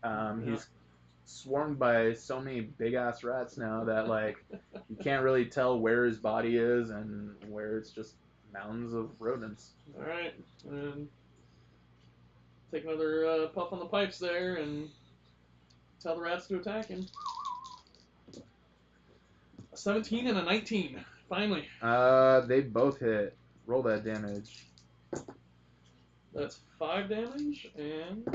He's swarmed by so many big ass rats now that like you can't really tell where his body is and where it's just mounds of rodents. Alright, and take another puff on the pipes there and tell the rats to attack him. A 17 and a 19. Finally. They both hit. Roll that damage. That's 5 damage and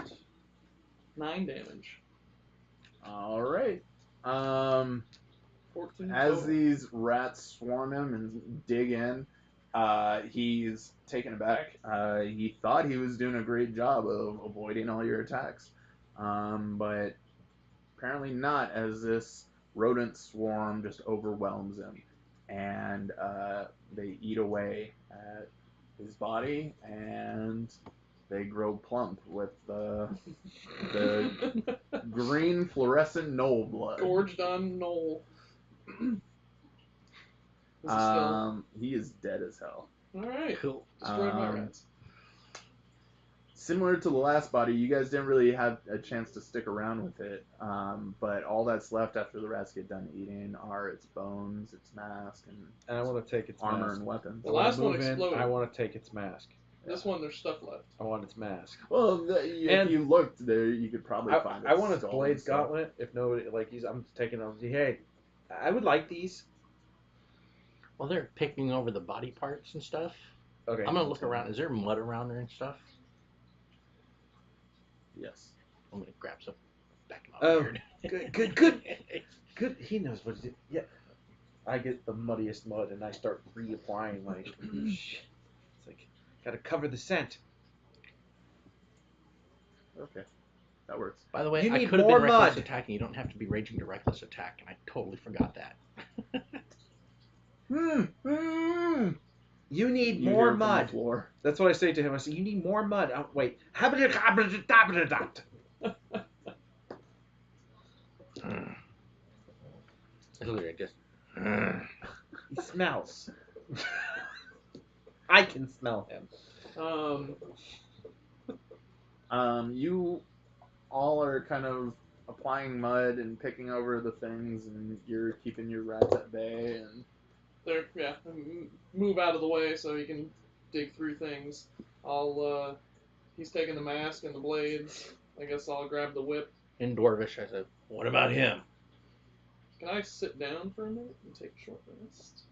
9 damage. All right. 14 As total. these rats swarm him and dig in, he's taken aback. He thought he was doing a great job of avoiding all your attacks, but apparently not, as this rodent swarm just overwhelms him, and they eat away at his body, and they grow plump with the green fluorescent knoll blood. Gorged on Knoll. He is dead as hell. Alright. Cool. Destroyed my rats. Similar to the last body, you guys didn't really have a chance to stick around with it, but all that's left after the rats get done eating are its bones, its mask, and I want to take its armor mask. and weapons. The last one Move in, exploded. I want to take its mask. This one, there's stuff left. I want its mask. Well, if you looked there, you could probably find I want its skull Blades and stuff. Gauntlet. If nobody, I'm taking them. Hey, I would like these. Well, they're picking over the body parts and stuff. Okay. I'm gonna look around. Is there mud around there and stuff? Yes. I'm gonna grab some back in my Oh, beard. Good. He knows what to do. Yeah. I get the muddiest mud and I start reapplying like shit. It's like gotta cover the scent. Okay. That works. By the way, You I need could have more been reckless mud. attacking. You don't have to be raging to reckless attack, and I totally forgot that. You need You more hear from the mud. floor. That's what I say to him. I say, you need more mud. Oh, wait. Literally, just. He smells. I can smell him. You all are kind of applying mud and picking over the things, and you're keeping your rats at bay. And They're, move out of the way so he can dig through things. He's taking the mask and the blades. I guess I'll grab the whip. In Dwarvish, I said, "What about him?" Can I sit down for a minute and take a short rest?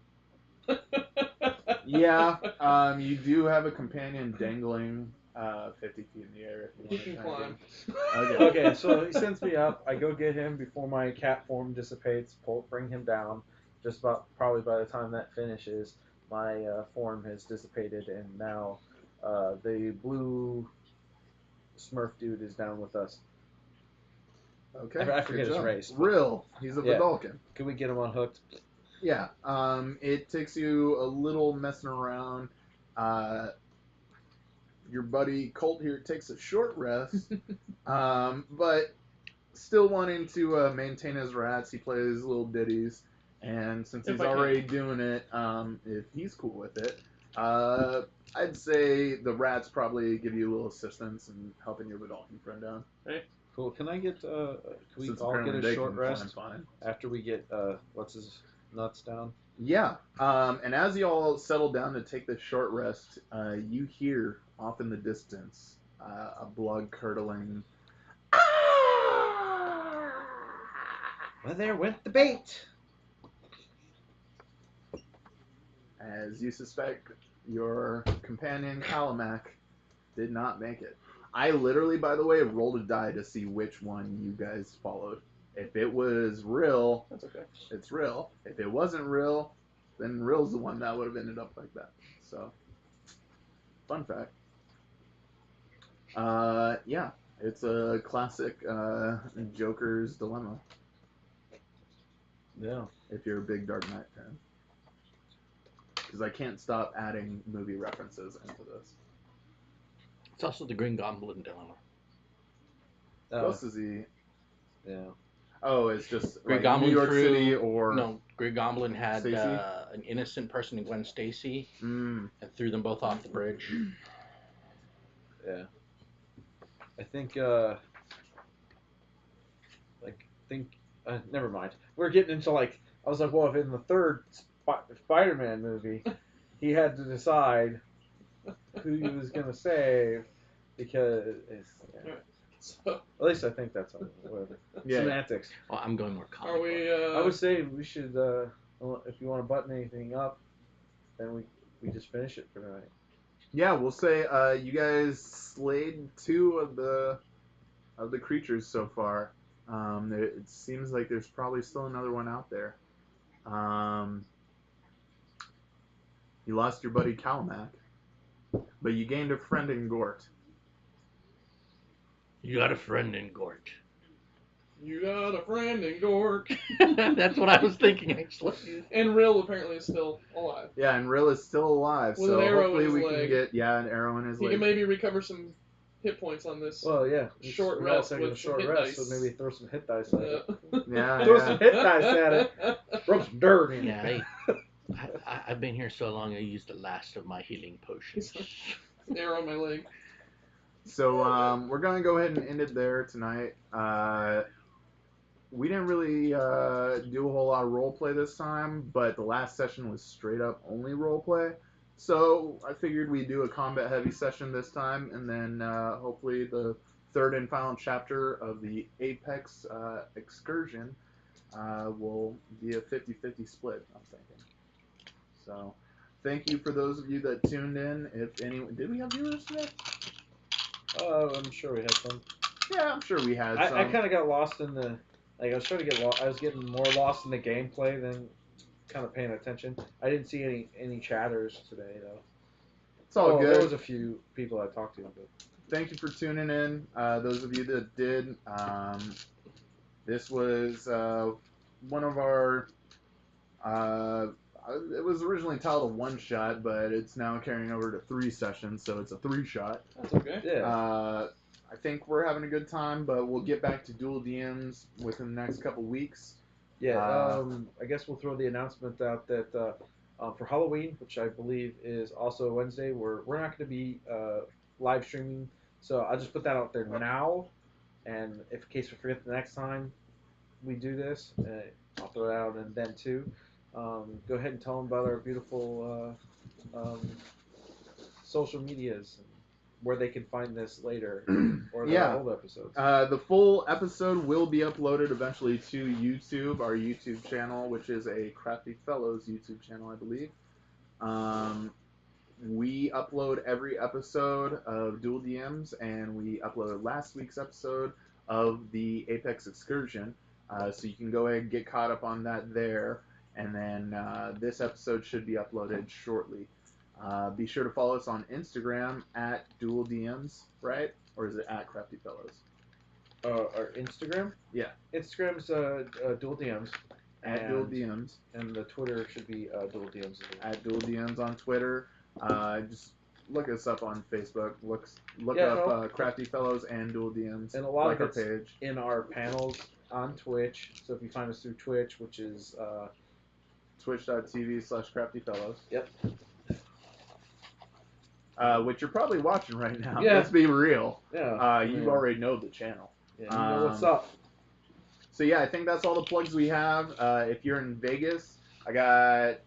yeah, you do have a companion dangling 50 feet in the air. If He you can want to climb. Okay, so he sends me up. I go get him before my cat form dissipates. Bring him down. Just about probably by the time that finishes, my form has dissipated, and now the blue Smurf dude is down with us. Okay. I forget good his job. race. Rill. He's a Yeah. Vidalcan. Can we get him unhooked? Yeah. It takes you a little messing around. Your buddy Colt here takes a short rest, but still wanting to maintain his rats. He plays little ditties, And since If he's I can. already doing it, if he's cool with it, I'd say the rats probably give you a little assistance in helping your Vidalcan friend down. Cool. Can I get? Can we Since all get apparently a they short can rest fine. after we get what's his nuts down? Yeah. And as you all settle down to take this short rest, you hear off in the distance a blood-curdling. Well, there went the bait. As you suspect, your companion Kalamak did not make it. I literally, by the way, rolled a die to see which one you guys followed. If it was real, That's okay. it's real. If it wasn't real, then real's the one that would have ended up like that. So, fun fact. Yeah, it's a classic Joker's dilemma. Yeah. If you're a big Dark Knight fan. Because I can't stop adding movie references into this. It's also the Green Goblin dilemma. What else is he? Yeah. Oh, it's just Green like Goblin New York through, City or no. Green Goblin had Stacy? an innocent person in Gwen Stacy Mm. and threw them both off the bridge. Yeah. I think never mind. We're getting into like I was like, well, if in the third Spider-Man movie, he had to decide who he was gonna save because it's, yeah. So, At least I think that's whatever. Yeah. Semantics. Well, I'm going more comic are we? I would say we should if you want to button anything up, then we just finish it for tonight. Yeah, we'll say you guys slayed 2 of the creatures so far. It seems like there's probably still another one out there. You lost your buddy Kalamak, but you gained a friend in Gort. You got a friend in Gort. You got a friend in Gork. That's what I was thinking, actually. And Rill apparently is still alive. Yeah, and Rill is still alive, With so an arrow hopefully in his we can leg. get an arrow in his He leg. can maybe recover some hit points on this. Well, yeah. Short we're all rest taking a with short hit rest, dice. so maybe throw some hit dice at it. Yeah, Throw yeah. some hit dice at it. Rub some dirt in Yeah, it. I've been here so long I used the last of my healing potions. Arrow on my leg. So we're gonna go ahead and end it there tonight. We didn't really do a whole lot of role play this time, but the last session was straight up only role play. So I figured we'd do a combat heavy session this time, and then hopefully the third and final chapter of the Apex Excursion will be a 50-50 split, I'm thinking. So thank you for those of you that tuned in. If anyone, did we have viewers today? I'm sure we had some. Yeah, I'm sure we had some. I kind of got lost in the I was trying to get lost. I was getting more lost in the gameplay than kind of paying attention. I didn't see any chatters today though. It's all good. There was a few people I talked to, but Thank you for tuning in. Those of you that did, this was one of our. It was originally titled a one-shot, but it's now carrying over to 3 sessions, so it's a 3-shot. That's okay. yeah. I think we're having a good time, but we'll get back to dual DMs within the next couple weeks. Yeah, I guess we'll throw the announcement out that for Halloween, which I believe is also Wednesday, we're not going to be live streaming. So I'll just put that out there now, and if in case we forget the next time we do this, I'll throw it out and then too. Go ahead and tell them about our beautiful social medias and where they can find this later or the old episodes. The full episode will be uploaded eventually to YouTube, our YouTube channel, which is a Crafty Fellows YouTube channel, I believe. We upload every episode of Dual DMs, and we uploaded last week's episode of the Apex Excursion, so you can go ahead and get caught up on that there, and then this episode should be uploaded shortly. Be sure to follow us on Instagram at Dual DMs, right? Or is it at Crafty Fellows? Our Instagram? Yeah. Instagram's Dual DMs. At Dual DMs. And the Twitter should be Dual DMs as well. At Dual DMs on Twitter. Just look us up on Facebook. Look up Crafty Fellows and Dual DMs. And a lot like of our it's page. in our panels on Twitch. So if you find us through Twitch, which is twitch.tv/CraftyFellows. Yep. Which you're probably watching right now. Yeah. Let's be real. Yeah. You already know the channel. Yeah, you know what's up. So yeah, I think that's all the plugs we have. If you're in Vegas, I got,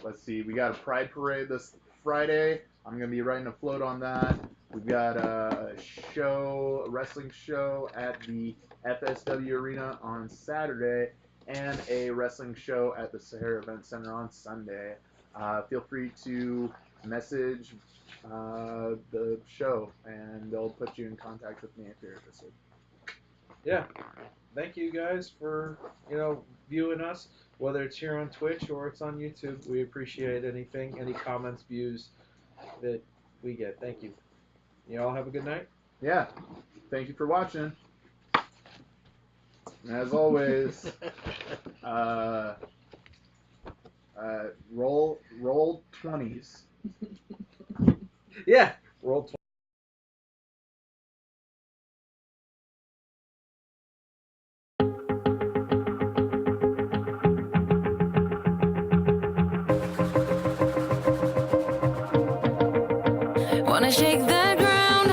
let's see, we got a Pride Parade this Friday. I'm going to be riding a float on that. We've got a wrestling show at the FSW Arena on Saturday, and a wrestling show at the Sahara Event Center on Sunday. Feel free to message the show, and they'll put you in contact with me if you're interested. Yeah. Thank you guys for, viewing us, whether it's here on Twitch or it's on YouTube. We appreciate anything, any comments, views that we get. Thank you. You all have a good night. Yeah. Thank you for watching. And as always, roll 20s. Yeah. Roll 20. Wanna shake the ground,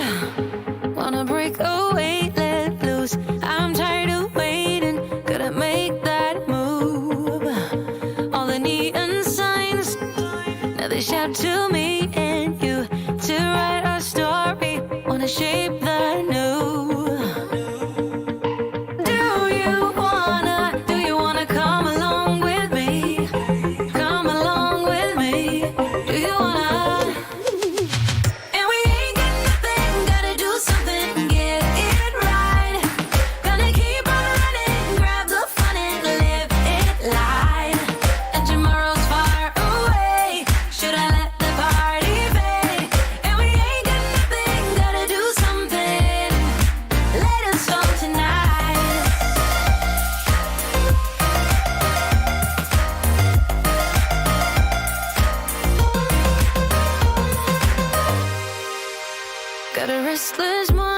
wanna break away, let loose. I'm tired of waiting, gotta make that move. All the neon signs, now they shout to me and you to write our story. Wanna shape the new. Do you wanna come along with me? Come along with me. Do you wanna? Got a restless mind.